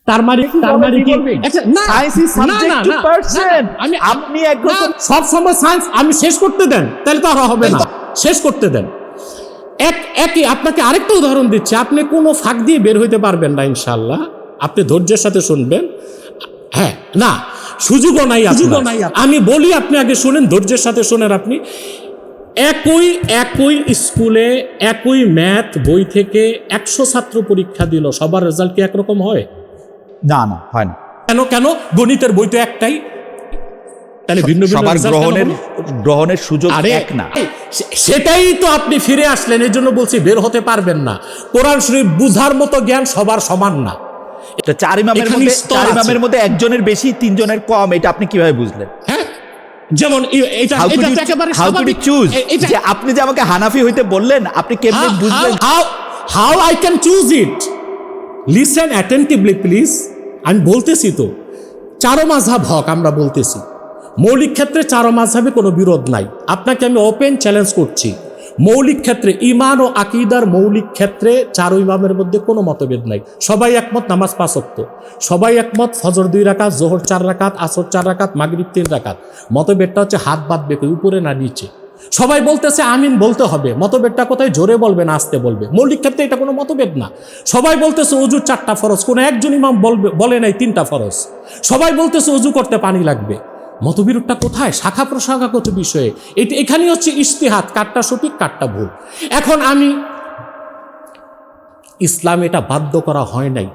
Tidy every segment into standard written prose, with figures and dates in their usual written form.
তার মানে কি না আপনি একদম সব সময় সায়েন্স আমি শেষ করতে দেন, তাহলে তো আর হবে না, শেষ করতে দেন। একই আপনাকে আরেকটা উদাহরণ দিচ্ছি, আপনি কোনো ফাঁক দিয়ে বের হইতে পারবেন না ইনশাআল্লাহ, আপনি ধৈর্যের সাথে শুনবেন। হ্যাঁ, না সুযোগও নাই, আমি বলি আপনি আগে শুনেন, ধৈর্যের সাথে শুনেন। আপনি একই স্কুলে একই ম্যাথ বই থেকে 100 ছাত্র পরীক্ষা দিল, সবার রেজাল্ট কি একরকম হয়? না, হয় না। কেন? গণিতের বই তো একটাই, তাহলে ভিন্ন গ্রহণের সুযোগ এক না। সেটাই তো আপনি ফিরে আসলেন, এই জন্য বলছি বের হতে পারবেন না। কোরআন শরীফ বুঝার মতো জ্ঞান সবার সমান না। চার ইমামের মধ্যে একজনের বেশি, 3 জনের কম, এটা আপনি কিভাবে বুঝলেন? হ্যাঁ, যেমন আপনি যে আমাকে হানাফি হইতে বললেন, আপনি কেমনে বুঝলেন? How I can choose it? Listen attentively please, আমি বলতেছি তো, চারো মাযহাব হক, আমরা বলতেছি মৌলিক ক্ষেত্রে চারো মাযহাবে কোনো বিরোধ নাই। আপনাকে আমি ওপেন চ্যালেঞ্জ করছি, মৌলিক ক্ষেত্রে ঈমান ও আকীদার মৌলিক ক্ষেত্রে চারো ইমামের মধ্যে কোনো মতভেদ নাই। সবাই একমত নামাজ 5 ওয়াক্ত, সবাই একমত ফজর 2 রাকাত, যোহর 4 রাকাত, আসর 4 রাকাত, মাগরিব 3 রাকাত। মতভেদটা হচ্ছে হাত বাঁধবে উপরে না নিচে। সবাই বলতেছে আমিন বলতে হবে, মতভেদটা কোথায়? জোরে বলবে না আস্তে বলবে? মৌলিক ক্ষেত্রে এটা কোনো মতভেদ না। সবাই বলতেছে অজুর 4টা ফরজ, কোনো একজন ইমাম বলে নাই 3টা ফরজ। সবাই বলতেছে অজু করতে পানি লাগবে। মতবিরোধটা কোথায়? শাখা প্রশাখাগত বিষয়ে। এখানে হচ্ছে ইজতিহাদ, কাটটা সঠিক কাটটা ভুল। এখন ইসলাম এটা বাধ্য করা হয় নাই।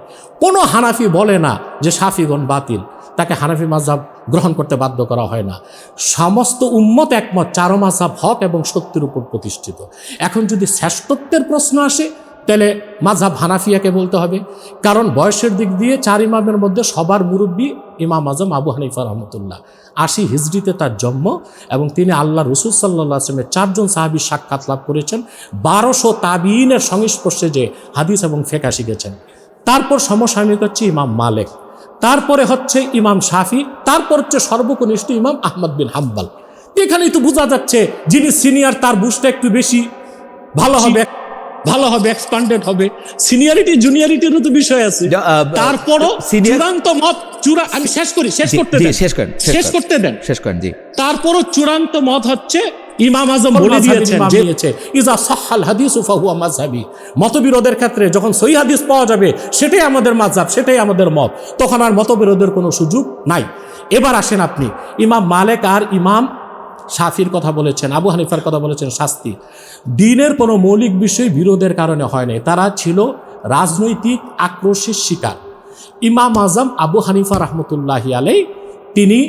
কোনো হানাফি বলে না যে শাফিগণ বাতিল, তাকে হানাফি মাযহাব গ্রহণ করতে বাধ্য করা হয় না। সমস্ত উম্মত একমত, চারো মাযহাব হক এবং সত্যের উপর প্রতিষ্ঠিত। এখন যদি শ্রেষ্ঠত্বের প্রশ্ন আসে, তাহলে মাযহাব হানাফিয়াকে বলতে হবে, কারণ বয়সের দিক দিয়ে 4 ইমামের মধ্যে সবার মুরব্বী ইমাম আজম আবু হানিফা রহমতুল্লাহ। 80 হিজরিতে তার জন্ম, এবং তিনি আল্লাহ রসুল সাল্লাল্লাহু আলাইহি ওয়াসাল্লামের 4 জন সাহাবীর সাক্ষাৎ লাভ করেছেন, 1200 তাবিঈনের সংস্পর্শে যে হাদিস এবং ফিকহ শিখেছেন। তারপর সমসাময়িক হচ্ছে ইমাম মালিক, তারপরে হচ্ছে ইমাম শাফি, তারপর হচ্ছে সর্বকনিষ্ঠ ইমাম আহমদ বিন হাম্বল। এখানেই তো বোঝা যাচ্ছে যিনি সিনিয়র তার বুঝটা একটু বেশি ভালো হবে, এক্সপান্ডেড হবে। সিনিয়রিটি জুনিয়রিটিরও তো বিষয় আছে। তারপরও চূড়ান্ত মত, আমি শেষ করতে দেন। তারপরও চূড়ান্ত মত হচ্ছে ইমাম আজম বলে দিয়েছেন যে ইজা সাহহাল হাদিসু ফাহুয়া মাযহাবি। মতবিরোধের ক্ষেত্রে যখন সহিহ হাদিস পাওয়া যাবে, সেটাই আমাদের মাযহাব, সেটাই আমাদের মত, তখন আর মতবিরোধের কোনো সুযোগ নাই। এবার আসেন আপনি ইমাম মালিক আর ইমাম শাফির কথা বলেছেন, আবু হানিফার কথা বলেছেন, শাস্তি দ্বীনের কোনো মৌলিক বিষয় বিরোধের কারণে হয় নাই, তারা ছিল রাজনৈতিক আক্রোশের শিকার। ইমাম আজম আবু হানিফা রহমতুল্লাহি আলাইহি, তিনি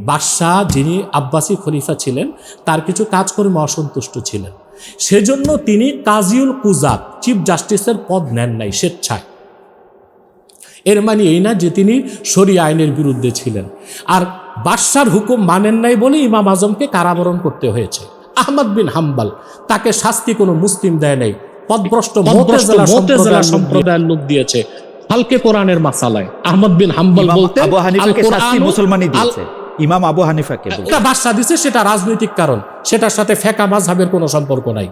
বাদশাহ, যিনি আব্বাসী খলিফা ছিলেন, তার কিছু কাজকর্মে অসন্তুষ্ট ছিলেন, সেজন্য তিনি কাজিউল কুজাত, চিফ জাস্টিসের পদ নেন নাই স্বেচ্ছায়। এর মানে এই না যে তিনি শরিয়া আইনের বিরুদ্ধে ছিলেন। আর বাদশার হুকুম মানেন নাই বলে ইমাম আজমকে কারাবরণ করতে হয়েছে। আহমদ বিন হাম্বল, তাকে শাস্তি কোনো মুসলিম দেয় নাই, পদভ্রষ্ট মুতাজিলা সম্প্রদায়ের লোক দিয়েছে হালকে কোরআনের মাসালায়। আহমদ বিন হাম্বল বলতে আবু হানিফাকে শাস্তি মুসলমানই দিয়েছে, ইমাম আবু হানিফাকে এটা বাদশাহ দিয়েছে, সেটা রাজনৈতিক কারণ, সেটার সাথে ফিকহ মাযহাবের কোনো সম্পর্ক নাই।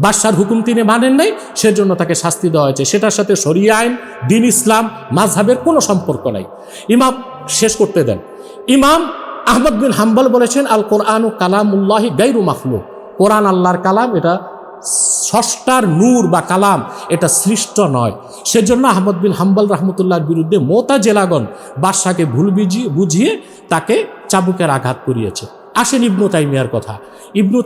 বাদশার হুকুম তিনি মানেন নাই, সেজন্য তাকে শাস্তি দেওয়া হয়েছে, সেটার সাথে শরিয়া আইন, দ্বীন, ইসলাম, মাযহাবের কোনো সম্পর্ক নাই। ইমাম শেষ করতে দেন। ইমাম আহমদ বিন হাম্বল বলেছেন আল কোরআনু কালামুল্লাহি গায়রু মাখলুক, কোরআন আল্লাহর কালাম, এটা স্রষ্টার নূর বা কালাম, এটা সৃষ্ট নয়। সেজন্য আহমদ বিন হাম্বল রহমতুল্লাহর বিরুদ্ধে মুতাজিলাগণ বাদশাকে ভুল বুঝিয়ে তাকে চাবুকের আঘাত করিয়েছে। আসেন ইবনু তাইমিয়ার কথা। ইবনু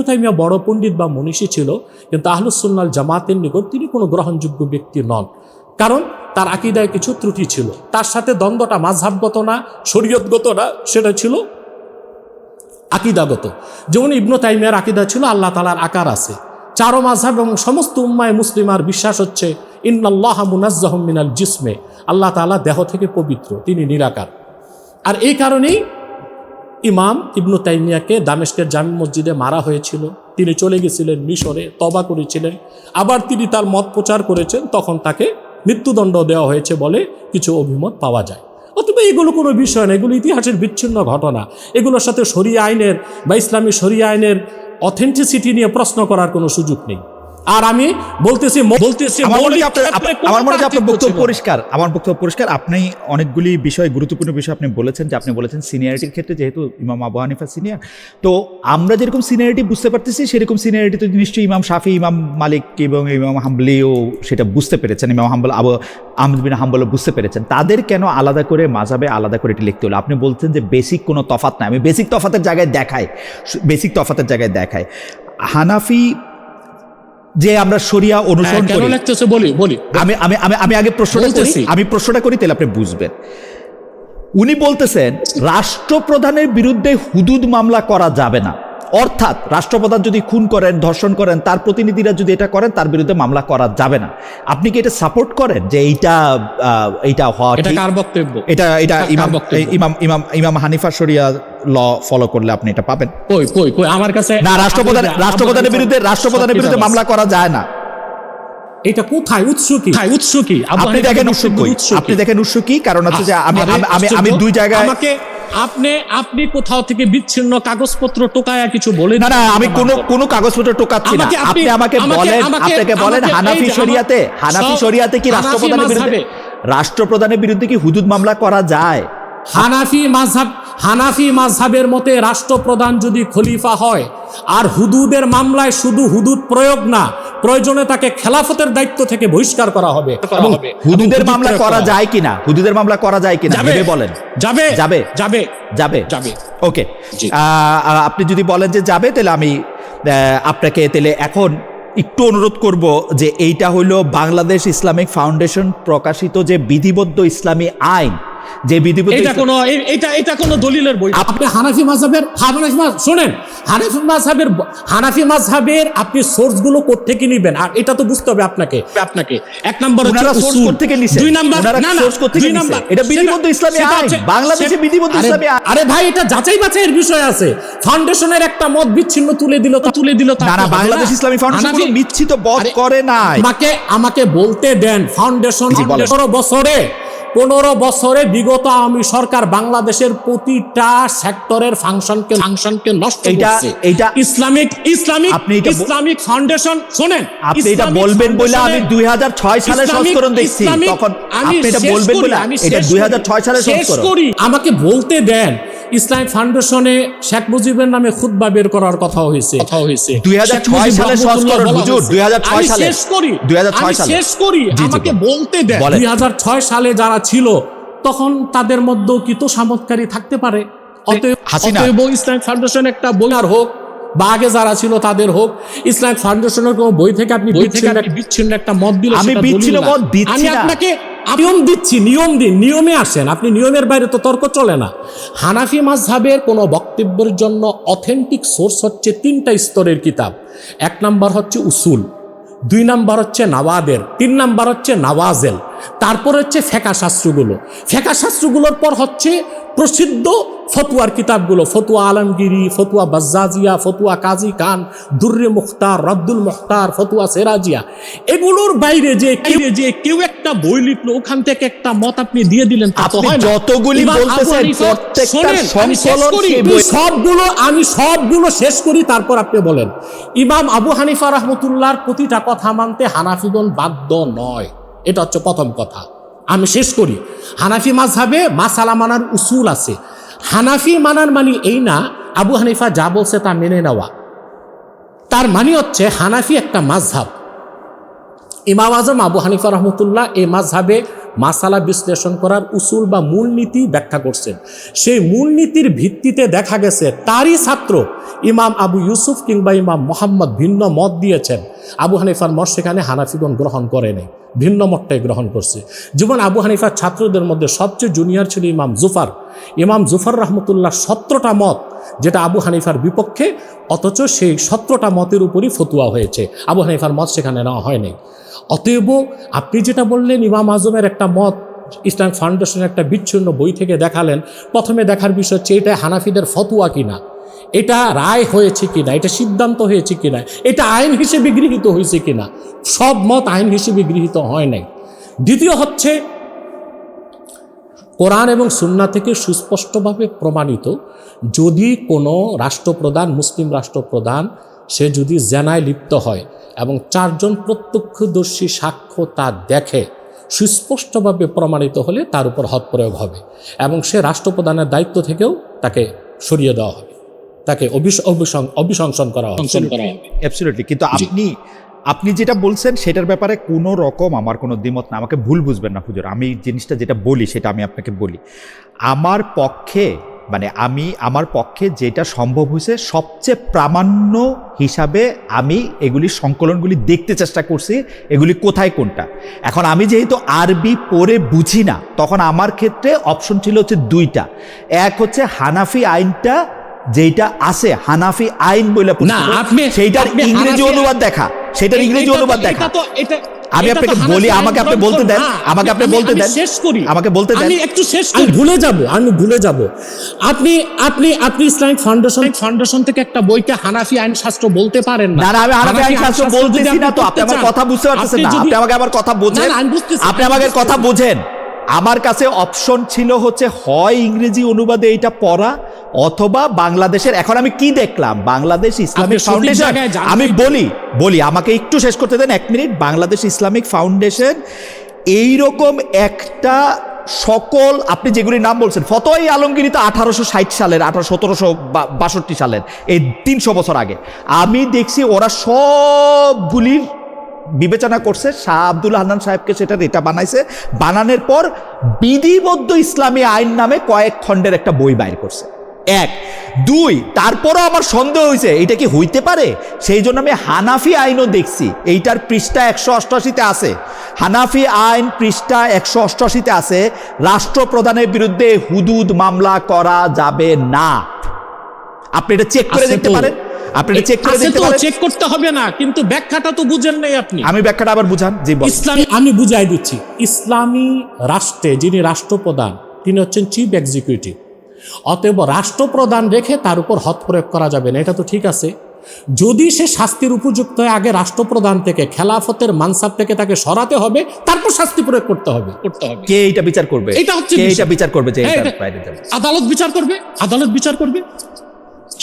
তাইমিয়া বড় পণ্ডিত বা মনীষী ছিল, কিন্তু আহলুস সুন্নাহ জামাতের নিকট তিনি কোনো গ্রহণযোগ্য ব্যক্তি নন, কারণ তার আকীদায় কিছু ত্রুটি ছিল। তার সাথে দ্বন্দ্বটা মাযহাবগত না, শরীয়তগত না, সেটা ছিল আকীদাগত। যেমন ইবনু তাইমিয়ার আকীদা ছিল আল্লাহ তাআলার আকার আছে। চারো মাযহাব এবং সমস্ত উম্মায়ে মুসলিমার বিশ্বাস হচ্ছে ইন্নাল্লাহা মুনাজ্জাহুম মিনাল জিসমে, আল্লাহ তাআলা দেহ থেকে পবিত্র, তিনি নিরাকার। আর এই কারণেই ইমাম ইবনু তাইমিয়াকে দামেস্কের জামি মসজিদে মারা হয়েছিল। তিনি চলে গেছিলেন মিশরে, তওবা করেছিলেন, আবার তিনি তার মত প্রচার করেছেন, তখন তাকে মৃত্যুদণ্ড দেওয়া হয়েছে বলে কিছু অভিমত পাওয়া যায়। অথবা এগুলো কোনো বিষয় না, এগুলো ইতিহাসের বিচ্ছিন্ন ঘটনা। এগুলোর সাথে শরিয়া আইনের বা ইসলামী শরিয়া আইনের অথেন্টিসিটি নিয়ে প্রশ্ন করার কোনো সুযোগ নেই। আর আমি বলতেছি আমার মনে হয় আমার মনে হয় আপনার বক্তব্য ছিল না। পরিষ্কার, আমার বক্তব্য পরিষ্কার। আপনি অনেকগুলি বিষয়, গুরুত্বপূর্ণ বিষয় আপনি বলেছেন, যে আপনি বলেছেন সিনিয়রিটির ক্ষেত্রে যেহেতু ইমাম আবু হানিফা সিনিয়র, তো আমরা যেরকম সিনিয়রিটি বুঝতে পারতেছি সেরকম সিনিয়রিটি তো নিশ্চয়ই ইমাম শাফি, ইমাম মালিক এবং ইমাম হাম্বলিও সেটা বুঝতে পেরেছেন, ইমাম আহমদ বিন হাম্বলও বুঝতে পেরেছেন। তাদের কেন আলাদা করে মাযহাবে আলাদা করে এটি লিখতে হলো? আপনি বলছেন যে বেসিক কোনো তফাৎ নাই। আমি বেসিক তফাতের জায়গায় দেখাই হানাফি যে আমরা শরিয়া অনুসরণ কেন করি। লাগতেছে বলি আমি আগে বলতেছি। প্রশ্নটা করি, তাহলে আপনি বুঝবেন। উনি বলতেছেন রাষ্ট্রপ্রধানের বিরুদ্ধে হুদুদ মামলা করা যাবে না, অর্থাৎ রাষ্ট্রপ্রধান যদি খুন করেন, ধর্ষণ করেন, তার প্রতিনিধিরা যদি এটা করেন, তার বিরুদ্ধে মামলা করা যাবে না। আপনি কি এটা সাপোর্ট করেন যে এইটা হওয়া এটা ঠিক? কার বক্তব্য? এটা কার বক্তব্য? ইমাম হানিফা শরিয়া ল ফলো করলে আপনি এটা পাবেন। কই আমার কাছে না, রাষ্ট্রপ্রধানের বিরুদ্ধে মামলা করা যায় না। এটা কোথায়? উৎস কি? আপনি দেখেন উৎস কি, কারণ হচ্ছে যে আমি দুই জায়গায় আপনি কোথাও থেকে বিচ্ছিন্ন কাগজপত্র টোকায়া কিছু বলে না, আমি কোনো কাগজপত্র টোকাচ্ছি না। আপনি আপনাকে বলেন হানাফি শরিয়াতে কি রাষ্ট্রপ্রধানের বিরুদ্ধে কি হুদুদ মামলা করা যায়? হানাফি মাযহাবের মতে রাষ্ট্রপ্রধান যদি খলিফা হয় আর হুদুদের মামলায় শুধু হুদুদ প্রয়োগ না, প্রয়োজনে তাকে খেলাফতের দায়িত্ব থেকে বহিষ্কার করা হবে। হুদুদের মামলা করা যায় কিনা ভেবে বলেন। যাবে। ওকে, আপনি যদি বলেন যে যাবে, তাহলে আমি আপনাকে এখন একটু অনুরোধ করব যে এইটা হলো বাংলাদেশ ইসলামিক ফাউন্ডেশন প্রকাশিত যে বিধিবদ্ধ ইসলামী আইন, যে বিধিবদ্ধ এটা কোনো দলিলের বই। আপনি হানাফি মাযহাবের আপনি সোর্স গুলো কোত্থেকে নেবেন, আর এটা তো বুঝতে হবে আপনাকে। এক নাম্বার হচ্ছে সোর্স কোত্থেকে নিছে, দুই নাম্বার এটা বিধিবদ্ধ ইসলামী আইন, বাংলাদেশে বিধিবদ্ধ ইসলামী আইন। আরে ভাই, এটা যাচাই বাছাইয়ের বিষয় আছে। ফাউন্ডেশনের একটা মত বিচ্ছিন্ন তুলে দিল না, বাংলাদেশ ইসলামী ফাউন্ডেশন কোনো বিচ্ছিন্ন বদ করে নাই। আমাকে বলতে দেন। ফাউন্ডেশন 15 বছরে বিগত আওয়ামী সরকার বাংলাদেশের প্রতিটা সেক্টরের ফাংশনকে নষ্ট করেছে। ইসলামিক ফাউন্ডেশন, শুনেন, আপনি এটা বলবেন বলে আমি 2006 সালের সংস্করণ দেখছি, তখন আপনি এটা বলবেন বলে এটা 2006 সালের সংস্করণ। আমাকে বলতে দেন। ইসলামিক ফাউন্ডেশনে শেখ মুজিবের নামে খুতবা বের করার কথা হয়েছে 2006 সালের সংস্করণ হুজুর, 2006 সালে। শেষ করি, আমাকে বলতে দেন। 2006 সালে যারা ছিল তখন তাদের মধ্যেও কি তো সামতকারী থাকতে পারে? অতএব ইসলামিক ফাউন্ডেশন একটা বই আর হোক, বা আগে যারা ছিল তাদের হোক, ইসলামিক ফাউন্ডেশনের কোনো বই থেকে আপনি বিচ্ছিন্ন একটা মত দিলে আমি বিচ্ছিন্ন মত দিচ্ছি না। আমি আপনাকে নিয়ম দিচ্ছি, নিয়ম দিন, নিয়মে আসেন। আপনি নিয়মের বাইরে তো তর্ক চলে না। হানাফি মাযহাবের কোনো বক্তব্যের জন্য অথেন্টিক সোর্স হচ্ছে 3টা স্তরের কিতাব। 1 নাম্বার হচ্ছে উসুল, 2 নাম্বার হচ্ছে নাওয়াদের, 3 নাম্বার হচ্ছে নাওয়াজেল, তারপর হচ্ছে ফেকা শাস্ত্রগুলোর পর হচ্ছে প্রসিদ্ধ ফতুয়ার কিতাবগুলো, ফতুয়া আলমগিরি, ফতুয়া বাজ্জাজিয়া, ফতুয়া কাজী খান, দুর্রে মুখতার, রদ্দুল মুখতার, ফতুয়া সেরাজিয়া। এগুলোর বাইরে যে কেউ একটা বই লিখলো, ওখান থেকে একটা মত আপনি দিয়ে দিলেন, আপনি যতগুলি বলতেছেন প্রত্যেকটা সংকলন আমি সবগুলো শেষ করি, তারপর আপনি বলেন। ইমাম আবু হানিফা রাহমাতুল্লাহর প্রতিটা কথা মানতে হানাফিগণ বাধ্য নয়, এটা হচ্ছে প্রথম কথা। আমি শেষ করি। হানাফি মাযহাবে মাসালা মানার উসুল আছে। হানাফি মানার মানে এই না আবু হানিফা যা বলছে তা মেনে নেওয়া। তার মানে হচ্ছে হানাফি একটা মাযহাব। ইমাম আজম আবু হানিফা রহমতুল্লাহ এই মাযহাবে মাসালা বিশ্লেষণ করার উসুল বা মূলনীতি ব্যাখ্যা করছেন। সেই মূলনীতির ভিত্তিতে দেখা গেছে তারই ছাত্র ইমাম আবু ইউসুফ কিংবা ইমাম মোহাম্মদ ভিন্ন মত দিয়েছেন। আবু হানিফার মত সেখানে হানাফিগণ গ্রহণ করেনি, ভিন্ন মতটাই গ্রহণ করছে। যেমন আবু হানিফার ছাত্রদের মধ্যে সবচেয়ে জুনিয়র ছিল ইমাম জুফার রহমতুল্লাহ 17টা মত যেটা আবু হানিফার বিপক্ষে, অথচ সেই 17টা মতের উপরই ফতুয়া হয়েছে। আবু হানিফার মত সেখানে নেওয়া হয়নি। অতএব আপনি যেটা বললেন ইমাম আজমের একটা মত ইসলামিক ফাউন্ডেশনের একটা বিচ্ছিন্ন বই থেকে দেখালেন, প্রথমে দেখার বিষয় হচ্ছে এটা হানাফিদের ফতুয়া কিনা, এটা রায় হয়েছে কিনা, এটা সিদ্ধান্ত হয়েছে কিনা, এটা আইন হিসেবে গৃহীত হয়েছে কিনা। সব মত আইন হিসেবে গৃহীত হয় নাই। দ্বিতীয় হচ্ছে কোরআন এবং সুন্নাহ থেকে সুস্পষ্টভাবে প্রমাণিত, যদি কোনো রাষ্ট্রপ্রধান, মুসলিম রাষ্ট্রপ্রধান, সে যদি জেনায় লিপ্ত হয় এবং 4 জন প্রত্যক্ষদর্শী সাক্ষ্য তা দেখে সুস্পষ্টভাবে প্রমাণিত হলে তার উপর হদ প্রয়োগ হবে এবং সে রাষ্ট্রপ্রধানের দায়িত্ব থেকেও তাকে সরিয়ে দেওয়া হবে, তাকে অভিশংসন করা হবে। অ্যাবসলিউটলি। কিন্তু আপনি যেটা বলছেন সেটার ব্যাপারে কোনো রকম আমার কোনো দ্বিমত না, আমাকে ভুল বুঝবেন না হুজুর। আমি জিনিসটা যেটা বলি সেটা আমি আপনাকে বলি। আমার পক্ষে যেটা সম্ভব হয়েছে সবচেয়ে প্রামাণ্য হিসাবে আমি এগুলির সংকলনগুলি দেখতে চেষ্টা করছি, এগুলি কোথায় কোনটা। এখন আমি যেহেতু আরবি পড়ে বুঝি না, তখন আমার ক্ষেত্রে অপশন ছিল হচ্ছে 2টা। এক হচ্ছে হানাফি আইনটা যেটা আছে, হানাফি আইন বলে সেইটার ইংরেজি অনুবাদ দেখা, সেটার ইংরেজি অনুবাদ দেখা। আমি আপনাকে বলি, আমাকে আপনি বলতে দেন, শেষ করি, আমাকে বলতে দেন। আমি একটু শেষ করি, আমি ভুলে যাব। আপনি ইসলামিক ফাউন্ডেশন থেকে একটা বইকে হানাফি আইন শাস্ত্র বলতে পারেন না। না, আমি হানাফি আইন শাস্ত্র বলতেছি না, তো আপনি আমার কথা বুঝতে পারতেছেন না। আপনি আমাকে আমার কথা বোঝেন, আপনি আমাকে কথা বোঝেন। আমার কাছে অপশন ছিল হচ্ছে হয় ইংরেজি অনুবাদে এইটা পড়া অথবা বাংলাদেশের। এখন আমি কি দেখলাম, বাংলাদেশ ইসলামিক ফাউন্ডেশন, আমি বলি আমাকে একটু শেষ করতে দেন 1 মিনিট। বাংলাদেশ ইসলামিক ফাউন্ডেশন এইরকম একটা সকল আপনি যেগুলি নাম বলছেন, ফতোয়া আলমগীরি তো 1860 সালের, 1762 সালের, এই 300 বছর আগে। আমি দেখছি ওরা সবগুলির বিবেচনা করছে, শাহ আব্দুল হান্নান সাহেবকে এটা বানাইছে, বানানোর পর বিধিবদ্ধ ইসলামী আইন নামে কয়েক খণ্ডের একটা বই বাইর করছে। 1 2 তারপরও আমার সন্দেহ হয়েছে এটা কি হইতে পারে, সেই জন্য আমি হানাফি আইনও দেখছি। এইটার পৃষ্ঠা 188-তে আছে, হানাফি আইন পৃষ্ঠা 188-তে আছে, রাষ্ট্রপ্রধানের বিরুদ্ধে হুদুদ মামলা করা যাবে না। আপনি এটা চেক করে দেখতে পারেন, চেক করতে হবে না, কিন্তু ব্যাখ্যাটা তো বুঝেন নাই আপনি। আমি ব্যাখ্যাটা আবার বুঝান। জি, আমি বুঝাই দিচ্ছি। ইসলামী রাষ্ট্রে যিনি রাষ্ট্রপ্রধান তিনি হচ্ছেন চিফ এক্সিকিউটিভ। অতএব রাষ্ট্রপ্রধান রেখে তার উপর হদ প্রয়োগ করা যাবে না, এটা তো ঠিক আছে। যদি সে শাস্তির উপযুক্ত হয়, আগে রাষ্ট্রপ্রধান থেকে খেলাফতের মানসাব থেকে তাকে সরাতে হবে, তারপর শাস্তি প্রয়োগ করতে হবে। কে এটা বিচার করবে? এটা হচ্ছে বিচার করবে যে আদালত বিচার করবে,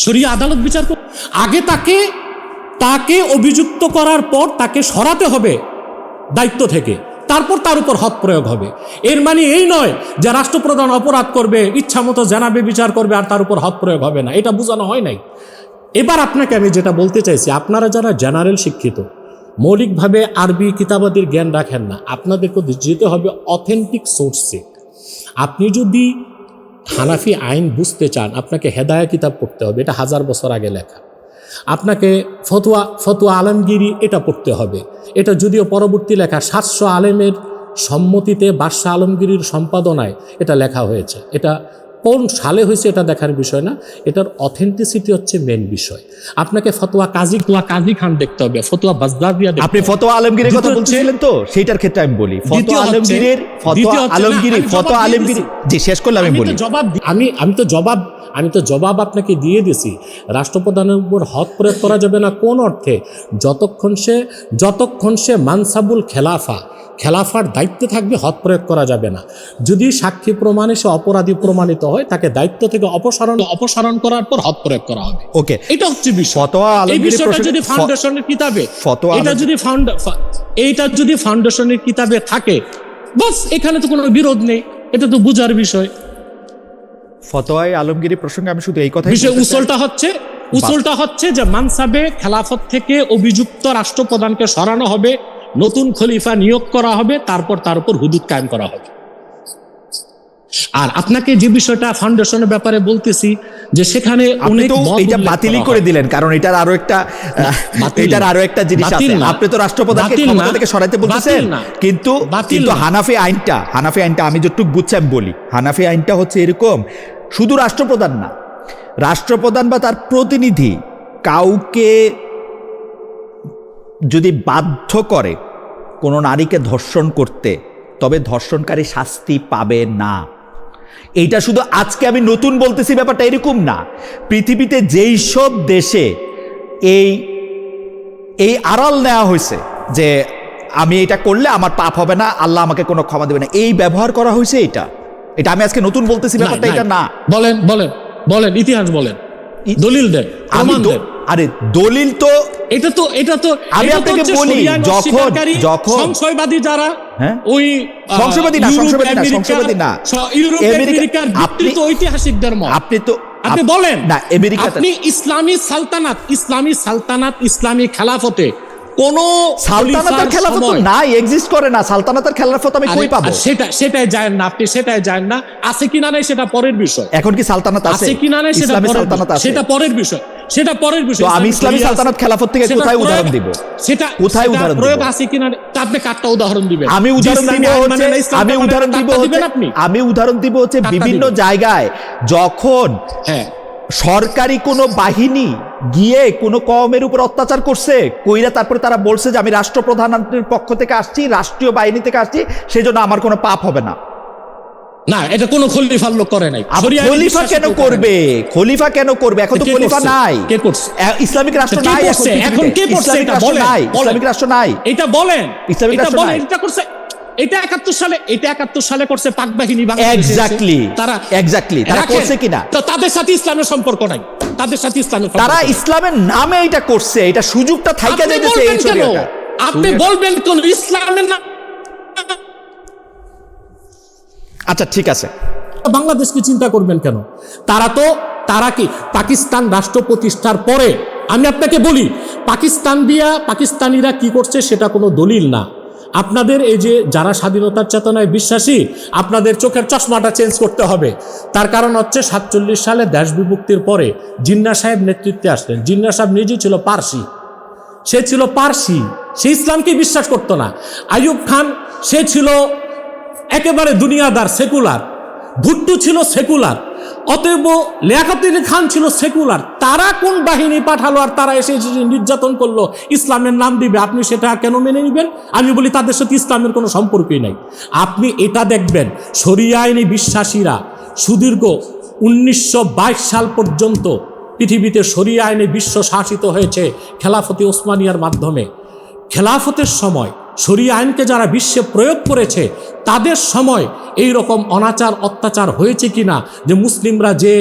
শরিয়া আদালত বিচার করবে। আগে তাকে অভিযুক্ত করার পর তাকে সরাতে হবে দায়িত্ব থেকে, তারপর তার উপর হদ প্রয়োগ হবে। এর মানে এই নয় যে রাষ্ট্রপ্রধান অপরাধ করবে, ইচ্ছা মতো জানাবে বিচার করবে আর তার উপর হদ প্রয়োগ হবে না, এটা বোঝানো হয় নাই। এবার আপনাকে আমি যেটা বলতে চাইছি, আপনারা যারা জেনারেল শিক্ষিত, মৌলিকভাবে আরবি কিতাবাদির জ্ঞান রাখেন না, আপনাদেরকে যেতে হবে অথেন্টিক সোর্সে। আপনি যদি হানাফি আইন বুঝতে চান, আপনাকে হেদায়া কিতাব পড়তে হবে, এটা 1000 বছর আগে লেখা। আপনাকে ফতোয়া আলমগীরি এটা পড়তে হবে, এটা যদিও পরবর্তী লেখা, 700 আলেমের সম্মতিতে বাদশাহ আলমগীরির সম্পাদনায় এটা লেখা হয়েছে। এটা কোন সালে হয়েছে এটা দেখার বিষয় না, এটার অথেন্টিসিটি হচ্ছে মেন বিষয়। আপনাকে ফতোয়া কাজী খান দেখতে হবে, ফতোয়া বাজদাদিয়া। আপনি ফতোয়া আলমগীরের কথা বলছিলেন তো, সেইটার ক্ষেত্রে আমি বলি ফতোয়া আলমগীরি জি শেষ করলে আমি বলি আমি তো জবাব আপনাকে দিয়ে দিছি। রাষ্ট্রপ্রধানের উপর হদ প্রয়োগ করা যাবে না কোন অর্থে? যতক্ষণ সে মানসাবুল খেলাফার দায়িত্বে থাকবে, হদ প্রয়োগ করা যাবে না। যদি সাক্ষী প্রমাণে সে অপরাধী প্রমাণিত হয়, তাকে দায়িত্ব থেকে অপসারণ করার পর হদ প্রয়োগ করা হবে। ওকে, এটা হচ্ছে বিষয়। এই বিষয়টা যদি ফাউন্ডেশনের কিতাবে, এইটা যদি ফাউন্ডেশনের কিতাবে থাকে, বাস, এখানে তো কোনো বিরোধ নেই, এটা তো বুঝার বিষয়। ফতোয়া আলমগীরি প্রসঙ্গে আমি শুধু এই কথা, উসুলটা হচ্ছে যে মানসাবে খেলাফত থেকে অভিযুক্ত রাষ্ট্রপ্রধানকে সরানো হবে, নতুন খলিফা নিয়োগ করা হবে, তারপর তার উপর হুদুদ কায়েম করা হবে। আর আপনাকে যে বিষয়টা ফাউন্ডেশনের ব্যাপারে বলতেছি, যে সেখানে এটা বাতিল করে দিলেন, কারণ এটার আরো একটা জিনিস আছে। আপনি তো রাষ্ট্রপ্রধানকে ক্ষমতা থেকে সরাইতে বলতেছেন, কিন্তু হানাফি আইনটা আমি যতটুকু বুঝছি আমি বলি, হানাফি আইনটা হচ্ছে এরকম, শুধু রাষ্ট্রপ্রধান না, রাষ্ট্রপ্রধান বা তার প্রতিনিধি কাউকে যদি বাধ্য করে কোনো নারীকে ধর্ষণ করতে, তবে ধর্ষণকারী শাস্তি পাবে না। এইটা শুধু আজকে আমি নতুন বলতেছি, ব্যাপারটা এরকম না। পৃথিবীতে যেই সব দেশে এই আড়াল নেওয়া হয়েছে যে আমি এটা করলে আমার পাপ হবে না, আল্লাহ আমাকে কোনো ক্ষমা দেবে না, এই ব্যবহার করা হয়েছে, এটা আমি আজকে নতুন বলতেছি, ব্যাপারটা এটা না। বলেন ইতিহাস বলেন, দলিল দেন। আরে দলিল তো এটা তো আমি এটা তো আপনাকে হচ্ছে বলি, শরিয়া যখন সংশয়বাদী যারা, হ্যাঁ? ওই সংশয়বাদী না, ইউরোপ, সংশয়বাদী না, আমেরিকা, সংশয়বাদী না। ইউরোপ আমেরিকার বিকৃত ঐতিহাসিকদের মত। আপনি বলেন না, আমেরিকাতে আপনি ইসলামী সালতানাত, ইসলামী খেলাফতে কোন সালতানাতের খেলাফত নাই, এক্সিস্ট করে না। সালতানাতের খেলাফত আমি কই পাবো? সেটাই জানেন না আপনি, সেটাই জানেন না। আছে কিনা নাই সেটা পরের বিষয়। এখন কি সালতানাত আছে? আছে কিনা নাই সেটা ইসলামী পরের সালতানাত বিষয়। আছে? সেটা পরের বিষয়, সেটা পরের বিষয়। তো আমি ইসলামী সালতানাত খেলাফত থেকে কোথায় উদাহরণ দিব? সেটা কোথায় উদাহরণ দিব? প্রয়োগ আছে কিনা, তা আপনি কাটটা উদাহরণ দিবেন? আমি উদাহরণ দিব হচ্ছে বিভিন্ন জায়গায় যখন সরকারি কোনো বাহিনী গিয়ে কোনো কওমের উপর অত্যাচার করছে, কইরা তারপরে তারা বলছে যে আমি রাষ্ট্রপ্রধানের পক্ষ থেকে আসছি, রাষ্ট্রীয় বাহিনী থেকে আসছি, সেজন্য আমার কোনো পাপ হবে না। না, এটা কোনো খলিফার লোক করে নাই। খলিফা কেন করবে? খলিফা কেন করবে? এখন তো খলিফা নাই। কে করছে? ইসলামিক রাষ্ট্র নাই এখন কে করছে? এটা বলেন। ইসলামিক রাষ্ট্র নাই, এটা বলেন। ইসলামিক রাষ্ট্র নাই। এটা করছে, এটা 71 সালে করছে পাক বাহিনী বাংলাদেশে। এক্স্যাক্টলি তারা করছে কিনা? তো তাদের সাথে ইসলামের সম্পর্ক নাই, তাদের সাথে ইসলামের তারা ইসলামের নামে এটা করছে, এটা সুযোগটা থাইকা যাইতেছে এই শরীয়তটা। আপনি বলবেন কোন ইসলামের নাম? আচ্ছা ঠিক আছে, বাংলাদেশকে চিন্তা করবেন কেন? তারা কি পাকিস্তান রাষ্ট্র প্রতিষ্ঠার পরে, আমি আপনাকে বলি, পাকিস্তানিরা কি করছে সেটা কোনো দলিল না। আপনাদের এই যে যারা স্বাধীনতার চেতনায় বিশ্বাসী, আপনাদের চোখের চশমাটা চেঞ্জ করতে হবে। তার কারণ হচ্ছে 47 সালে দেশ বিভক্তির পরে জিন্নাহ সাহেব নেতৃত্বে আসলেন। জিন্নাহ সাহেব নিজে ছিল পারসি, সে ইসলামকে বিশ্বাস করতো না। আইয়ুব খান, সে ছিল একেবারে দুনিয়াদার, সেকুলার। ভুট্টো ছিল সেকুলার, অতএব লিয়াকত আলী খান ছিল সেকুলার। তারা কোন বাহিনী পাঠালো আর তারা এসে নির্যাতন করলো, ইসলামের নাম দিবে, আপনি সেটা কেন মেনে নেবেন? আমি বলি তাদের সাথে ইসলামের কোনো সম্পর্কই নাই। আপনি এটা দেখবেন, শরিয়া আইনে বিশ্বাসীরা সুদীর্ঘ 1922 সাল পর্যন্ত পৃথিবীতে শরিয়া আইনে বিশ্ব শাসিত হয়েছে খেলাফতে ওসমানিয়ার মাধ্যমে। খেলাফতের সময় শরিয়া আইনকে যারা বিশ্বে প্রয়োগ করেছে, তাদের সময় এই রকম অনাচার অত্যাচার হয়েছে কিনা, যে মুসলিমরা যে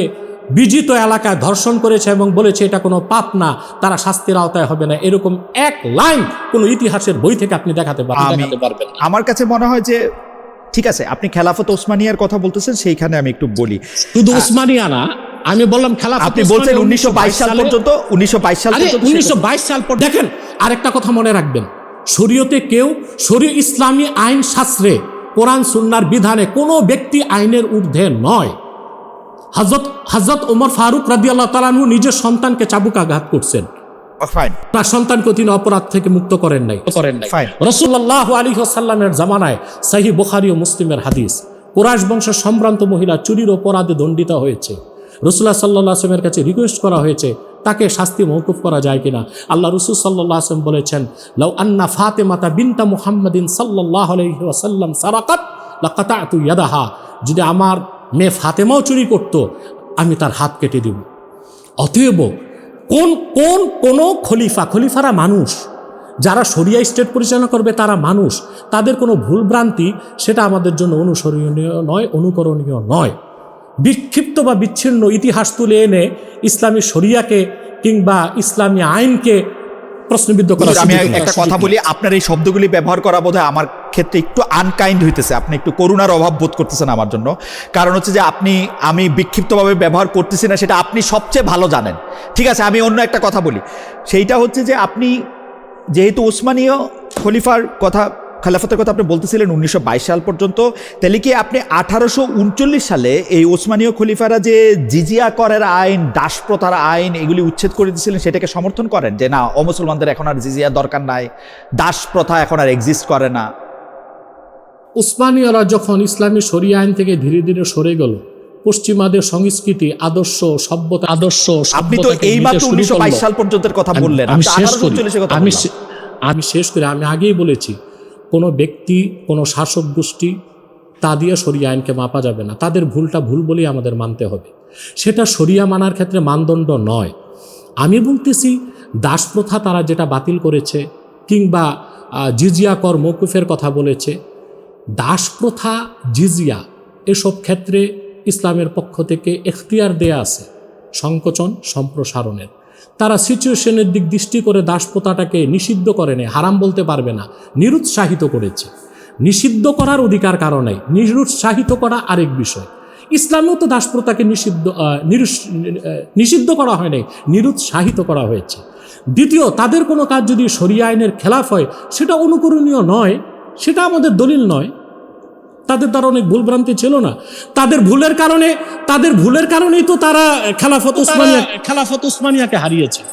বিজিত এলাকায় ধর্ষণ করেছে এবং বলেছে এটা কোনো পাপ না, তারা শাস্তির আওতায় হবে না, এরকম এক লাইন কোনো ইতিহাসের বই থেকে আপনি দেখাতে পারবেন? আমার কাছে মনে হয় যে ঠিক আছে, আপনি খেলাফত ওসমানিয়ার কথা বলতেছেন, সেইখানে আমি একটু বলি। শুধু ওসমানিয়া না, আমি বললাম খেলাফত, আপনি বলছেন 1922 সাল পর্যন্ত। 1922 সাল পর্যন্ত। দেখেন, আরেকটা কথা মনে রাখবেন, শরীয়তে ইসলামী আইন শাস্ত্রে কোরআন সুন্নাহর বিধানে কোনো ব্যক্তি আইনের ঊর্ধ্বে নয়। হযরত ওমর ফারুক রাদিয়াল্লাহু তাআলা আনহু নিজের সন্তানকে চাবুকাঘাত করছেন, তার সন্তানকে তিনি অপরাধ থেকে মুক্ত করেন নাই। রাসূলুল্লাহ আলাইহি ওয়াসাল্লামের জামানায় সহিহ বুখারী ও মুসলিমের হাদিস, কুরাইশ বংশের সম্ভ্রান্ত মহিলা চুরির অপরাধে দণ্ডিত হয়েছে। রাসূলুল্লাহ সাল্লাল্লাহু আলাইহি ওয়াসাল্লামের কাছে রিকোয়েস্ট করা হয়েছে তাকে শাস্তি মওকুফ করা যায় কিনা। আল্লাহ রাসূল সাল্লাল্লাহু আলাইহি ওয়াসাল্লাম বলেছেন, লাউ আন্না ফাতিমাতা বিনতা মুহাম্মাদিন সাল্লাল্লাহু আলাইহি ওয়াসাল্লাম সারাকাত লাকাতাতু ইয়াদাহা, যদি আমার মেয়ে ফাতেমাও চুরি করত, আমি তার হাত কেটে দেব। অতএব কোন খলিফারা মানুষ, যারা শরিয়া স্টেট পরিচালনা করবে তারা মানুষ, তাদের কোনো ভুলভ্রান্তি সেটা আমাদের জন্য অনুসরণীয় নয়, অনুকরণীয় নয়। বিক্ষিপ্ত বা বিচ্ছিন্ন ইতিহাস তুলে এনে ইসলামী শরিয়াকে কিংবা ইসলামী আইনকে প্রশ্নবিদ্ধ করা। আমি একটা কথা বলি, আপনার এই শব্দগুলি ব্যবহার করা বোধহয় আমার ক্ষেত্রে একটু আনকাইন্ড হইতেছে। আপনি একটু করুণার অভাব বোধ করতেছেন আমার জন্য। কারণ হচ্ছে যে আমি বিক্ষিপ্তভাবে ব্যবহার করতেছি না, সেটা আপনি সবচেয়ে ভালো জানেন। ঠিক আছে, আমি অন্য একটা কথা বলি, সেইটা হচ্ছে যে আপনি যেহেতু ওসমানীয় খেলাফতের কথা আপনি বলতেছিলেন 1922 সাল পর্যন্ত, তাহলে কি আপনি 1839 সালে এই ওসমানীয় খলিফারা যে জিজিয়া করের আইন, দাস প্রথার আইন, এগুলি উচ্ছেদ করে দিয়েছিলেন, সেটাকে সমর্থন করেন যে না, অমুসলমানদের এখন আর জিজিয়া দরকার নাই, দাস প্রথা এখন আর এক্সিস্ট করে না? উসমানীয়রা যখন ইসলামী শরিয়া আইন থেকে ধীরে ধীরে সরে গেল, পশ্চিমাদের সংস্কৃতি, সভ্যতা, আপনি তো এই মাত্র 1922 সাল পর্যন্তের কথা বললেন, আমি শেষ করি। আমি আগেই বলেছি, কোনো ব্যক্তি, কোনো শাসক গোষ্ঠী, তা দিয়ে শরিয়া আইনকে মাপা যাবে না। তাদের ভুলটা ভুল বলেই আমাদের মানতে হবে, সেটা শরিয়া মানার ক্ষেত্রে মানদণ্ড নয়। আমি বলতেছি, দাস প্রথা তারা যেটা বাতিল করেছে, কিংবা জিজিয়া কর মওকুফের কথা বলেছে, দাস প্রথা, জিজিয়া, এসব ক্ষেত্রে ইসলামের পক্ষ থেকে এখতিয়ার দেয়া আছে সংকোচন সম্প্রসারণের। তারা সিচুয়েশনের দিক দৃষ্টি করে দাসপ্রথাটাকে নিষিদ্ধ করে নেয়, হারাম বলতে পারবে না, নিরুৎসাহিত করেছে। নিষিদ্ধ করার অধিকার কারণে নিরুৎসাহিত করা আরেক বিষয়। ইসলামেও তো দাসপ্রথাকে নিষিদ্ধ করা হয় নাই, নিরুৎসাহিত করা হয়েছে। দ্বিতীয়, তাদের কোনো কাজ যদি শরিয়া আইনের খেলাফ হয় সেটা অনুকরণীয় নয়, সেটা আমাদের দলিল নয়। তাদের দ্বারা অনেক ভুলভ্রান্তি ছিল না, তাদের ভুলের কারণেই তো তারা খেলাফত উসমানিয়াকে হারিয়েছে।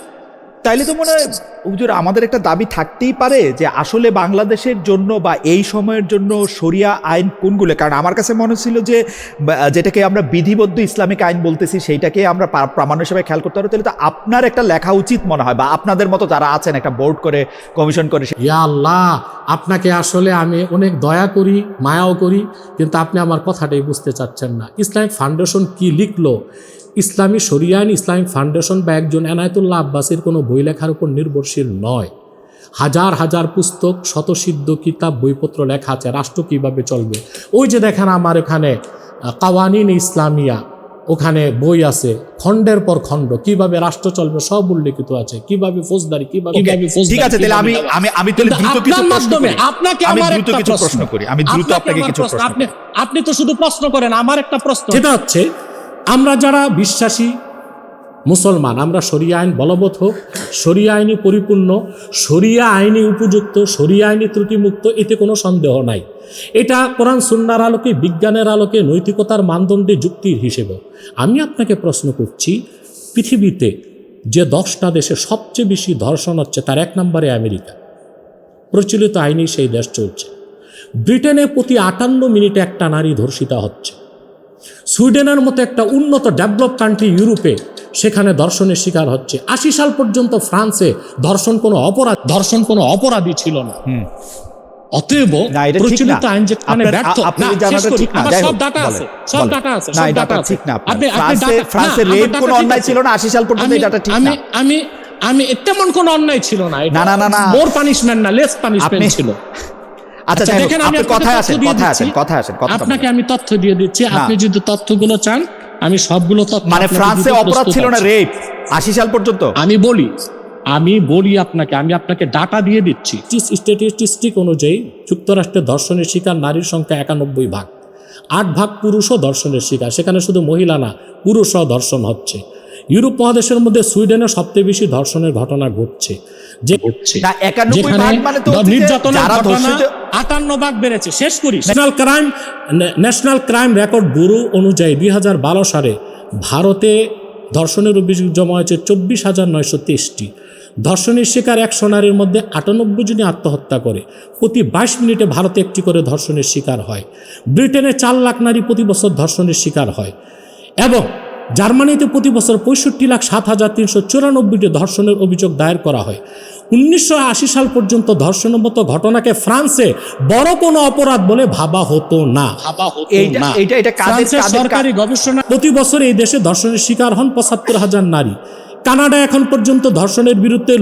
তাইলে তো মনে হয় হুজুর আমাদের একটা দাবি থাকতেই পারে যে আসলে বাংলাদেশের জন্য বা এই সময়ের জন্য শরিয়া আইন কোনগুলো, কারণ আমার কাছে মনে ছিল যে যেটাকে আমরা বিধিবদ্ধ ইসলামিক আইন বলতেছি সেইটাকে আমরা প্রামাণ্য হিসেবে খেয়াল করতে পারবো। তাহলে তো আপনার একটা লেখা উচিত মনে হয়, বা আপনাদের মতো যারা আছেন একটা বোর্ড করে কমিশন করে। ইয়া আল্লাহ, আপনাকে আসলে আমি অনেক দয়া করি, মায়াও করি, কিন্তু আপনি আমার কথাটাই বুঝতে চাচ্ছেন না। ইসলামিক ফাউন্ডেশন কি লিখলো? ইসলামী শরিয়া আইন ইসলামিক ফাউন্ডেশন বা একজন এনায়েতুল্লাহ আব্বাসীর কোনো বই লেখার উপর নির্ভরশীল নয়। হাজার হাজার পুস্তক, শতসিদ্ধ কিতাব, বইপত্র লেখা আছে রাষ্ট্র কীভাবে চলবে। ওই যে দেখেন আমার এখানে কাওয়ানিন ইসলামিয়া, ওখানে বই আছে খণ্ডের পর খণ্ড, কিভাবে রাষ্ট্র চলবে সব উল্লেখিত আছে, কিভাবে ফৌজদারি, কিভাবে ঠিক আছে। তাহলে আমি দ্রুত কিছু প্রশ্ন করি। আমি দ্রুত আপনাকে কিছু প্রশ্ন। আপনি তো শুধু প্রশ্ন করেন। আমার একটা প্রশ্ন যেটা হচ্ছে, আমরা যারা বিশ্বাসী মুসলমান, আমরা শরিয়া আইন বলবৎ হোক, শরিয়া আইনে পরিপূর্ণ, শরিয়া আইনে উপযুক্ত, শরিয়া আইনে ত্রুটিমুক্ত, এতে কোনো সন্দেহ নাই। এটা কোরআন সুন্নাহর আলোকে, বিজ্ঞানের আলোকে, নৈতিকতার মানদণ্ডে যুক্তির হিসেবে। আমি আপনাকে প্রশ্ন করছি, পৃথিবীতে যে 10টা দেশে সবচেয়ে বেশি ধর্ষণ হচ্ছে তার 1 নম্বরে আমেরিকা। প্রচলিত আইনেই সেই দেশ চলছে। ব্রিটেনে প্রতি 58 মিনিটে একটা নারী ধর্ষিতা হচ্ছে। সুইডেনের মতো একটা উন্নত ডেভেলপ কান্ট্রি ইউরোপে, সেখানে ধর্ষণের শিকার হচ্ছে। 80 সাল পর্যন্ত ফ্রান্সে ধর্ষণ কোনো অপরাধী ছিল না। অতএব প্রচলিত আইন যেখানে ব্যর্থ, সব ডাটা আছে। আমি তেমন কোনো অন্যায় ছিল না, মোর পানিশমেন্ট না, লেস পানিশমেন্ট ছিল। আচ্ছা দেখেন, আপনি কথায় আসেন। আপনাকে আমি তথ্য দিয়ে দিচ্ছি, আপনি যদি তথ্যগুলো চান আমি সবগুলো তথ্য। মানে ফ্রান্সে অপরাধ ছিল না রেপ 80 সাল পর্যন্ত? আমি বলি আপনাকে ডাটা দিয়ে দিচ্ছি। স্ট্যাটিস্টিক অনুযায়ী যুক্তরাষ্ট্রে ধর্ষণের শিকার নারীর সংখ্যা 91 ভাগ, 8 ভাগ পুরুষও ধর্ষণের শিকার। সেখানে শুধু মহিলা না, পুরুষও ধর্ষণ হচ্ছে। ইউরোপ মহাদেশের মধ্যে সুইডেনে সবচেয়ে বেশি ধর্ষণের ঘটনা ঘটছে, নির্যাতনের ঘটনা 58 ভাগ বেড়েছে। শেষ করি। ন্যাশনাল ক্রাইম রেকর্ড ব্যুরো অনুযায়ী 2012 সালে ভারতে ধর্ষণের অভিযোগ জমা হয়েছে 24,923টি। ধর্ষণের শিকার 100 নারীর মধ্যে 98 জনই আত্মহত্যা করে। প্রতি 22 মিনিটে ভারতে একটি করে ধর্ষণের শিকার হয়। ব্রিটেনে 4 লাখ নারী প্রতি বছর ধর্ষণের শিকার হয়, এবং জার্মানিতে প্রতি বছর 65,07,394টি ধর্ষণের অভিযোগ দায়ের করা হয়। 1980 সাল পর্যন্ত ধর্ষণের মতো ঘটনাকে ফ্রান্সে বড় কোনো অপরাধ বলে ভাবা হতো না। সরকারি গবেষণা, প্রতি বছর এই দেশে ধর্ষণের শিকার হন 75,000 নারী। কানাডা এখন পর্যন্ত ধর্ষণের বিরুদ্ধে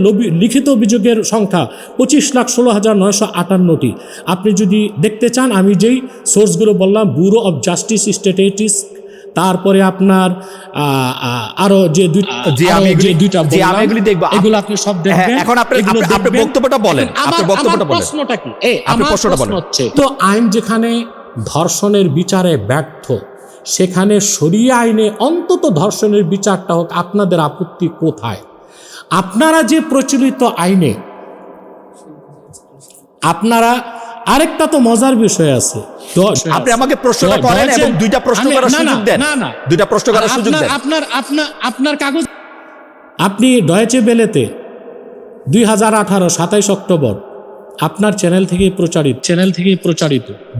লিখিত অভিযোগের সংখ্যা 25,16,958টি। আপনি যদি দেখতে চান, আমি যেই সোর্সগুলো বললাম, ব্যুরো অব জাস্টিস স্ট্যাটিস্টিক্স, তারপরে আপনার আরো যে দুইটা এগুলো আপনি সব দেখবেন। এখন আপনি বক্তব্যটা বলেন। প্রশ্নটা কি? আমার প্রশ্ন হচ্ছে, তো আইন যেখানে ধর্ষণের বিচারে ব্যর্থ, সেখানে শরিয়া আইনে অন্তত ধর্ষণের বিচারটা হোক। আপনাদের আপত্তি কোথায়? আপনারা যে প্রচলিত আইনে, আপনারা আরেকটা তো মজার বিষয় আছে। আপনি আমাকে প্রশ্নটা করেন এবং দুইটা প্রশ্ন করার সুযোগ দেন। দুইটা প্রশ্ন করার সুযোগ দেন। আপনার কাগজ, আপনি ডয়েচে বেলেতে 2018 27 অক্টোবর আপনার চ্যানেল থেকেই প্রচারিত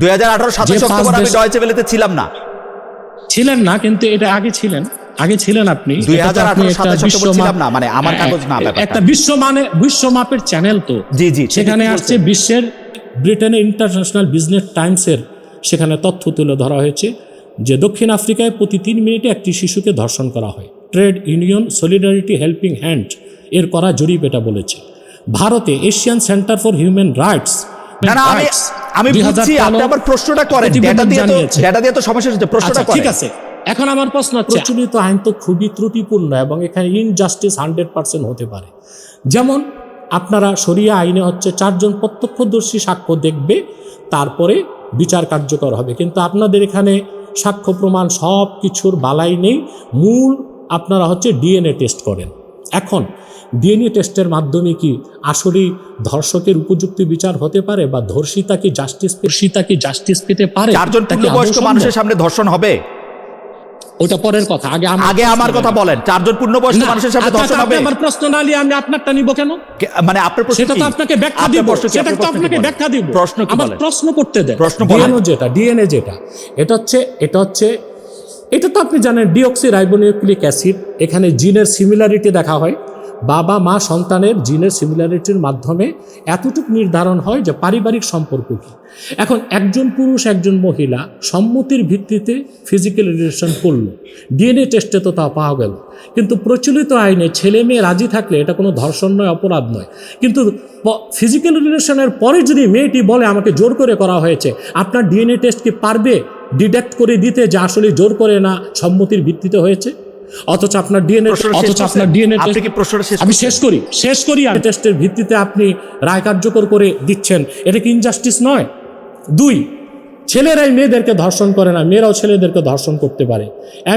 2018 27 অক্টোবর আমি ডয়েচে বেলেতে ছিলাম না। ছিলেন না, কিন্তু এটা আগে ছিলেন আপনি। 2018 27 অক্টোবর ছিলাম না, মানে আমার কাগজ না। একটা বিশ্বমাপের চ্যানেল তো। জি সেখানে আসছে বিশ্বের, ব্রিটেনের ইন্টারন্যাশনাল বিজনেস টাইমসের সেখানে তথ্য তুলে ধরা হয়েছে যে দক্ষিণ আফ্রিকায় প্রতি 3 মিনিটে একটি শিশুকে ধর্ষণ করা হয়। Trade union solidarity helping hand এর করা জরিপ এটা বলেছে। ভারতে Asian centre for human rights, আমি বুঝছি, আপনি আবার প্রশ্নটা করেন। ডেটা দিয়ে তো সমস্যা হচ্ছে, প্রশ্নটা করেন। ঠিক আছে, এখন আমার প্রশ্ন হচ্ছে, প্রচলিত আইন তো খুবই ত্রুটিপূর্ণ এবং এখানে ইনজাস্টিস 100% হতে পারে। যেমন আপনারা শরিয়া আইনে হচ্ছে 4 জন প্রত্যক্ষদর্শী সাক্ষ্য দেখবে, তারপরে বিচার কার্যকর হবে, কিন্তু আপনাদের এখানে সাক্ষ্য প্রমাণ সব কিছুর বালাই নেই, মূল আপনারা হচ্ছে ডিএনএ টেস্ট করেন। এখন ডিএনএ টেস্টের মাধ্যমে কি আসলেই ধর্ষকের উপযুক্ত বিচার হতে পারে, বা ধর্ষিতা কি জাস্টিস পেতে পারে? 4 জন পূর্ণবয়স্ক মানুষের সামনে ধর্ষণ হবে? ওটা পরের কথা, আগে আমার কথা বলেন। 4 জন পূর্ণবয়স্ক মানুষের সামনে ধর্ষণ হবে? আমার প্রশ্ন না নিয়ে আমি আপনারটা নিব কেন? মানে আপনার প্রশ্ন সেটা তো আপনাকে ব্যাখ্যা দিব, প্রশ্ন কি বলেন? প্রশ্ন করতে দেন। প্রশ্ন বলেন। ডিএনএ যেটা এটা তো আপনি জানেন ডিঅক্সি রাইবোনিউক্লিক অ্যাসিড, এখানে জিনের সিমিলারিটি দেখা হয়, বাবা মা সন্তানের জিনের সিমিলারিটির মাধ্যমে এতটুকু নির্ধারণ হয় যে পারিবারিক সম্পর্ক কী। এখন একজন পুরুষ একজন মহিলা সম্মতির ভিত্তিতে ফিজিক্যাল রিলেশন করলো, ডিএনএ টেস্টে তো তা পাওয়া গেল, কিন্তু প্রচলিত আইনে ছেলে মেয়ে রাজি থাকলে এটা কোনো ধর্ষণ নয়, অপরাধ নয়। কিন্তু ফিজিক্যাল রিলেশনের পরে যদি মেয়েটি বলে আমাকে জোর করে করা হয়েছে, আপনার ডিএনএ টেস্ট কি পারবে ডিটেক্ট করে দিতে যে আসলে জোর করে না সম্মতির ভিত্তিতে হয়েছে? অথচ আপনার ডিএনএ আমি শেষ করি টেস্টের ভিত্তিতে আপনি রায় কার্যকর করে দিচ্ছেন, এটা কি ইনজাস্টিস নয়? 2, ছেলেরাই মেয়েদেরকে ধর্ষণ করে না, মেয়েরাও ছেলেদেরকে ধর্ষণ করতে পারে।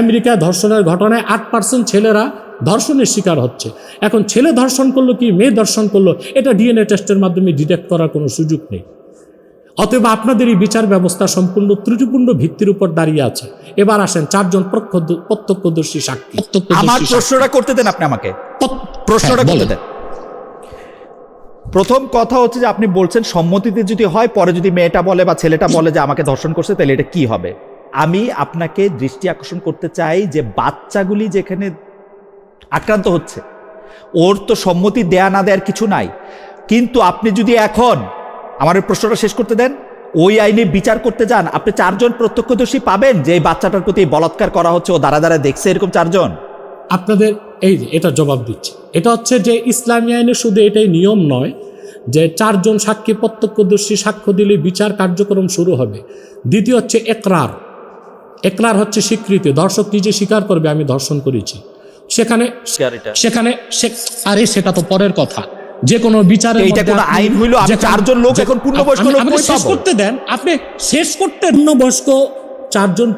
আমেরিকায় ধর্ষণের ঘটনায় 8% ছেলেরা ধর্ষণের শিকার হচ্ছে। এখন ছেলে ধর্ষণ করলো কি মেয়ে ধর্ষণ করলো, এটা ডিএনএ টেস্টের মাধ্যমে ডিটেক্ট করার কোনো সুযোগ নেই। অতএব আপনাদের এই বিচার ব্যবস্থা সম্পূর্ণ ত্রুটিপূর্ণ ভিত্তির উপর দাঁড়িয়ে আছে। এবার আসেন 4 জন প্রত্যক্ষদর্শী সাক্ষী। আমার প্রশ্নটা করতে দেন, আপনি আমাকে প্রশ্নটা করতে দেন। প্রথম কথা হচ্ছে যে আপনি বলছেন সম্মতিতে যদি হয়, পরে যদি মেয়েটা বলে বা ছেলেটা বলে যে আমাকে ধর্ষণ করছে, তাহলে এটা কি হবে? আমি আপনাকে দৃষ্টি আকর্ষণ করতে চাই যে বাচ্চাগুলি যেখানে আক্রান্ত হচ্ছে, ওর তো সম্মতি দেয়া না দেওয়ার কিছু নাই, কিন্তু আপনি যদি এখন আমার প্রশ্নটা শেষ করতে দেন, ওই আইনে বিচার করতে যান, আপনি 4 জন প্রত্যক্ষদর্শী পাবেন যে এই বাচ্চাটার প্রতি বলাৎকার করা হচ্ছে, ও দাঁড়া দাঁড়া দেখছে, এরকম 4 জন? আপনাদের এটা জবাব দিচ্ছে। এটা হচ্ছে যে ইসলামী আইনে শুধু এটাই নিয়ম নয় যে 4 জন সাক্ষী প্রত্যক্ষদর্শী সাক্ষ্য দিলে বিচার কার্যক্রম শুরু হবে। দ্বিতীয় হচ্ছে একরার হচ্ছে স্বীকৃতি, ধর্ষক নিজে স্বীকার করবে আমি ধর্ষণ করেছি। সেখানে সেটা তো পরের কথা। যে কোনো বিচারের এইটা কোনো আইন হইলো? আমি 4 জন লোক এখন পূর্ণবয়স্ক লোক শেষ করতে দেন, আপনি শেষ করতে। পূর্ণবয়স্ক 4 জন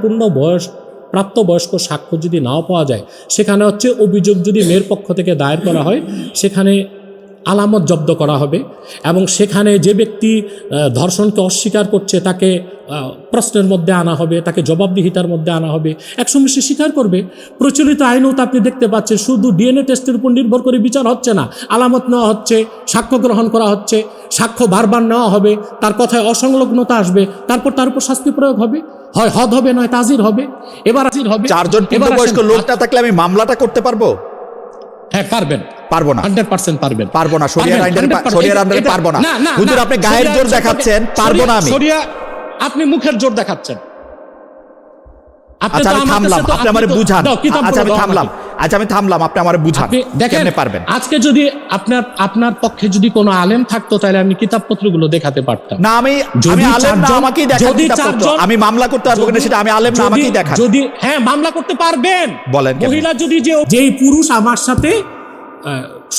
প্রাপ্তবয়স্ক সাক্ষ্য যদি নাও পাওয়া যায়, সেখানে হচ্ছে অভিযোগ যদি মেয়ের পক্ষ থেকে দায়ের করা হয়, সেখানে আলামত জব্দ করা হবে এবং সেখানে যে ব্যক্তি ধর্ষণকে অস্বীকার করছে তাকে প্রশ্নের মধ্যে আনা হবে, তাকে জবাবদিহিতার মধ্যে আনা হবে, একসময় সে স্বীকার করবে। প্রচলিত আইনেও তো আপনি দেখতে পাচ্ছেন শুধু ডিএনএ টেস্টের উপর নির্ভর করে বিচার হচ্ছে না, আলামত নেওয়া হচ্ছে, সাক্ষ্য গ্রহণ করা হচ্ছে, সাক্ষ্য বারবার নেওয়া হবে, তার কথায় অসংলগ্নতা আসবে, তারপর তার উপর শাস্তি প্রয়োগ হবে, হয় হদ হবে নয় তাজির হবে। এবার 4 জন পূর্ণবয়স্ক লোকটা থাকলে আমি মামলাটা করতে পারবো? হ্যাঁ পারবেন। পারবো না, 100% পারবেন। পারবো না, শরিয়ার আন্ডারে পারবো না। হুজুর আপনি গায়ের জোর দেখাচ্ছেন, পারবো না আমি। আপনি মুখের জোর দেখাচ্ছেন। আচ্ছা আমি থামলাম, আপনি আমারে বুঝান। আচ্ছা আমি থামলাম, আপনি আমারে বুঝান কেমনে পারবেন। আজকে যদি আপনার পক্ষে যদি কোনো আলেম থাকতো তাহলে আমি কিতাবপত্রগুলো দেখাতে পারতাম। না আমি আলেম না, আমাকেই দেখান কিতাবপত্র। আমি মামলা করতে পারবো কিনা সেটা আমি আলেম না, আমাকেই দেখান। যদি হ্যাঁ মামলা করতে পারবেন। বলেন। মহিলা যদি যেই পুরুষ আমার সাথে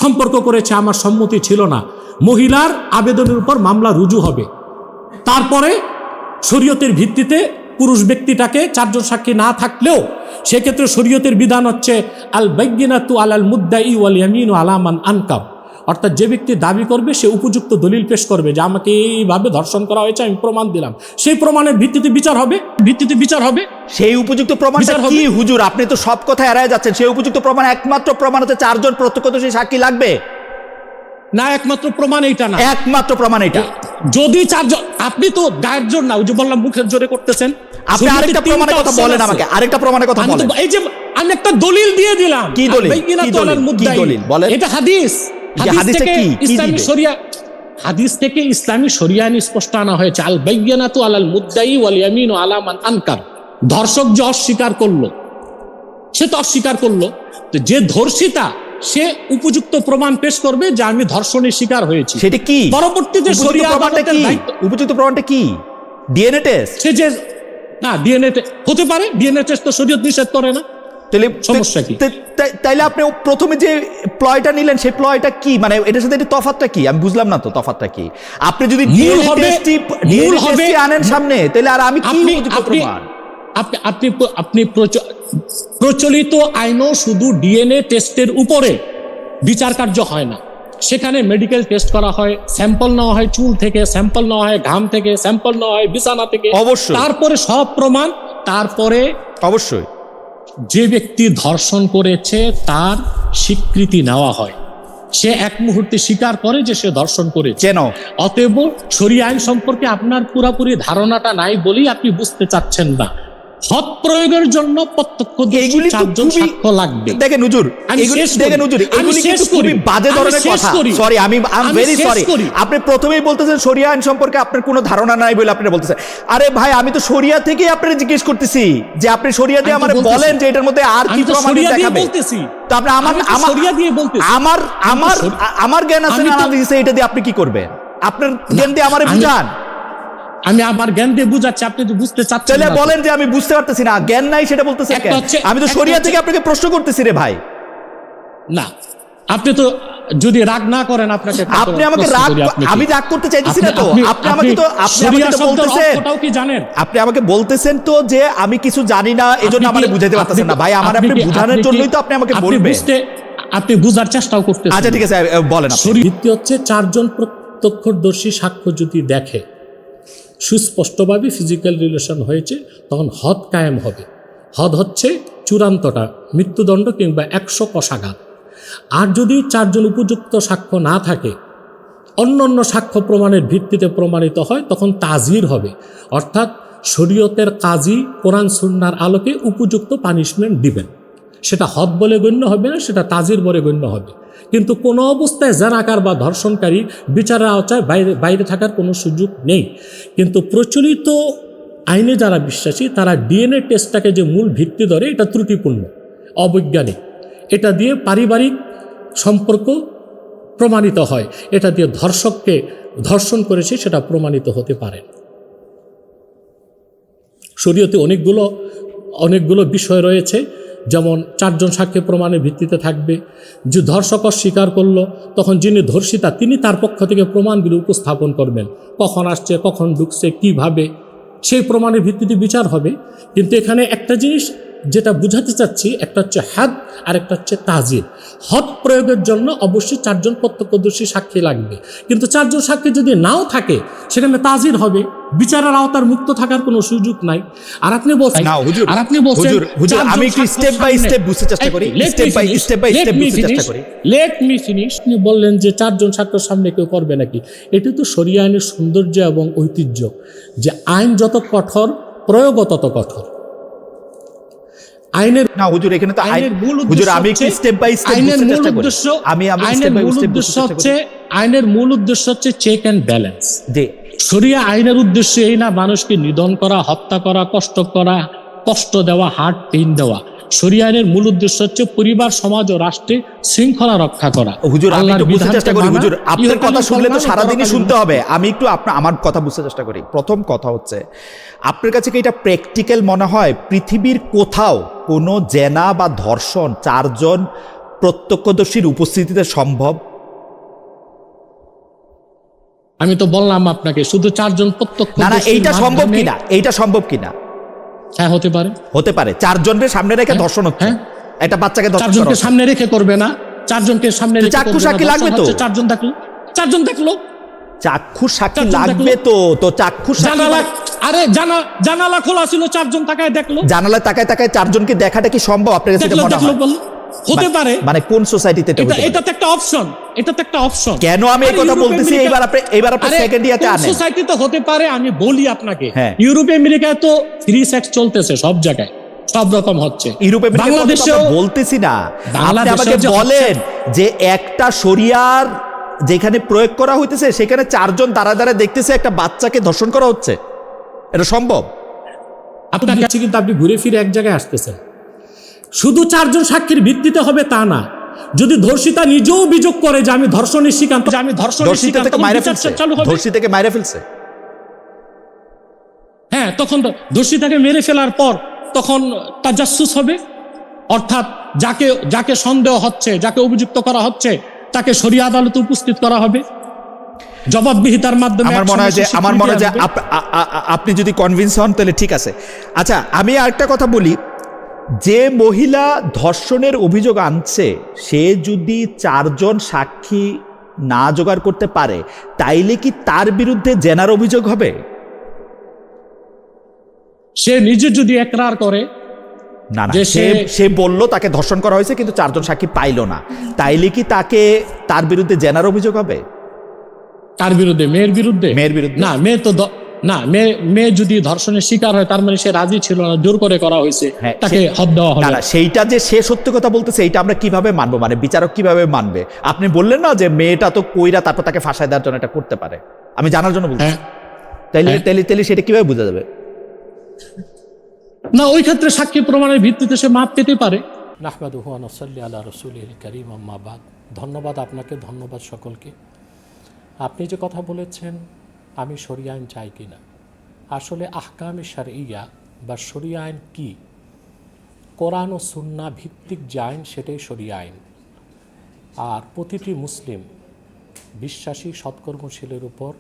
সম্পর্ক করেছে আমার সম্মতি ছিল না, মহিলার আবেদনের উপর মামলা রুজু হবে। তারপরে শরীয়তের ভিত্তিতে পুরুষ ব্যক্তিটাকে 4 জন সাক্ষী না থাকলেও সেক্ষেত্রে শরীয়তের বিধান হচ্ছে আল বাইয়িনাতু আলাল মুদ্দাই ওয়াল ইয়ামিনু আলা মান আনকার, অর্থাৎ যে ব্যক্তি দাবি করবে সে উপযুক্ত দলিল পেশ করবে যে আমাকে এইভাবে ধর্ষণ করা হয়েছে, আমি প্রমাণ দিলাম, সেই প্রমাণের ভিত্তিতে বিচার হবে। সেই উপযুক্ত প্রমাণটা কি হুজুর? আপনি তো সব কথা এড়ায় যাচ্ছেন। সেই উপযুক্ত প্রমাণ একমাত্র প্রমাণ হচ্ছে 4 জন প্রত্যক্ষদর্শী সাক্ষী লাগবে না? একমাত্র প্রমাণ এইটা না, একমাত্র প্রমাণ এটা। যদি 4 জন, আপনি তো গায়ের জোর না, ওই যে বললাম মুখের জোরে করতেছেন। আপনি আরেকটা প্রমাণের কথা বলেন আমাকে, আরেকটা প্রমাণের কথা বলেন। এই যে আমি একটা দলিল দিয়ে দিলাম। কি দলিল? বলেন। এটা হাদিস থেকে ইসলামী শরিয়া, হাদিস থেকে ইসলামী শরিয়া স্পষ্ট আনা হয়েছে আল বাইয়িনাতু আলাল মুদ্দাই ওয়াল ইয়ামিনু আলা মান আনকার। ধর্ষক যে অস্বীকার করলো, সে তো অস্বীকার করলো, তো যে ধর্ষিতা সে উপযুক্ত প্রমাণ পেশ করবে যে আমি ধর্ষণের শিকার হয়েছি। সেটা কি? পরবর্তীতে শরিয়া উপযুক্ত প্রমাণটা কি? DNA test. সে যে না ডিএনএ হতে পারে, ডিএনএ টেস্ট তো শরীয়ত নিষেধ করে না। তাহলে সমস্যা কি? তাইলে আপনি প্রথমে যে প্লয়টা নিলেন সেই প্লয়টা কি, মানে এটার সাথে এটা তফাৎটা কি? আমি বুঝলাম না তো তফাৎটা কি। আপনি যদি ডিএনএ টেস্টই আনেন সামনে, তাহলে আর আমি কি প্রমাণ? আপনি প্রচলিত আইনও শুধু ডিএনএ টেস্টের উপরে বিচার কার্য হয় না, সেখানে মেডিকেল টেস্ট করা হয়, স্যাম্পল নেওয়া হয় চুল থেকে, স্যাম্পল নেওয়া হয় ঘাম থেকে, স্যাম্পল নেওয়া হয় বিছানা থেকে, অবশ্যই তারপরে সব প্রমাণ, তারপরে অবশ্যই যে ব্যক্তি ধর্ষণ করেছে তার স্বীকৃতি নেওয়া হয়, সে এক মুহূর্তে স্বীকার করে যে সে ধর্ষণ করেছে। কেন? অতএব শরীয়ত আইন সম্পর্কে আপনার পুরোপুরি ধারণাটা নাই বলেই আপনি বুঝতে চাচ্ছেন না। হদ প্রয়োগের জন্য প্রত্যক্ষদর্শী চারজন সাক্ষ্য লাগবে। দেখেন হুজুর, এগুলি কিন্তু খুবই বাজে ধরনের কথা। সরি, আমি ভেরি সরি। আপনি প্রথমেই বলতেছেন শরিয়া আইন সম্পর্কে আপনার কোনো ধারণা নাই বলে আপনি বলতেছেন। আরে ভাই, আমি তো শরিয়া থেকেই আপনাকে জিজ্ঞেস করতেছি যে আপনি শরিয়া দিয়ে আমারে বলেন যে এটার মধ্যে আর কি প্রমাণ দেখাবে। তো আপনি আমার জ্ঞান আছে না দিয়েছে, এটা দিয়ে আপনি কি করবেন? আপনার জ্ঞান দিয়ে আমারে বুঝান। আমি আমার জ্ঞান দিয়ে বুঝাচ্ছি, আপনি তো বুঝতে চাচ্ছেন না। বলেন যে আমি বুঝতে পারতেছি না, জ্ঞান নাই সেটা বলতেছেন কেন? আমি তো শরিয়া থেকে আপনাকে প্রশ্ন করতেছি রে ভাই। না, আপনি তো যদি রাগ না করেন, আপনাকে আপনি আমাকে রাগ, আমি রাগ করতে চাইতেছি না তো। আপনি আমাকে তো বলতেছেন, ওটাও কি জানেন? আপনি আমাকে বলতেছেন তো যে আমি কিছু জানি না, এজন্য আমারে বুঝাইতে পারতেছেন না। ভাই, আমার আপনি বুঝানোর জন্যই তো আপনি আমাকে বলবেন। আপনি বুঝার চেষ্টাও করতেছেন। আচ্ছা ঠিক আছে, বলেন। ভিত্তি হচ্ছে চারজন প্রত্যক্ষদর্শী সাক্ষ্য যদি দেখে সুস্পষ্টভাবে ফিজিক্যাল রিলেশন হয়েছে, তখন হদ কায়েম হবে। হদ হচ্ছে চূড়ান্তটা, মৃত্যুদণ্ড কিংবা 100 কষাঘাত। আর যদি চারজন উপযুক্ত সাক্ষ্য না থাকে, অন্য অন্য সাক্ষ্য প্রমাণের ভিত্তিতে প্রমাণিত হয়, তখন তাজির হবে। অর্থাৎ শরীয়তের কাজী কোরআন সুন্নাহর আলোকে উপযুক্ত পানিশমেন্ট দিবেন। সেটা হদ বলে গণ্য হবে না, সেটা তাজির বলে গণ্য হবে। কিন্তু কোনো অবস্থায় জানাকার বা ধর্ষণকারী বিচারের আওতায় বাইরে থাকার কোনো সুযোগ নেই। কিন্তু প্রচলিত আইনে যারা বিশ্বাসী, তারা ডিএনএ টেস্টটাকে যে মূল ভিত্তি ধরে, এটা ত্রুটিপূর্ণ, অবৈজ্ঞানিক। এটা দিয়ে পারিবারিক সম্পর্ক প্রমাণিত হয়, এটা দিয়ে ধর্ষককে ধর্ষণ করেছে সেটা প্রমাণিত হতে পারে। শরীয়তে অনেকগুলো বিষয় রয়েছে, যেমন চারজন সাক্ষ্য প্রমাণের ভিত্তিতে থাকবে। যে ধর্ষক স্বীকার করলো, তখন যিনি ধর্ষিতা তিনি তার পক্ষ থেকে প্রমাণগুলো উপস্থাপন করবেন, কখন আসছে, কখন ঢুকছে, কিভাবে, সেই প্রমাণের ভিত্তিতে বিচার হবে। কিন্তু এখানে একটা জিনিস যেটা বুঝাতে চাচ্ছি, একটা হচ্ছে হাদ আর একটা হচ্ছে তাজির। হদ প্রয়োগের জন্য অবশ্যই চারজন প্রত্যক্ষদর্শী সাক্ষী লাগবে, কিন্তু চারজন সাক্ষী যদি নাও থাকে, সেখানে তাজির হবে, বিচারের আওতার মুক্ত থাকার কোনো সুযোগ নাই। আর আপনি বলছেন, আমি একটু স্টেপ বাই স্টেপ বুঝতে চেষ্টা করি, লেট মি ফিনিশ। আপনি বললেন যে চারজন সাক্ষীর সামনে কেউ করবে নাকি? এটা তো শরিয়া আইনের সৌন্দর্য এবং ঐতিহ্য, যে আইন যত কঠোর, প্রয়োগও তত কঠোর। আইনের না হুজুর, এখানে তো হুজুর আমি একটু স্টেপ বাই স্টেপ বুঝতে চেষ্টা করি। আইনের মূল উদ্দেশ্য হচ্ছে চেক এন্ড ব্যালেন্স। শরিয়া আইনের উদ্দেশ্য এই না মানুষকে নিধন করা, হত্যা করা, কষ্ট দেওয়া, হার্ট পেইন দেওয়া। শরিয়া আইনের মূল উদ্দেশ্য হচ্ছে পরিবার, সমাজ ও রাষ্ট্রে শৃঙ্খলা রক্ষা করা। হুজুর আমি একটু বুঝতে চেষ্টা করি। হুজুর আপনার কথা শুনলে তো সারাদিনই শুনতে হবে, আমি একটু আমার কথা বুঝতে চেষ্টা করি। প্রথম কথা হচ্ছে, আপনার কাছে কি এটা প্র্যাকটিক্যাল মনে হয় পৃথিবীর কোথাও কোনো জেনা বা ধর্ষণ চারজন প্রত্যক্ষদর্শীর উপস্থিতিতে সম্ভব? আমি তো বললাম আপনাকে, শুধু চারজন প্রত্যক্ষ। না, এইটা সম্ভব কিনা, এইটা সম্ভব কিনা? হ্যাঁ, হতে পারে। চারজনের সামনে রেখে ধর্ষণ হচ্ছে, একটা বাচ্চাকে চারজনকে সামনে রেখে করবে না, চারজনকে সামনে রেখে চাক্ষু সাক্ষী লাগবে তো। চারজন দেখলো চাক্ষু সাক্ষী লাগবে তো চাক্ষু জানালা, আরে জানালা খোলা ছিল, চারজন তাকায় দেখলো। জানালায় তাকায় চারজনকে দেখাটা কি সম্ভব আপনার কাছে মনে হয়? হতে পারে। মানে কোন সোসাইটিতে এটা তো একটা অপশন। কেন আমি এই কথা বলতেছি? এবার আপনি সেকেন্ড ইয়াতে আনেন। সোসাইটিতে হতে পারে। আমি বলি আপনাকে, ইউরোপ আমেরিকায় তো ফ্রি সেক্স চলতেছে, সব জায়গায় সব রকম হচ্ছে। ইউরোপে বাংলাদেশেও বলতেছি না, আপনি আমাকে বলেন যে একটা শরিয়ার যেখানে প্রয়োগ করা হইতেছে সেখানে চারজন দাঁড়া দেখতেছে একটা বাচ্চাকে ধর্ষণ করা হচ্ছে, এটা সম্ভব? আপনার কাছে কিন্তু আপনি ঘুরে ফিরে এক জায়গায় আসতেছেন। শুধু চারজন সাক্ষীর ভিত্তিতে হবে তা না, যদি ধর্ষিতা নিজেও অভিযোগ করে যে আমি ধর্ষণের শিকার, ধর্ষিতাকে মাইরা ফেলছে। হ্যাঁ, তখন দোষী তাকে মেরে ফেলার পর তখন তাজাসসুস হবে, অর্থাৎ যাকে যাকে সন্দেহ হচ্ছে, যাকে অভিযুক্ত করা হচ্ছে, তাকে শরিয়া আদালতে উপস্থিত করা হবে, জবাবদিহিতার মাধ্যমে আমার মনে হয় যে আসবে। আপনি যদি কনভিন্স হন তাহলে ঠিক আছে। আচ্ছা, আমি আরেকটা কথা বলি, যে মহিলা ধর্ষণের অভিযোগ আনছে সে যদি 4 জন সাক্ষী না জোগাড় করতে পারে, তাইলে কি তার বিরুদ্ধে জেনার অভিযোগ হবে? সে নিজে যদি একরার করে না না, যে সে বলল তাকে ধর্ষণ করা হয়েছে কিন্তু 4 জন সাক্ষী পাইলো না, তাইলে কি তার বিরুদ্ধে জেনার অভিযোগ হবে? তার বিরুদ্ধে, মেয়ের বিরুদ্ধে? মেয়ের বিরুদ্ধে না, মেয়ে তো না, মেয়ে যদি ধর্ষণের শিকার হয় তার মানে সে রাজি ছিল না, জোর করে করা হয়েছে, হ্যাঁ, তাকে হদ দেওয়া হবে। না, সেইটা যে সে সত্য কথা বলতেছে এইটা আমরা কিভাবে মানবো, মানে বিচারক কিভাবে মানবে? আপনি বললেন না যে মেয়েটা তো কইরা তারপর তাকে ফাঁসায় দেওয়ার জন্য এটা করতে পারে, আমি জানার জন্য বলছি। হ্যাঁ। তাইলে সেটা কিভাবে বোঝা যাবে? না, ওই ক্ষেত্রে সাক্ষী প্রমাণের ভিত্তিতে সে মাপ পেতে পারে। নাহমাদুহু ওয়া নুসাল্লি আলা রাসূলিল কারীম, আম্মা বাদ। ধন্যবাদ আপনাকে, ধন্যবাদ সকলকে। আপনি যে কথা বলেছেন আমি শরিয়া আইন চাই কিনা, আসলে আহকামে শারঈয়া বা শরিয়া আইন কি? কোরআন ও সুন্নাহ ভিত্তিক যে আইন সেটাই শরিয়া আইন। আর প্রতিটি মুসলিম বিশ্বাসী সৎকর্মশীলের উপর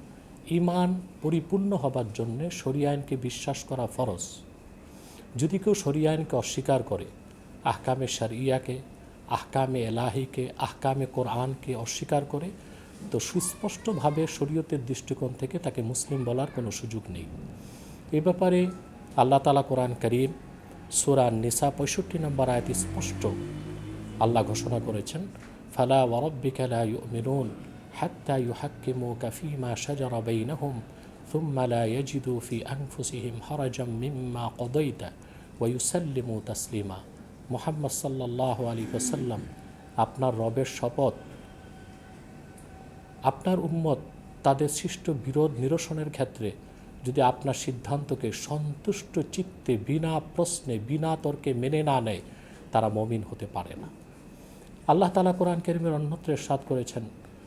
ঈমান পরিপূর্ণ হবার জন্য শরিয়া আইনকে বিশ্বাস করা ফরজ। যদি কেউ শরিয়া আইনকে অস্বীকার করে, আহকামে শারঈয়াকে, আহকামে এলাহিকে, আহকামে কোরআনকে অস্বীকার করে, তো সুস্পষ্টভাবে শরীয়তের দৃষ্টিকোণ থেকে তাকে মুসলিম বলার কোনো সুযোগ নেই। এ ব্যাপারে আল্লাহ তাআলা কোরআন কারীম সূরা নিসা 65 নম্বর আয়াতে স্পষ্ট আল্লাহ ঘোষণা করেছেন, ফালা ওয়া রাব্বিকা লা ইউমিনুন হাত্তা ইউহাক্কিমুকা ফীমা শাজারা বাইনাহুম সুম্মা লা ইয়াজিদু ফি আনফুসিহিম হারাজাম মিম্মা কাদাইতা ওয়া ইউসাল্লিমু তাসলিমা। মুহাম্মদ সাল্লাল্লাহু আলাইহি ওয়াসাল্লাম, আপনার রবের শপথ, আপনার উম্মত তাদের সৃষ্ট বিরোধ নিরসনের ক্ষেত্রে যদি আপনার সিদ্ধান্তকে সন্তুষ্ট চিত্তে বিনা প্রশ্নে বিনা তর্কে মেনে না নেয়, তারা মুমিন হতে পারে না। আল্লাহ তাআলা কোরআন কারীমের অন্যত্র ইরশাদ করেছেন,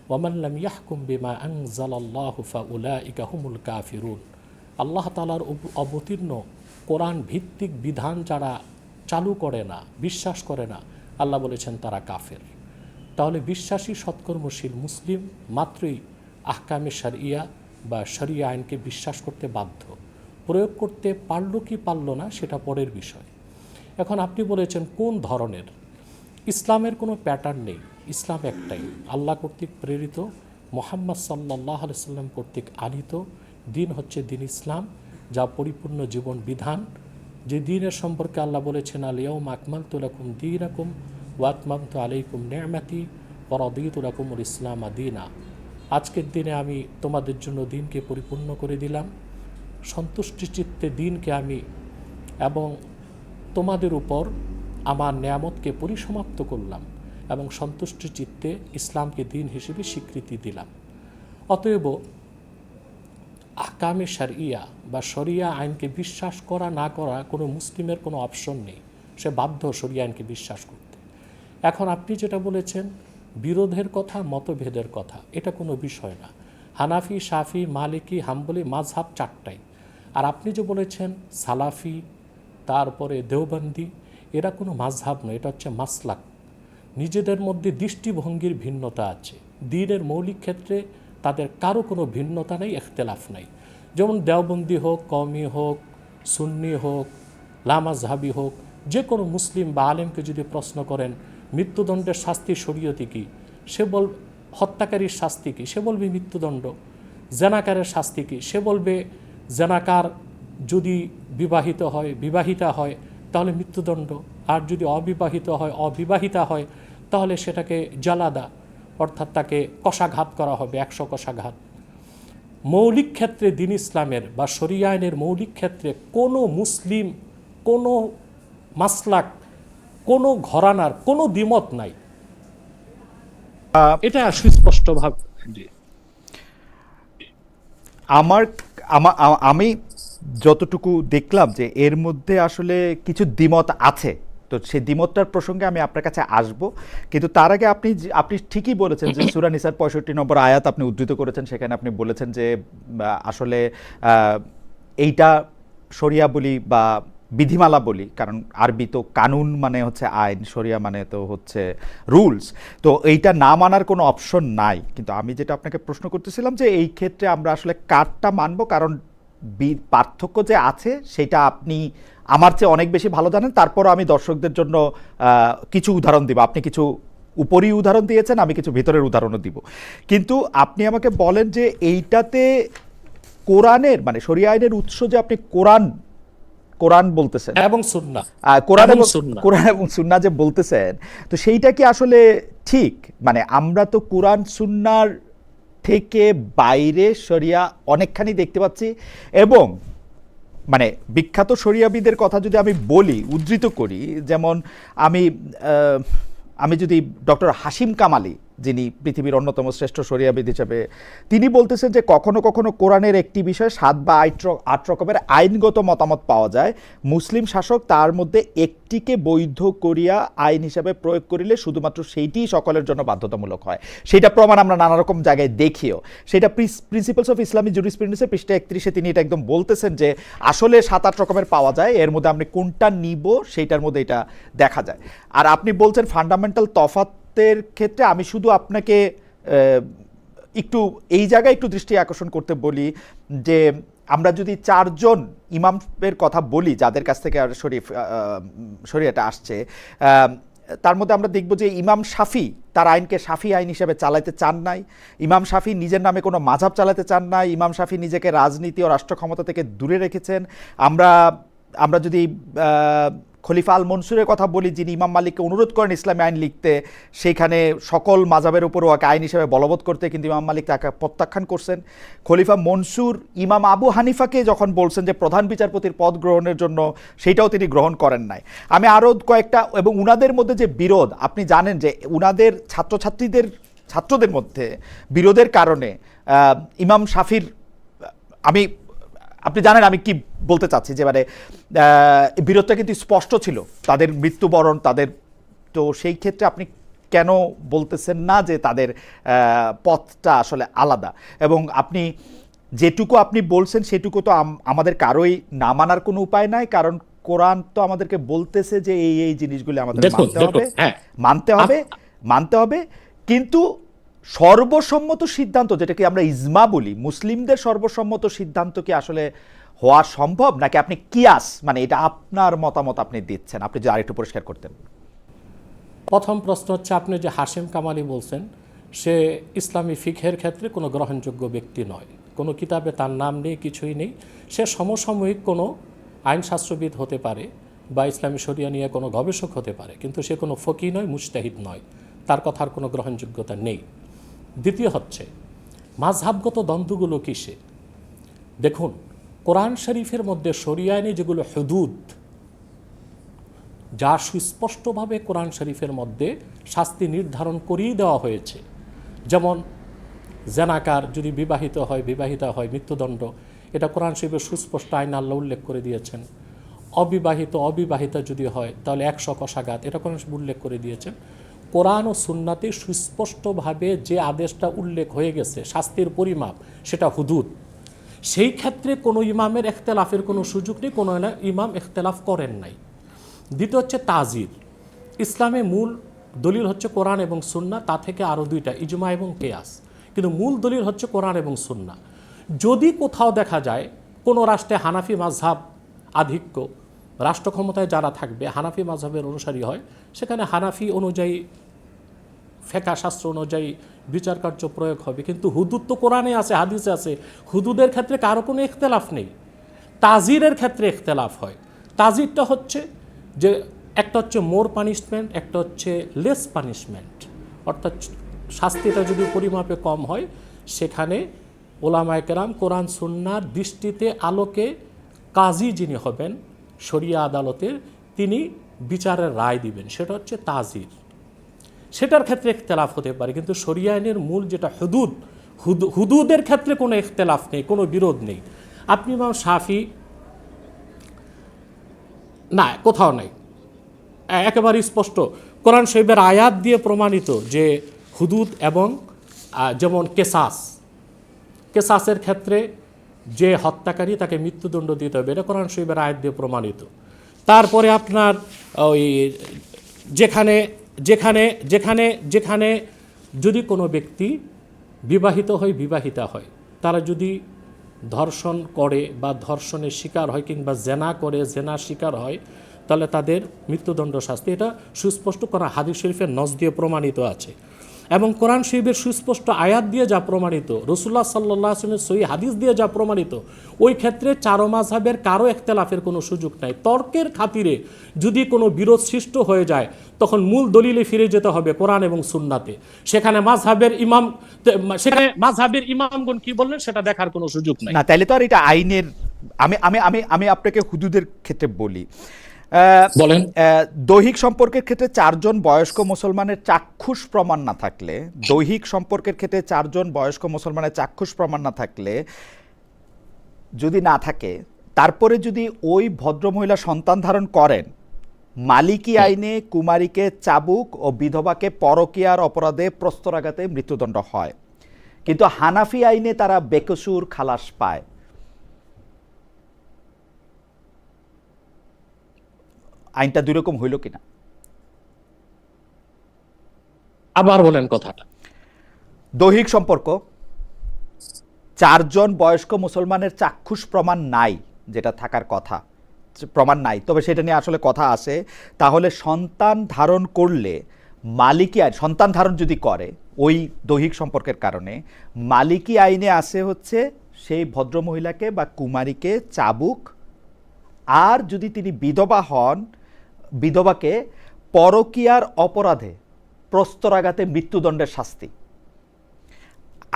ওয়ামান লাম ইয়াহকুম বিমা আনজালাল্লাহু ফাউলাইকা হুমুল কাফিরুন। আল্লাহ তাআলার অবতীর্ণ কোরআন ভিত্তিক বিধান যারা চালু করে না, বিশ্বাস করে না, আল্লাহ বলেছেন তারা কাফের। তাহলে বিশ্বাসী সৎকর্মশীল মুসলিম মাত্রই আহকামে শারঈয়া বা শরিয়া আইনকে বিশ্বাস করতে বাধ্য। প্রয়োগ করতে পারলো কি পারল না সেটা পরের বিষয়। এখন আপনি বলেছেন কোন ধরনের? ইসলামের কোনো প্যাটার্ন নেই, ইসলাম একটাই, আল্লাহ কর্তৃক প্রেরিত, মুহাম্মদ সাল্লাল্লাহু আলাইহি সাল্লাম কর্তৃক আনিত দিন হচ্ছে দিন ইসলাম, যা পরিপূর্ণ জীবন বিধান। যে দিনের সম্পর্কে আল্লাহ বলেছেন, আল ইয়াউমা আকমালতু লাকুম দীনাকুম ওয়া আতমামতু আলাইকুম নি'মাতি ওয়া রাদিতু লাকুমুল ইসলামা দীনা। আজকের দিনে আমি তোমাদের জন্য দিনকে পরিপূর্ণ করে দিলাম, সন্তুষ্টি চিত্তে দিনকে আমি এবং তোমাদের উপর আমার নেয়ামতকে পরিসমাপ্ত করলাম এবং সন্তুষ্টি চিত্তে ইসলামকে দিন হিসেবে স্বীকৃতি দিলাম। অতএব আহকামে শারঈয়া বা শরিয়া আইনকে বিশ্বাস করা না করা কোনো মুসলিমের কোনো অপশন নেই, সে বাধ্য শরিয়া আইনকে বিশ্বাস করতে। এখন আপনি যেটা বলেছেন বিরোধের কথা, মতভেদের কথা, এটা কোনো বিষয় না। হানাফি, শাফি, মালিকি, হাম্বলি মাযহাব 4টাই। আর আপনি যে বলেছেন সালাফি, তারপরে দেওবন্দি, এরা কোনো মাযহাব নয়, এটা হচ্ছে মাসলাক। নিজেদের মধ্যে দৃষ্টিভঙ্গির ভিন্নতা আছে, দ্বীনের মৌলিক ক্ষেত্রে তাদের কারো কোনো ভিন্নতা নেই, ইখতিলাফ নাই। যেমন দেওবন্দি হোক, কওমি হোক, সুন্নি হোক, লামাযহাবি হোক, যে কোনো মুসলিম বা আলেমকে যদি প্রশ্ন করেন মৃত্যুদণ্ডের শাস্তি শরীয়তে কি, সে হত্যাকারীর শাস্তি কি, সে বলবে মৃত্যুদণ্ড। জেনাকারের শাস্তি কি, সে বলবে জেনাকার যদি বিবাহিতা হয় তাহলে মৃত্যুদণ্ড, আর যদি অবিবাহিতা হয় তাহলে সেটাকে জালাদা, অর্থাৎ তাকে কষাঘাত করা হবে, 100 কষাঘাত। মৌলিক ক্ষেত্রে দ্বীন ইসলামের বা শরিয়া আইনের মৌলিক ক্ষেত্রে কোনো মুসলিম, কোনো মাসলাক, কোনো ঘরানার কোনো দ্বিমত নাই, এটা সুস্পষ্টভাবে। আমি যতটুকু দেখলাম যে এর মধ্যে আসলে কিছু দ্বিমত আছে, তো সেই দ্বিমতটার প্রসঙ্গে আমি আপনার কাছে আসব, কিন্তু তার আগে আপনি ঠিকই বলেছেন যে সূরা নিসার 65 নম্বর আয়াত আপনি উদ্ধৃত করেছেন, সেখানে আপনি বলেছেন যে আসলে এইটা শরিয়া বলি বা বিধিমালা বলি, কারণ আরবি তো কানুন মানে হচ্ছে আইন, শরিয়া মানে তো হচ্ছে রুলস, তো এইটা না মানার কোনো অপশন নাই। কিন্তু আমি যেটা আপনাকে প্রশ্ন করতেছিলাম যে এই ক্ষেত্রে আমরা আসলে কারটা মানবো, কারণ পার্থক্য যে আছে সেটা আপনি আমার চেয়ে অনেক বেশি ভালো জানেন। তারপরও আমি দর্শকদের জন্য কিছু উদাহরণ দিব। আপনি কিছু উপরি উদাহরণ দিয়েছেন, আমি কিছু ভিতরের উদাহরণও দিব। কিন্তু আপনি আমাকে বলেন যে এইটাতে কোরআনের মানে শরিয়া আইনের উৎস যে আপনি কোরআন বলতেছেন এবং সুন্নাহ, কোরআন এবং এবং সুন্নাহ। কোরআন এবং সুন্নাহ যে বলতেছেন, তো সেইটা কি আসলে ঠিক? মানে আমরা তো কোরআন সুন্নাহর থেকে বাইরে শরিয়া অনেকখানি দেখতে পাচ্ছি। এবং মানে বিখ্যাত শরিয়াবিদের কথা যদি আমি বলি, উদ্ধৃত করি, যেমন আমি আমি যদি ডক্টর হাশিম কামালি, যিনি পৃথিবীর অন্যতম শ্রেষ্ঠ শরিয়াবিদ হিসেবে, তিনি বলতেছেন যে কখনো কখনো কোরআনের একটি বিষয়ে 7 বা 8 রকমের আইনগত মতামত পাওয়া যায়, মুসলিম শাসক তার মধ্যে একটিকে বৈধ করিয়া আইন হিসাবে প্রয়োগ করিলে শুধুমাত্র সেইটিই সকলের জন্য বাধ্যতামূলক হয়। সেটা প্রমাণ আমরা নানা রকম জায়গায় দেখিও। সেটা প্রিন্সিপালস অফ ইসলামিক জুরিসপ্রুডেন্সের পৃষ্ঠা 31-এ তিনি এটা একদম বলতেছেন যে আসলে 7-8 রকমের পাওয়া যায়, এর মধ্যে আপনি কোনটা নিব সেইটার মধ্যে এটা দেখা যায়। আর আপনি বলছেন ফান্ডামেন্টাল তফাতের ক্ষেত্রে আমি শুধু আপনাকে একটু এই জায়গায় একটু দৃষ্টি আকর্ষণ করতে বলি যে আমরা যদি 4 জন ইমামের কথা বলি যাদের কাছ থেকে শরিয়াটা আসছে, তার মধ্যে আমরা দেখব যে ইমাম শাফি তার আইনকে শাফি আইন হিসেবে চালাতে চান নাই। ইমাম শাফি নিজের নামে কোনো মাযহাব চালাতে চান নাই। ইমাম শাফি নিজেকে রাজনীতি ও রাষ্ট্র ক্ষমতা থেকে দূরে রেখেছেন। আমরা যদি খলিফা আল মনসুরের কথা বলি, যিনি ইমাম মালিককে অনুরোধ করেন ইসলামী আইন লিখতে, সেইখানে সকল মাযহাবের উপর ওকে আইন হিসেবে বলবৎ করতে, কিন্তু ইমাম মালিক তাকে প্রত্যাখ্যান করছেন। খলিফা মনসুর ইমাম আবু হানিফাকে যখন বলছেন যে প্রধান বিচারপতির পদ গ্রহণের জন্য, সেইটাও তিনি গ্রহণ করেন নাই। আমি আরও কয়েকটা, এবং উনাদের মধ্যে যে বিরোধ, আপনি জানেন যে উনাদের ছাত্রদের মধ্যে বিরোধের কারণে ইমাম শাফির, আপনি জানেন আমি কি বলতে চাচ্ছি, যে মানে বিরোধটা কিন্তু স্পষ্ট ছিল, তাদের মৃত্যুবরণ, তাদের, তো সেই ক্ষেত্রে আপনি কেন বলতেছেন না যে তাদের পথটা আসলে আলাদা? এবং আপনি যেটুকু আপনি বলছেন সেটুকু তো আমাদের কারোই না মানার কোনো উপায় নাই, কারণ কোরআন তো আমাদেরকে বলতেছে যে এই জিনিসগুলি আমাদের মানতে হবে। কিন্তু সর্বসম্মত সিদ্ধান্ত, যেটাকে আমরা ইজমা বলি, মুসলিমদের সর্বসম্মত সিদ্ধান্ত কি আসলে হওয়া সম্ভব, নাকি আপনি কিয়াস, মানে এটা আপনার মতামত আপনি দিচ্ছেন? আপনি যে আরেকটু পরিষ্কার করতেন। প্রথম প্রশ্ন হচ্ছে, আপনি যে হাশিম কামালি বলছেন, সে ইসলামী ফিকহের ক্ষেত্রে কোনো গ্রহণযোগ্য ব্যক্তি নয়, কোনো কিতাবে তার নাম নেই, কিছুই নেই। সে সমসাময়িক কোনো আইনশাস্ত্রবিদ হতে পারে বা ইসলামী শরিয়া নিয়ে কোনো গবেষক হতে পারে, কিন্তু সে কোনো ফকি নয়, মুজতাহিদ নয়, তার কথার কোনো গ্রহণযোগ্যতা নেই। দ্বিতীয় হচ্ছে মাযহাবগত দ্বন্দ্বগুলো কিসে? দেখুন, কোরআন শরীফের মধ্যে শরিয়া আইনে যেগুলো হুদুদ, যা সুস্পষ্টভাবে কোরআন শরীফের মধ্যে শাস্তি নির্ধারণ করিয়ে দেওয়া হয়েছে, যেমন জেনাকার যদি বিবাহিতা হয় মৃত্যুদণ্ড, এটা কোরআন শরীফের সুস্পষ্ট আইন আল্লাহ উল্লেখ করে দিয়েছেন। অবিবাহিতা যদি হয় তাহলে 100 কষাঘাত, এটা কোরআন শরীফ উল্লেখ করে দিয়েছেন। কোরআন ও সুন্নাতে সুস্পষ্টভাবে যে আদেশটা উল্লেখ হয়ে গেছে, শাস্তির পরিমাপ, সেটা হুদুদ। সেই ক্ষেত্রে কোনো ইমামের ইখতিলাফের কোনো সুযোগ নেই, কোনো ইমাম ইখতিলাফ করেন নাই। দ্বিতীয় হচ্ছে তাজির। ইসলামে মূল দলিল হচ্ছে কোরআন এবং সুন্নাহ, তা থেকে আরও 2টা, ইজমা এবং কিয়াস, কিন্তু মূল দলিল হচ্ছে কোরআন এবং সুন্নাহ। যদি কোথাও দেখা যায় কোনো রাষ্ট্রে হানাফি মাযহাব আধিক্য, রাষ্ট্র ক্ষমতায় যারা থাকবে হানাফি মাযহাবের অনুসারী হয়, সেখানে হানাফি অনুযায়ী, ফেকা শাস্ত্র অনুযায়ী বিচার কার্য প্রয়োগ হবে। কিন্তু হুদুদ তো কোরআনে আছে, হাদিসে আছে, হুদুদের ক্ষেত্রে কারো কোনো ইখতিলাফ নেই। তাজিরের ক্ষেত্রে ইখতিলাফ হয়। তাজিরটা হচ্ছে যে একটা হচ্ছে মোর পানিশমেন্ট, একটা হচ্ছে লেস পানিশমেন্ট, অর্থাৎ শাস্তিটা যদি পরিমাপে কম হয়, সেখানে ওলামায়ে কেরাম কোরআন সুন্নাহর দৃষ্টিতে আলোকে কাজী যিনি হবেন শরিয়া আদালতের, তিনি বিচারের রায় দিবেন, সেটা হচ্ছে তাজির। সেটার ক্ষেত্রে ইখতিলাফ হতে পারে, কিন্তু শরিয়া আইনের মূল যেটা হুদুদের ক্ষেত্রে কোনো ইখতিলাফ নেই, কোনো বিরোধ নেই। আপনি ইমাম শাফি, না, কোথাও নাই, একেবারে স্পষ্ট কোরআন শরীফের আয়াত দিয়ে প্রমাণিত যে হুদুদ এবং যেমন কেসাসের ক্ষেত্রে যে হত্যাকারী তাকে মৃত্যুদণ্ড দিতে হবে, এটা কোরআন শরীফের আয়াত দিয়ে প্রমাণিত। তারপরে আপনার ওই যেখানে যেখানে যেখানে যেখানে যদি কোনো ব্যক্তি বিবাহিত হয়, বিবাহিতা হয়, তারা যদি ধর্ষণ করে বা ধর্ষণের শিকার হয় কিংবা জেনা করে জেনার শিকার হয়, তাহলে তাদের মৃত্যুদণ্ড শাস্তি, এটা সুস্পষ্ট করা হাদিস শরীফের নস দিয়ে প্রমাণিত আছে। এবং কোরআন শরীফের সুস্পষ্ট আয়াত দিয়ে যা প্রমাণিত, রাসূলুল্লাহ সাল্লাল্লাহু আলাইহি ওয়াসাল্লামের সহিহ হাদিস দিয়ে যা প্রমাণিত, ওই ক্ষেত্রে চারো মাযহাবের কারো ইখতিলাফের কোনো সুযোগ নাই। তর্কের খাতিরে যদি কোনো বিরোধ সৃষ্টি হয়ে যায়, তখন মূল দলিলে ফিরে যেতে হবে কোরআন এবং সুন্নাতে। সেখানে মাযহাবের ইমামগণ কি বললেন সেটা দেখার কোনো সুযোগ নাই। না, তাইলে তো আর এটা আইনের, আমি আমি আমি আমি আপনাকে হুদুদের ক্ষেত্রে বলি। বলেন। দৈহিক সম্পর্কের ক্ষেত্রে 4 জন বয়স্ক মুসলমানের চাক্ষুষ প্রমাণ না থাকলে, দৈহিক সম্পর্কের ক্ষেত্রে 4 জন বয়স্ক মুসলমানের চাক্ষুষ প্রমাণ না থাকলে, যদি না থাকে, তারপরে যদি ওই ভদ্রমহিলা সন্তান ধারণ করেন, মালিকি আইনে কুমারীকে চাবুক ও বিধবাকে পরকীয়ার অপরাধে প্রস্তরাঘাতে মৃত্যুদণ্ড হয়, কিন্তু হানাফি আইনে তারা বেকসুর খালাস পায়। আইনটা দুই রকম হইল কিনা? আবার বলেন কথাটা। দৈহিক সম্পর্ক, 4 জন বয়স্ক মুসলমানের চাক্ষুষ প্রমাণ নাই, যেটা থাকার কথা প্রমাণ নাই, তবে সেটা নিয়ে আসলে কথা আছে। তাহলে সন্তান ধারণ করলে মালিকি আইন, সন্তান ধারণ যদি করে ওই দৈহিক সম্পর্কের কারণে, মালিকি আইনে আছে হচ্ছে সেই ভদ্রমহিলাকে বা কুমারীকে চাবুক, আর যদি তিনি বিধবা হন, বিধবাকে পরকীয়ার অপরাধে প্রস্তরাঘাতে মৃত্যুদণ্ডের শাস্তি।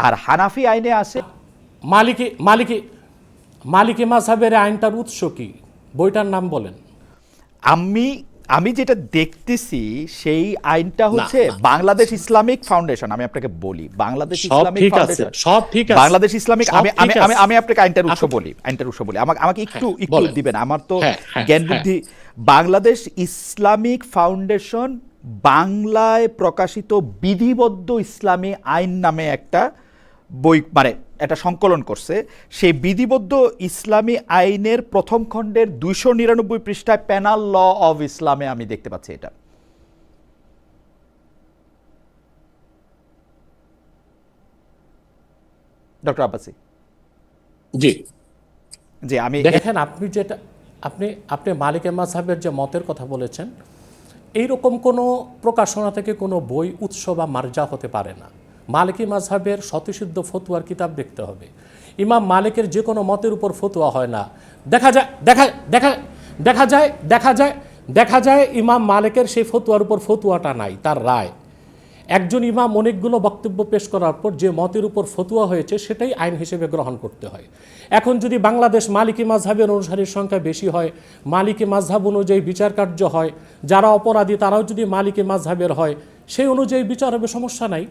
আর হানাফি আইনে আছে মালিকি মাযহাবের আইনটার উৎস কি, বইটার নাম বলেন। আমি যেটা দেখতেছি সেই আইনটা হচ্ছে বাংলাদেশ ইসলামিক ফাউন্ডেশন। আমি আপনাকে বলি, বাংলাদেশ ইসলামিক ফাউন্ডেশন, সব ঠিক আছে, বাংলাদেশ ইসলামিক, আমি আপনাকে আইনটার উৎস বলি, আমাকে একটু দিবেন, আমার তো জ্ঞান বুদ্ধি। বাংলাদেশ ইসলামিক ফাউন্ডেশন বাংলায় প্রকাশিত বিধিবদ্ধ ইসলামী আইন নামে একটা বই, মানে একটা সংকলন করছে। সেই বিধিবদ্ধ ইসলামী আইনের প্রথম খণ্ডের 299 পৃষ্ঠায় পেনাল ল অফ ইসলামে আমি দেখতে পাচ্ছি এটা। ডক্টর আব্বাসী জি জি, আমি দেখেন, আপনি যেটা আপনি মালিকি মাযহাবের যে মতের কথা বলেছেন, এইরকম কোনো প্রকাশনা থেকে কোনো বই উৎস বা মার্জা হতে পারে না। মালিকি মাযহাবের স্বতঃসিদ্ধ ফতোয়ার কিতাব দেখতে হবে। ইমাম মালিকের যে কোনো মতের উপর ফতোয়া হয় না। দেখা যায় ইমাম মালিকের সেই ফতোয়ার উপর ফতোয়াটা নাই, তার রায়। একজন ইমাম অনেকগুলো বক্তব্য পেশ করার পর যে মতের উপর ফতোয়া হয়েছে সেটাই আইন হিসেবে গ্রহণ করতে হয়। এখন যদি বাংলাদেশ মালিকি মাযহাবের অনুসারীর সংখ্যা বেশি হয়, মালিকি মাযহাব অনুযায়ী বিচার কার্য হয়, যারা অপরাধী তারাও যদি মালিকি মাযহাবের হয়, সেই অনুযায়ী বিচার হবে, সমস্যা নাই।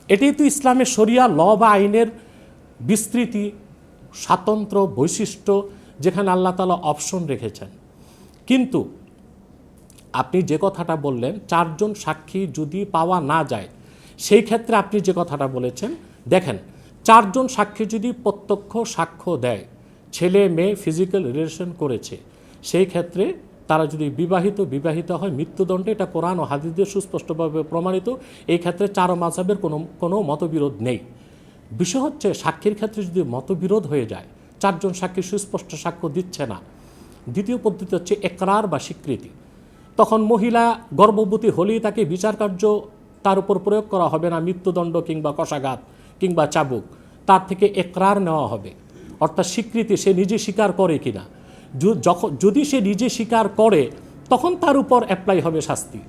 এটাই তো ইসলামের শরিয়া ল বা আইনের বিস্তৃতি, স্বাতন্ত্র্য, বৈশিষ্ট্য, যেখানে আল্লাহ তাআলা অপশন রেখেছেন। কিন্তু আপনি যে কথাটা বললেন, 4 জন সাক্ষী যদি পাওয়া না যায়, সেই ক্ষেত্রে আপনি যে কথাটা বলেছেন, দেখেন, 4 জন সাক্ষী যদি প্রত্যক্ষ সাক্ষ্য দেয়, ছেলে মেয়ে ফিজিক্যাল রিলেশন করেছে, সেই ক্ষেত্রে তারা যদি বিবাহিত হয়, মৃত্যুদণ্ডে, এটা কোরআন ও হাদিস দিয়ে সুস্পষ্টভাবে প্রমাণিত। এই ক্ষেত্রে চারো মাযহাবের কোনো মতবিরোধ নেই। বিষয় হচ্ছে, সাক্ষীর ক্ষেত্রে যদি মতবিরোধ হয়ে যায়, 4 জন সাক্ষী সুস্পষ্ট সাক্ষ্য দিচ্ছে না, দ্বিতীয় পদ্ধতি হচ্ছে একরার বা স্বীকৃতি। তখন মহিলা গর্ভবতী হলেই তাকে বিচার কার্য তার উপর প্রয়োগ করা হবে না, মৃত্যুদণ্ড কিংবা কষাঘাত কিংবা চাবুক, তার থেকে একরার নেওয়া হবে, অর্থাৎ স্বীকৃতি, সে নিজে স্বীকার করে কিনা। যদি সে নিজে স্বীকার করে, তখন তার উপর অ্যাপ্লাই হবে শাস্তি।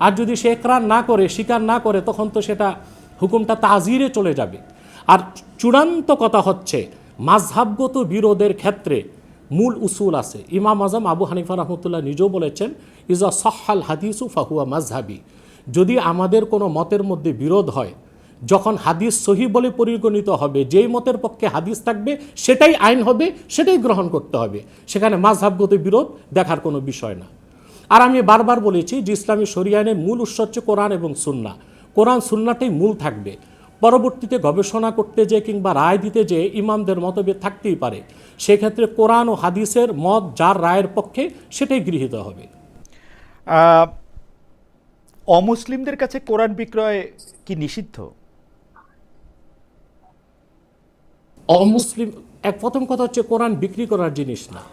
আর যদি সে একরার না করে, স্বীকার না করে, তখন তো সেটা হুকুমটা তাজিরে চলে যাবে। আর চূড়ান্ত কথা হচ্ছে, মাযহাবগত বিরোধের ক্ষেত্রে মূল উসুল আছে। ইমাম আজম আবু হানিফা রহমতুল্লাহ নিজেও বলেছেন, ইজা সাহহাল হাদিসু ফাহুয়া মাযহাবি। যদি আমাদের কোনো মতের মধ্যে বিরোধ হয়, যখন হাদিস সহি বলে পরিগণিত হবে, যেই মতের পক্ষে হাদিস থাকবে সেটাই আইন হবে, সেটাই গ্রহণ করতে হবে। সেখানে মাযহাবগত বিরোধ দেখার কোনো বিষয় না। আর আমি বারবার বলেছি যে ইসলামী শরিয়া আইনের মূল উৎস হচ্ছে কোরআন এবং সুন্নাহ। কোরআন সুন্নাহটাই মূল থাকবে। পরবর্তীতে গবেষণা করতে যে কিংবা রায় দিতে যে ইমামদের মতভেদ থাকতেই পারে, সেক্ষেত্রে কোরআন ও হাদিসের মত যার রায়ের পক্ষে সেটাই গৃহীত হবে। অমুসলিমদের কাছে কোরআন বিক্রয় কি নিষিদ্ধ? অমুসলিম প্রথম কথা হচ্ছে কোরআন বিক্রি করার জিনিস না,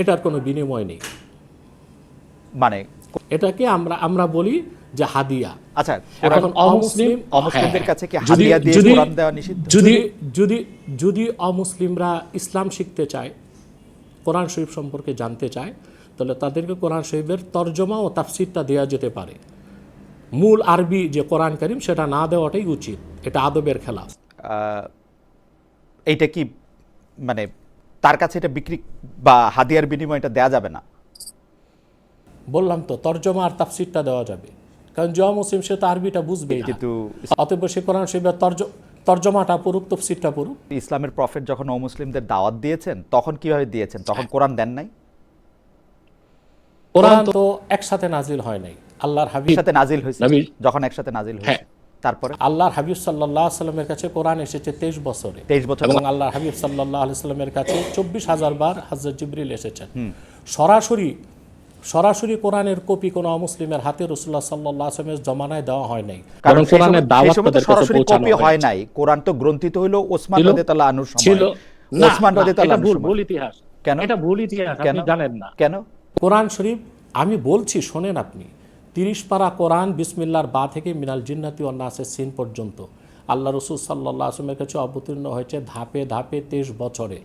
এটার কোনো বিনিময় নেই। মানে এটাকে আমরা বলি যে হাদিয়া। আচ্ছা, এখন অমুসলিমদের কাছে কি হাদিয়া দিয়ে কোরআন দেওয়া নিষিদ্ধ? যদি অমুসলিমরা ইসলাম শিখতে চায়, কোরআন শরীফ সম্পর্কে জানতে চায়, তাহলে তাদেরকে কোরআন শরীফের তর্জমা ও তাফসিরটা দেওয়া যেতে পারে। মূল আরবি যে কোরআন কারীম সেটা না দেওয়াটাই উচিত, এটা আদবের খেলাফ। এইটা কি মানে তার কাছে এটা বিক্রি বা হাদিয়ার বিনিময়ে এটা দেওয়া যাবে না? বললাম তো, তর্জমা আর তাফসিরটা দেওয়া যাবে, কারণ যে মুসলিম সে তো আরবিটা বুঝবেই না, কিন্তু অতএব সে কোরআন শরীফের তর্জমাটা পড়ুক, তাফসিরটা পড়ুক। ইসলামের প্রফেট যখন অমুসলিমদের দাওয়াত দিয়েছেন তখন কিভাবে দিয়েছেন? তখন কোরআন দেন নাই? কোরআন তো একসাথে নাজিল হয় নাই, আল্লাহর হাবিব সাথে নাজিল হয়েছে, যখন একসাথে নাজিল হয়েছে তারপরে আল্লাহর হাবিব সাল্লাল্লাহু আলাইহি সাল্লামের কাছে কোরআন এসেছে 23 বছরে, 23 বছর, এবং আল্লাহর হাবিব সাল্লাল্লাহু আলাইহি সাল্লামের কাছে 24,000 বার হযরত জিবরিল এসেছেন। সরাসরি কোরআনের কপি কোন মুসলিমের হাতে রাসূলুল্লাহ সাল্লাল্লাহু আলাইহি ওয়াসাল্লামের জমানায় দেওয়া হয় নাই, কারণ কোরআনের দাওয়াত তাদের কাছে পৌঁছানো হয় নাই। কোরআন তো গ্রন্থিত হলো ওসমান রাদিয়াল্লাহু আনহুর সময় ছিল। ওসমান রাদিয়াল্লাহু আনহু ভুল ইতিহাস। কেন? এটা ভুল ইতিহাস, আপনি জানেন না কেন? কোরআন শরীফ আমি বলছি শোনেন আপনি, 30 পারা কোরআন বিসমিল্লাহর বা থেকে মিনাল জিন্নাতি ওয়ান নাসের সিন পর্যন্ত আল্লাহ রাসূল সাল্লাল্লাহু আলাইহি ওয়াসাল্লামের কাছে অবতীর্ণ হয়েছে ধাপে ধাপে 23 বছরে,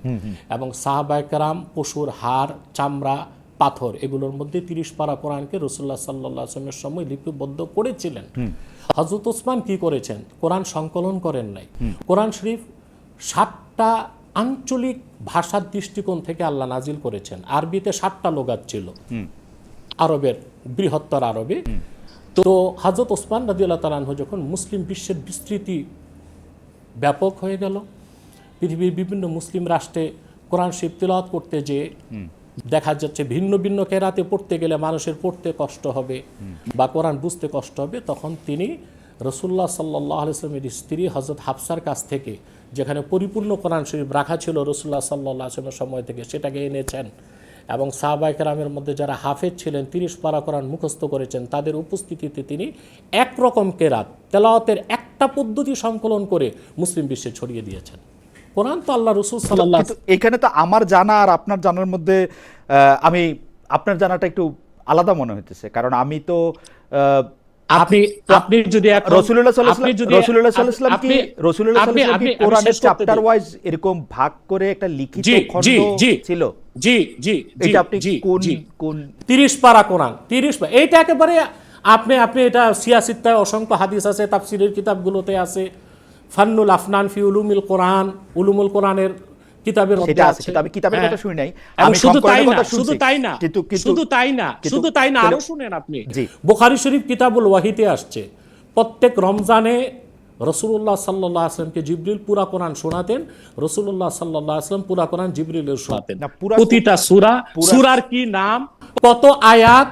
এবং সাহাবায়ে কেরাম পশুর হাড়, চামড়া, পাথর এগুলোর মধ্যে 30 পারা কোরআনকে রাসূলুল্লাহ সাল্লাল্লাহু আলাইহি ওয়াসাল্লামের সময় লিপিবদ্ধ করেছিলেন। হযরত ওসমান কি করেছেন? কোরআন সংকলন করেন নাই। কোরআন শরীফ 7টা আঞ্চলিক ভাষার দৃষ্টিকোণ থেকে আল্লাহ নাজিল করেছেন। আরবিতে 7টা লুগাত ছিল আরবের, বৃহত্তর আরবে। তো হযরত ওসমান রাদিয়াল্লাহু তাআলা আনহু যখন মুসলিম বিশ্বের বিস্তৃতি ব্যাপক হয়ে গেল, পৃথিবীর বিভিন্ন মুসলিম রাষ্ট্রে কোরআন শরীফ তিলাওয়াত করতে যে দেখা যাচ্ছে ভিন্ন ভিন্ন কেরাতে পড়তে গেলে মানুষের পড়তে কষ্ট হবে বা কোরআন বুঝতে কষ্ট হবে, তখন তিনি রাসূলুল্লাহ সাল্লাল্লাহু আলাইহি ওয়াসাল্লামের স্ত্রী হযরত হাফসার কাছ থেকে, যেখানে পরিপূর্ণ কোরআন শরীফ রাখা ছিল রাসূলুল্লাহ সাল্লাল্লাহু আলাইহি ওয়াসাল্লামের সময় থেকে, সেটাকে এনেছেন, এবং সাহাবায়ে কেরামের মধ্যে যারা হাফেজ ছিলেন 30 পারা কোরআন মুখস্থ করেছেন, তাদের উপস্থিতিতে তিনি একরকম কেরাত তেলাওয়াতের একটা পদ্ধতি সংকলন করে মুসলিম বিশ্বে ছড়িয়ে দিয়েছেন। কোরআন তো আল্লাহ রাসূল সাল্লাল্লাহু আলাইহি ওয়াসাল্লাম। এখানে তো আমার জানা আর আপনার জানার মধ্যে আমি আপনার জানাটা একটু আলাদা মনে হইতেছে, কারণ আমি তো আপনি যদি রাসূলুল্লাহ সাল্লাল্লাহু আলাইহি ওয়াসাল্লাম কি কোরআনের চ্যাপ্টার ওয়াইজ এরকম ভাগ করে একটা লিখিত খণ্ড ছিল? জি, এটা আপনি কোন 30 পারা কোরআন, 30 পারা, এইটা একেবারে আপনি এটা সিয়াসিত্তায় অসংখ্য হাদিস আছে, তাফসীরের কিতাবগুলোতে আছে, ফান্নুল আফনান ফি উলুমিল কোরআন, উলুমুল কোরআনের কিতাবের মধ্যে আছে। আমি কিতাবের কথা শুনি নাই, আমি সংকলনের কথা শুনছি। শুধু তাই না, আরো শুনেন আপনি, বুখারী শরীফ কিতাবুল ওয়াহিতে আসছে, প্রত্যেক রমজানে রাসূলুল্লাহ সাল্লাল্লাহু আলাইহি ওয়াসাল্লামকে জিবরিল পুরা কোরআন শোনাতেন, রাসূলুল্লাহ সাল্লাল্লাহু আলাইহি ওয়াসাল্লাম পুরা কোরআন জিবরিলের শোনাতেন। প্রতিটা সূরার কি নাম, কত আয়াত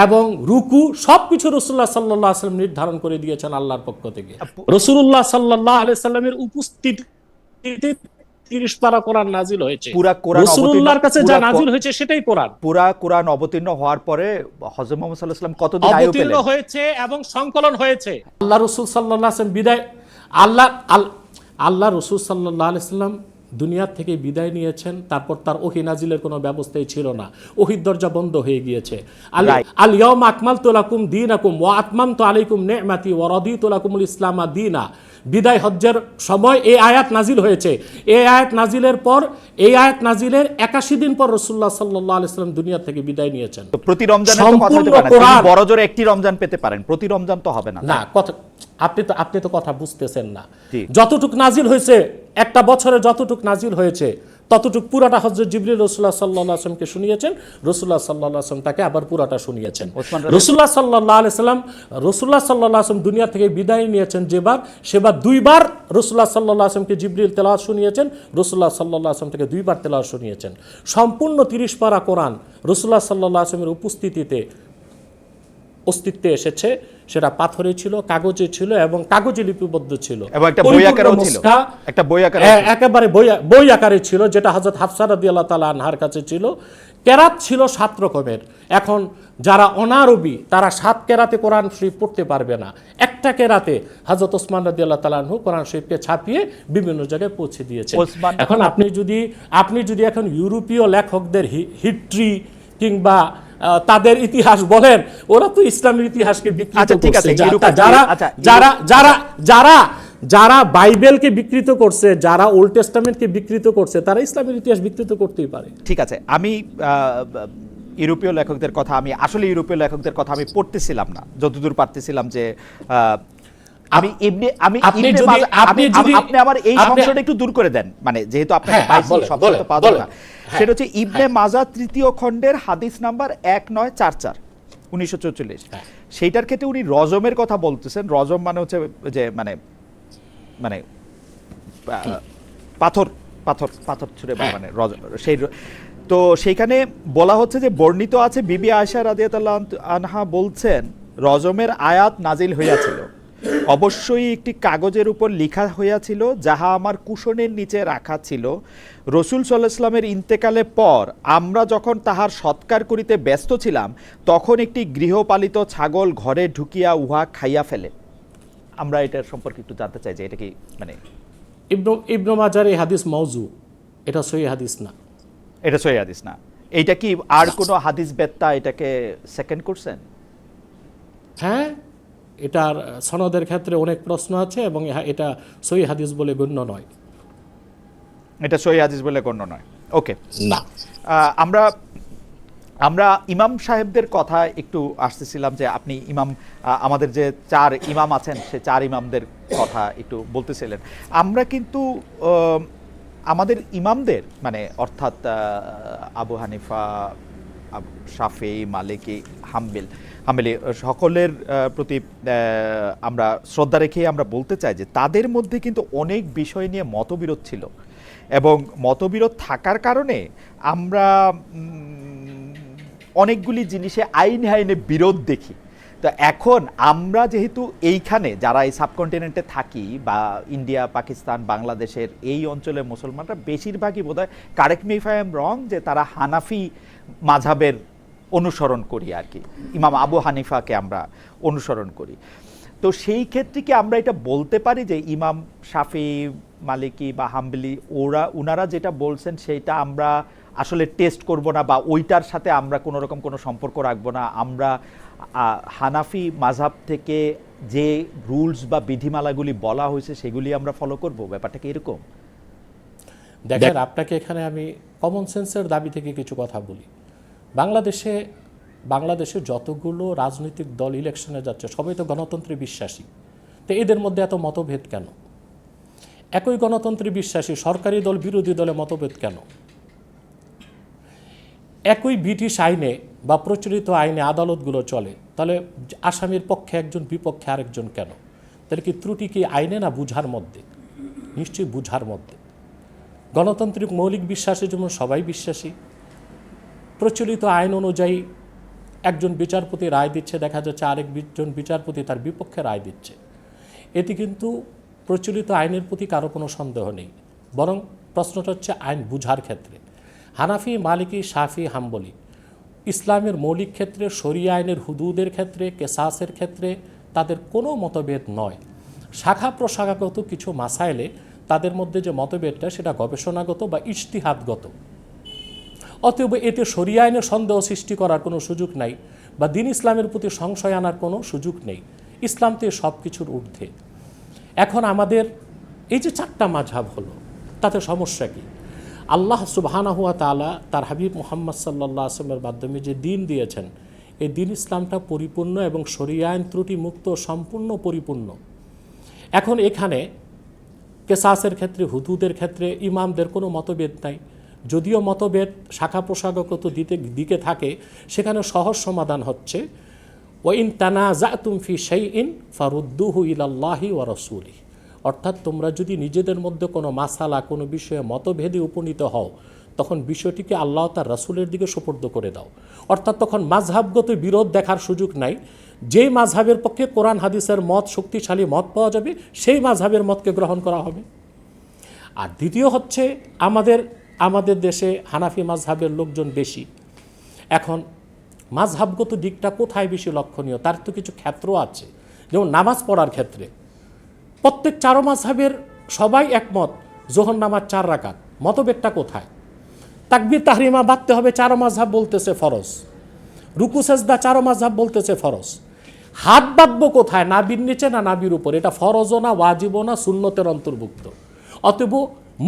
এবং রুকু সবকিছু রাসূলুল্লাহ সাল্লাল্লাহু আলাইহি ওয়াসাল্লাম নির্ধারণ করে দিয়েছেন আল্লাহর পক্ষ থেকে। রাসূলুল্লাহ সাল্লাল্লাহু আলাইহি ওয়াসাল্লামের উপস্থিতিতে 30 পারা কোরআন নাজিল হয়েছে। রাসূলুল্লাহর কাছে যা নাজিল হয়েছে সেটাই কোরআন। পুরা কোরআন অবতীর্ণ হওয়ার পরে হযরত মুহাম্মদ সাল্লাল্লাহু আলাইহি ওয়াসাল্লাম কতদিন আয়ু পেলেন? অবতীর্ণ হয়েছে এবং সংকলন হয়েছে। আল্লাহ রাসূল সাল্লাল্লাহু আলাইহি ওয়াসাল্লাম আল্লাহ রাসূল সাল্লাল্লাহু আলাইহি ওয়াসাল্লাম দুনিয়া থেকে বিদায় নিয়েছেন, তারপর তার ওহী নাজিলের কোনো ব্যবস্থাই ছিল না, ওহীর দরজা বন্ধ হয়ে গিয়েছে। আল ইয়াউমা আকমালতু লাকুম দীনাকুম ওয়া আতমামতু আলাইকুম নি'মাতি ওয়া রাদিতু লাকুমুল ইসলামা দীনা। বিদায় হজ্জের সময় এই আয়াত নাজিল হয়েছে। এই আয়াত নাজিলের পর, এই আয়াত নাজিলের 81 দিন পর রাসূলুল্লাহ সাল্লাল্লাহু আলাইহি ওয়াসাল্লাম দুনিয়া থেকে বিদায় নিয়েছেন। তো প্রতি রমজানে তো কথা হতে পারে না, বড় জোরে একটি রমজান পেতে পারেন, প্রতি রমজান তো হবে না। না, কথা আপনি তো কথা বুঝতেছেন না। যতটুক নাজিল হয়েছে, একটা বছরে যতটুক নাজিল হয়েছে ততটুক পুরাটা হযরত জিবরিল রাসূলুল্লাহ সাল্লাল্লাহু আলাইহি ওয়াসাল্লামকে শুনিয়েছেন, রাসূলুল্লাহ সাল্লাল্লাহু আলাইহি ওয়াসাল্লাম তাকে আবার পুরাটা শুনিয়েছেন। রাসূলুল্লাহ সাল্লাল্লাহু আলাইহি ওয়াসাল্লাম দুনিয়া থেকে বিদায় নিয়েছেন যেবার, সেবার 2 বার রাসূলুল্লাহ সাল্লাল্লাহু আলাইহি ওয়াসাল্লামকে জিবরিল তেলাওয়াত শুনিয়েছেন, রাসূলুল্লাহ সাল্লাল্লাহু আলাইহি ওয়াসাল্লাম থেকে 2 বার তেলাওয়াত শুনিয়েছেন। সম্পূর্ণ 30 পারা কোরআন রাসূলুল্লাহ সাল্লাল্লাহু আলাইহি ওয়াসাল্লামের উপস্থিতিতে অস্তিত্বে এসেছে, সেটা পাথরে ছিল, কাগজে ছিল এবং কাগজে লিপিবদ্ধ ছিল, এবং একটা বই আকারেও ছিল, একটা বই আকারে একেবারে বই আকারে ছিল, যেটা হযরত হাফসা রাদিয়াল্লাহু তাআলা আনহার কাছে ছিল। কেরাত ছিল 7 রকমের। এখন যারা অনারবি তারা 7 কেরাতে কোরআন শরীফ পড়তে পারবে না। একটা কেরাতে হযরত ওসমান রাদিয়াল্লাহু তাআলা আনহু কোরআন শরীফকে ছাপিয়ে বিভিন্ন জায়গায় পৌঁছে দিয়েছে। এখন আপনি যদি এখন ইউরোপীয় লেখকদের হিস্ট্রি কিংবা তাদের ইতিহাস বলেন, ওরা তো ইসলামের ইতিহাসকে বিকৃত করছে। যারা বাইবেলকে বিকৃত করছে, যারা ওল্ড টেস্টামেন্টকে বিকৃত করছে, তারা ইসলামের ইতিহাস বিকৃত করতেই পারে। ঠিক আছে, আমি ইউরোপীয় লেখকদের কথা, আমি আসলে ইউরোপীয় লেখকদের কথা আমি পড়তেছিলাম না, যতদূর পারতেছিলাম যে আমি আপনি আমার এই সংশয়টা একটু দূর করে দেন, মানে যেহেতু আপনাকে পাইছি সংশয় তো পাওয়া না। সেটা হচ্ছে ইবনে মাজা 3য় খণ্ডের হাদিস নাম্বার 1944 1944। সেইটার ক্ষেত্রে উনি রজমের কথা বলতেছেন। রজম মানে হচ্ছে যে মানে মানে পাথর পাথর পাথর ছুঁড়ে মানে রজম, সেই তো সেইখানে বলা হচ্ছে যে বর্ণিত আছে বিবি আয়েশা রাদিয়াল্লাহু আনহা বলছেন রজমের আয়াত নাজিল হইয়াছিল, অবশ্যই একটি কাগজের উপর লেখা হইয়াছিল, যাহা আমার কুশনের নিচে রাখা ছিল। রাসূল সাল্লাল্লাহু আলাইহি ওয়াসাল্লামের ইন্তেকালের পর আমরা যখন তাহার সৎকার করিতে ব্যস্ত ছিলাম, তখন একটি গৃহপালিত ছাগল ঘরে ঢুকিয়া উহা খাইয়া ফেলে। আমরা এটার সম্পর্কে একটু জানতে চাই যে এটা কি মানে ইবনে মাজার এই হাদিস মাউযু, এটা সহিহ হাদিস না। এটা সহিহ হাদিস না। এইটা কি আর কোনো হাদিস বেত্তা এটাকে সেকেন্ড করছেন? হ্যাঁ, এটার সনদের ক্ষেত্রে অনেক প্রশ্ন আছে এবং এটা সহিহ হাদিস বলে গণ্য নয়। এটা সহিহ হাদিস বলে গণ্য নয়, ওকে না। আমরা ইমাম সাহেবদের কথা একটু আসতেছিলাম যে আপনি ইমাম, আমাদের যে 4 ইমাম আছেন সে 4 ইমামদের কথা একটু বলতেছিলেন। আমরা কিন্তু আমাদের ইমামদের মানে অর্থাৎ আবু হানিফা, শাফি, মালিকি, হাম্বলি সকলের প্রতি আমরা শ্রদ্ধা রেখে আমরা বলতে চাই যে তাদের মধ্যে কিন্তু অনেক বিষয় নিয়ে মতবিরোধ ছিল, এবং মতবিরোধ থাকার কারণে আমরা অনেকগুলি জিনিসে আইনে বিরোধ দেখি। তো এখন আমরা যেহেতু এইখানে যারা এই সাবকন্টিনেন্টে থাকি বা ইন্ডিয়া, পাকিস্তান, বাংলাদেশের এই অঞ্চলের মুসলমানরা বেশিরভাগই বোধহয়, correct me if I am রং, যে তারা হানাফি মাযহাবের অনুসরণ করি আর কি, ইমাম আবু হানিফাকে আমরা অনুসরণ করি। তো সেই ক্ষেত্রে কি আমরা এটা বলতে পারি যে ইমাম শাফি, মালিকি বা হাম্বলি ওনারা যেটা বলছেন সেটা আমরা আসলে টেস্ট করব না বা ওইটার সাথে আমরা কোনো রকম কোনো সম্পর্ক রাখবো না, আমরা হানাফি মাযহাব থেকে যে রুলস বা বিধিমালাগুলি বলা হয়েছে সেগুলি আমরা ফলো করব? ব্যাপারটা কি এরকম? দেখেন, আপনাকে এখানে আমি কমন সেন্সের দাবি থেকে কিছু কথা বলি। বাংলাদেশে যতগুলো রাজনৈতিক দল ইলেকশনে যাচ্ছে সবাই তো গণতন্ত্রে বিশ্বাসী, তো এদের মধ্যে এত মতভেদ কেন? একই গণতন্ত্রে বিশ্বাসী সরকারি দল বিরোধী দলে মতভেদ কেন? একই ব্রিটিশ আইনে বা প্রচলিত আইনে আদালতগুলো চলে, তাহলে আসামির পক্ষে একজন, বিপক্ষে আরেকজন কেন? তাহলে কি ত্রুটি কি আইনে না বুঝার মধ্যে? নিশ্চয়ই বুঝার মধ্যে। গণতান্ত্রিক মৌলিক বিশ্বাসে যেমন সবাই বিশ্বাসী, প্রচলিত আইন অনুযায়ী একজন বিচারপতি রায় দিচ্ছে, দেখা যাচ্ছে আরেকজন বিচারপতি তার বিপক্ষে রায় দিচ্ছে, এটি কিন্তু প্রচলিত আইনের প্রতি কারো কোনো সন্দেহ নেই। বরং প্রশ্নটা হচ্ছে আইন বুঝার ক্ষেত্রে। হানাফি, মালিকি, শাফি, হাম্বলি ইসলামের মৌলিক ক্ষেত্রে, শরিয়া আইনের হুদুদের ক্ষেত্রে, কেসাসের ক্ষেত্রে তাদের কোনো মতভেদ নয়। শাখা প্রশাখাগত কিছু মাসাইলে তাদের মধ্যে যে মতভেদটা সেটা গবেষণাগত বা ইজতিহাদগত। অতএব এতে শরিয়া আইনের সন্দেহ সৃষ্টি করার কোনো সুযোগ নাই বা দ্বীন ইসলামের প্রতি সংশয় আনার কোনো সুযোগ নেই। ইসলাম তো সব কিছুর ঊর্ধ্বে। এখন আমাদের এই যে 4টা মাযহাব হলো, তাতে সমস্যা কি? আল্লাহ সুবহানাহু ওয়া তাআলা তার হাবিব মুহাম্মদ সাল্লাল্লাহু আলাইহি ওয়াসাল্লামের মাধ্যমে যে দ্বীন দিয়েছেন, এই দ্বীন ইসলামটা পরিপূর্ণ এবং শরিয়া আইন ত্রুটি মুক্ত, সম্পূর্ণ পরিপূর্ণ। এখন এখানে কেসাসের ক্ষেত্রে, হুদুদের ক্ষেত্রে ইমামদের কোনো মতভেদ নাই। যদিও মতভেদ শাখা প্রশাখাগত দিকে থাকে, সেখানে সহজ সমাধান হচ্ছে ওয়াইন তানাযাতুম ফি শাইইন ফারুদ্দুহু ইলাল্লাহি ওয়া রাসূলিহি। অর্থাৎ তোমরা যদি নিজেদের মধ্যে কোনো মাসালা, কোনো বিষয়ে মতভেদে উপনীত হও, তখন বিষয়টিকে আল্লাহ তার রাসূলের দিকে সুপর্দ করে দাও। অর্থাৎ তখন মাযহাবগত বিরোধ দেখার সুযোগ নাই। যেই মাযহাবের পক্ষে কোরআন হাদিসের মত শক্তিশালী মত পাওয়া যাবে সেই মাযহাবের মতকে গ্রহণ করা হবে। আর দ্বিতীয় হচ্ছে আমাদের দেশে হানাফি মাযহাবের লোকজন বেশি। এখন মাযহাবগত দিকটা কোথায় বেশি লক্ষণীয় তার তো কিছু ক্ষেত্র আছে। যেমন নামাজ পড়ার ক্ষেত্রে প্রত্যেক চারো মাযহাবের সবাই একমত যোহর নামাজ 4 রাকাত। মতভেদটা কোথায়? তাকবীর তাহরিমা বাঁধতে হবে, চারো মাযহাব বলতেছে ফরজ। রুকু সেজদা চারো মাযহাব বলতেছে ফরজ। হাত বাঁধবো কোথায়? নাবির নিচে না নাবির উপর? এটা ফরজও না, ওয়াজিবও না, সুন্নতের অন্তর্ভুক্ত। অতএব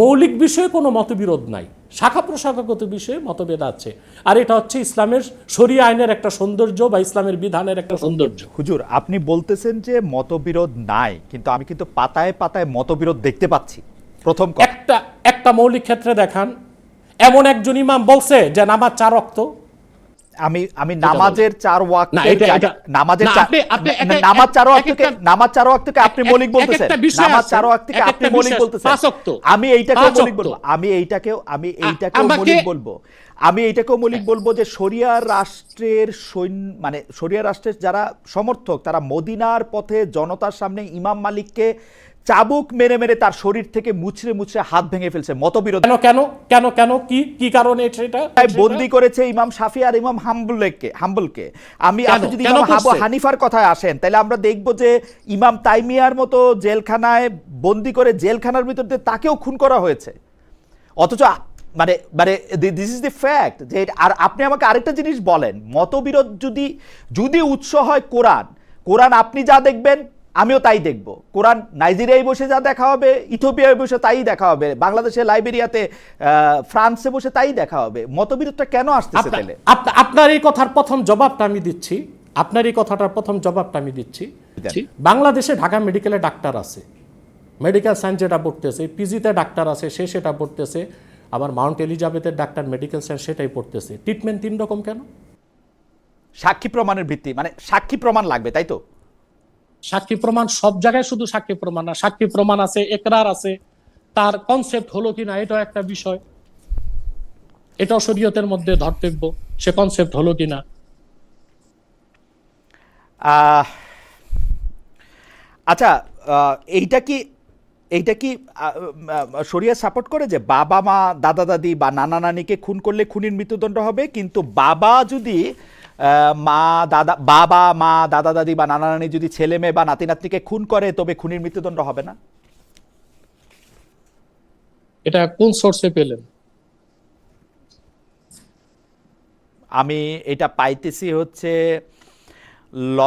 মৌলিক বিষয়ে কোনো মতবিরোধ নাই, শাখা প্রশাখাগত বিষয়ে মতভেদ আছে। আর এটা হচ্ছে ইসলামের শরিয়া আইনের একটা সৌন্দর্য বা ইসলামের বিধানের একটা সৌন্দর্য। হুজুর, আপনি বলতেছেন যে মতবিরোধ নাই, কিন্তু আমি কিন্তু পাতায় পাতায় মতবিরোধ দেখতে পাচ্ছি। প্রথম কথা, একটা মৌলিক ক্ষেত্রে দেখান এমন একজন ইমাম বলছে যে নামাজ 4 ওয়াক্ত। আমি নামাজের 4 ওয়াক্ত, নামাজ 4 ওয়াক্তকে আপনি মৌলিক বলতেছেন, নামাজ 4 ওয়াক্তকে আপনি মৌলিক বলতেছেন। আমি এইটাকেও মৌলিক বলবো, আমি এইটাকেও মৌলিক বলবো যে শরিয়া রাষ্ট্রের মানে শরিয়া রাষ্ট্রের যারা সমর্থক তারা মদিনার পথে জনতার সামনে ইমাম মালিককে চাবুক মেরে মেরে তার শরীর থেকে মুচড়ে মুচড়ে হাত ভেঙে ফেলছে। মতবিরোধ কেন কি কারণে সেটা বন্দি করেছে ইমাম শাফি আর ইমাম হাম্বলকে। আপনি যদি ইমাম আবু হানিফার কথায় আসেন তাহলে আমরা দেখব যে ইমাম তাইমিয়ার মতো জেলখানায় বন্দি করে জেলখানার ভিতর দিয়ে তাকেও খুন করা হয়েছে। অথচ মানে দিস ইজ দ্য ফ্যাক্ট যে, আর আপনি আমাকে আরেকটা জিনিস বলেন, মতবিরোধ যদি উৎস হয় কোরআন আপনি যা দেখবেন আমিও তাই দেখব। কোরআন নাইজেরিয়ায় বসে যা দেখা হবে, ইথিওপিয়ায় বসে তাই দেখা হবে, বাংলাদেশে লাইবেরিয়াতে, ফ্রান্সে বসে তাই দেখা হবে। মতবিরোধটা কেন আসতেছে তাহলে? আপনার এই কথার প্রথম জবাবটা আমি দিচ্ছি। বাংলাদেশে ঢাকা মেডিকেলে ডাক্তার আছে, মেডিকেল সায়েন্স যেটা পড়তেছে, পিজিতে ডাক্তার আছে সে সেটা পড়তেছে, আবার মাউন্ট এলিজাবেথের ডাক্তার মেডিকেল সায়েন্স সেটাই পড়তেছে। ট্রিটমেন্ট 3 রকম কেন? সাক্ষী প্রমাণের ভিত্তি, মানে সাক্ষী প্রমাণ লাগবে, তাই তো? সাক্ষী প্রমাণ সব জায়গায় শুধু সাক্ষী প্রমাণ না, সাক্ষী প্রমাণ আছে, একরার আছে, তার কনসেপ্ট হলো কিনা এটাও একটা বিষয়, এটাও শরীয়তের মধ্যে ধর্তব্য, সে কনসেপ্ট হলো কিনা। আচ্ছা, এইটা কি শরিয়া সাপোর্ট করে যে বাবা মা দাদা দাদি বা নানা নানিকে খুন করলে খুনির মৃত্যুদণ্ড হবে, কিন্তু বাবা মা দাদা দাদি বা নানা নানি যদি ছেলে মেয়ে বা নাতি নাতনিকে খুন করে তবে খুনির মৃত্যুদণ্ড হবে না? এটা কোন সোর্সে পেলেন? আমি এটা পাইতেছি হচ্ছে ল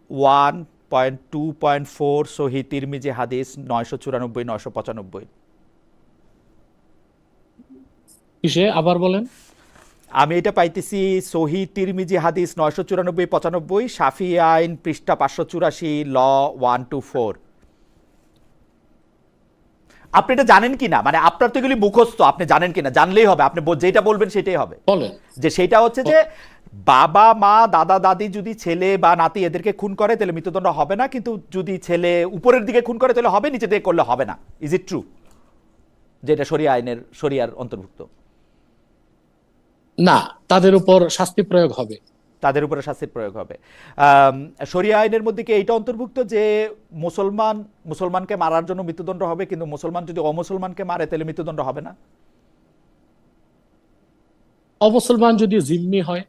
1.2.4 সহিহ তিরমিজি হাদিস 994-995। কিসে আবার বলেন? আমি এটা পাইতেছি সহিহ তিরমিজি হাদিস 994-95, শাফি আইন পৃষ্ঠা 584, ল 1-4। আপনি এটা জানেন কিনা, মানে আপনার তো এগুলি মুখস্থ, আপনি জানেন কিনা? জানলেই হবে, আপনি যেটা বলবেন সেটাই হবে। বলেন। যে সেটা হচ্ছে যে বাবা মা দাদা দাদি যদি ছেলে বা নাতি এদেরকে খুন করে তাহলে মৃত্যুদণ্ড হবে না, কিন্তু যদি ছেলে উপরের দিকে খুন করে তাহলে হবে, নিচে দিকে করলে হবে না। Is it true? যেটা শরিয়ার অন্তর্ভুক্ত না, তাদের উপর শাস্তি প্রয়োগ হবে। তাদের উপরে শাস্তির প্রয়োগ হবে। শরিয়া আইনের মধ্যে কি এইটা অন্তর্ভুক্ত যে মুসলমানকে মারার জন্য মৃত্যুদণ্ড হবে, কিন্তু মুসলমান যদি অমুসলমানকে মারে তাহলে মৃত্যুদণ্ড হবে না? অমুসলমান যদি জিম্মি হয়,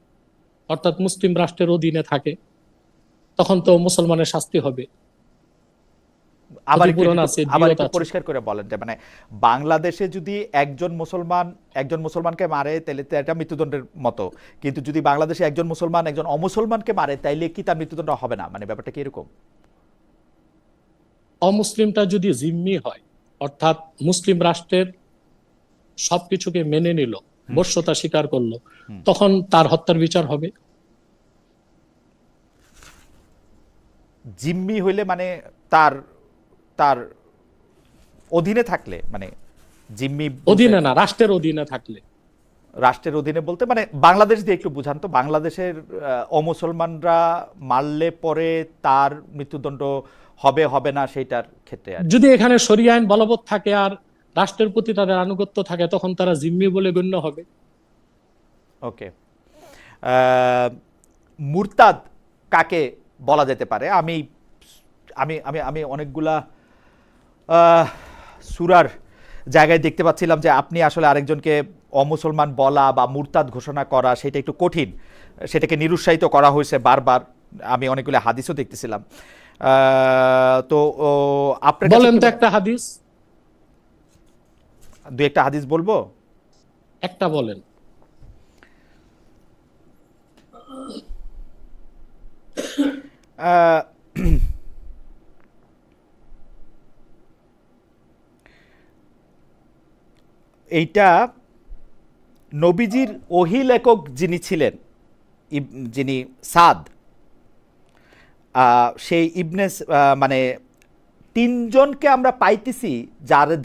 অর্থাৎ মুসলিম রাষ্ট্রের অধীনে থাকে, তখন তো মুসলমানের শাস্তি হবে। আবার পরিষ্কার করে বলেন যে, মানে বাংলাদেশে যদি একজন মুসলমানকে মারে তাহলে এটা মৃত্যুদণ্ডের মতো, কিন্তু যদি বাংলাদেশে একজন মুসলমান একজন অমুসলমানকে মারে তাইলে কি তার মৃত্যুদণ্ড হবে না? মানে ব্যাপারটা কি এরকম? অমুসলিমটা যদি জিম্মি হয়, অর্থাৎ মুসলিম রাষ্ট্রের সবকিছুকে মেনে নিল, বর্ষতা স্বীকার করলো, তখন তার হত্যার বিচার হবে। জিম্মি হইলে মানে তার অধীনে থাকলে, মানে জিম্মি অধীনে না, রাষ্ট্রের অধীনে থাকলে। রাষ্ট্রের অধীনে বলতে মানে বাংলাদেশ দিয়ে একটু বুঝান তো। বাংলাদেশের অমুসলমানরা মারলে পরে তার মৃত্যুদণ্ড হবে না সেইটার ক্ষেত্রে যদি এখানে শরিয়া আইন বলবৎ থাকে আর রাষ্ট্রের প্রতি তাদের আনুগত্য থাকে, তখন তারা জিম্মি বলে গণ্য হবে। ওকে। কাকে বলা যেতে পারে? আমি আমি আমি আমি অনেকগুলা সূরার জায়গায় দেখতে পাচ্ছিলাম যে আপনি আসলে আরেকজনকে অমুসলমান বলা বা মুরতাদ ঘোষণা করা সেটা একটু কঠিন, সেটাকে নিরুৎসাহিত করা হয়েছে বারবার। আমি অনেকগুলো হাদিসও দেখতেছিলাম। তো আপনার বলেন তো একটা হাদিস, দুই একটা হাদিস বলবো। একটা বলেন। আহ, এইটা নবীজির ওহী লেখক যিনি ছিলেন, যিনি সাদ, সেই ইবনে মানে তিনজনকে আমরা পাইতেছি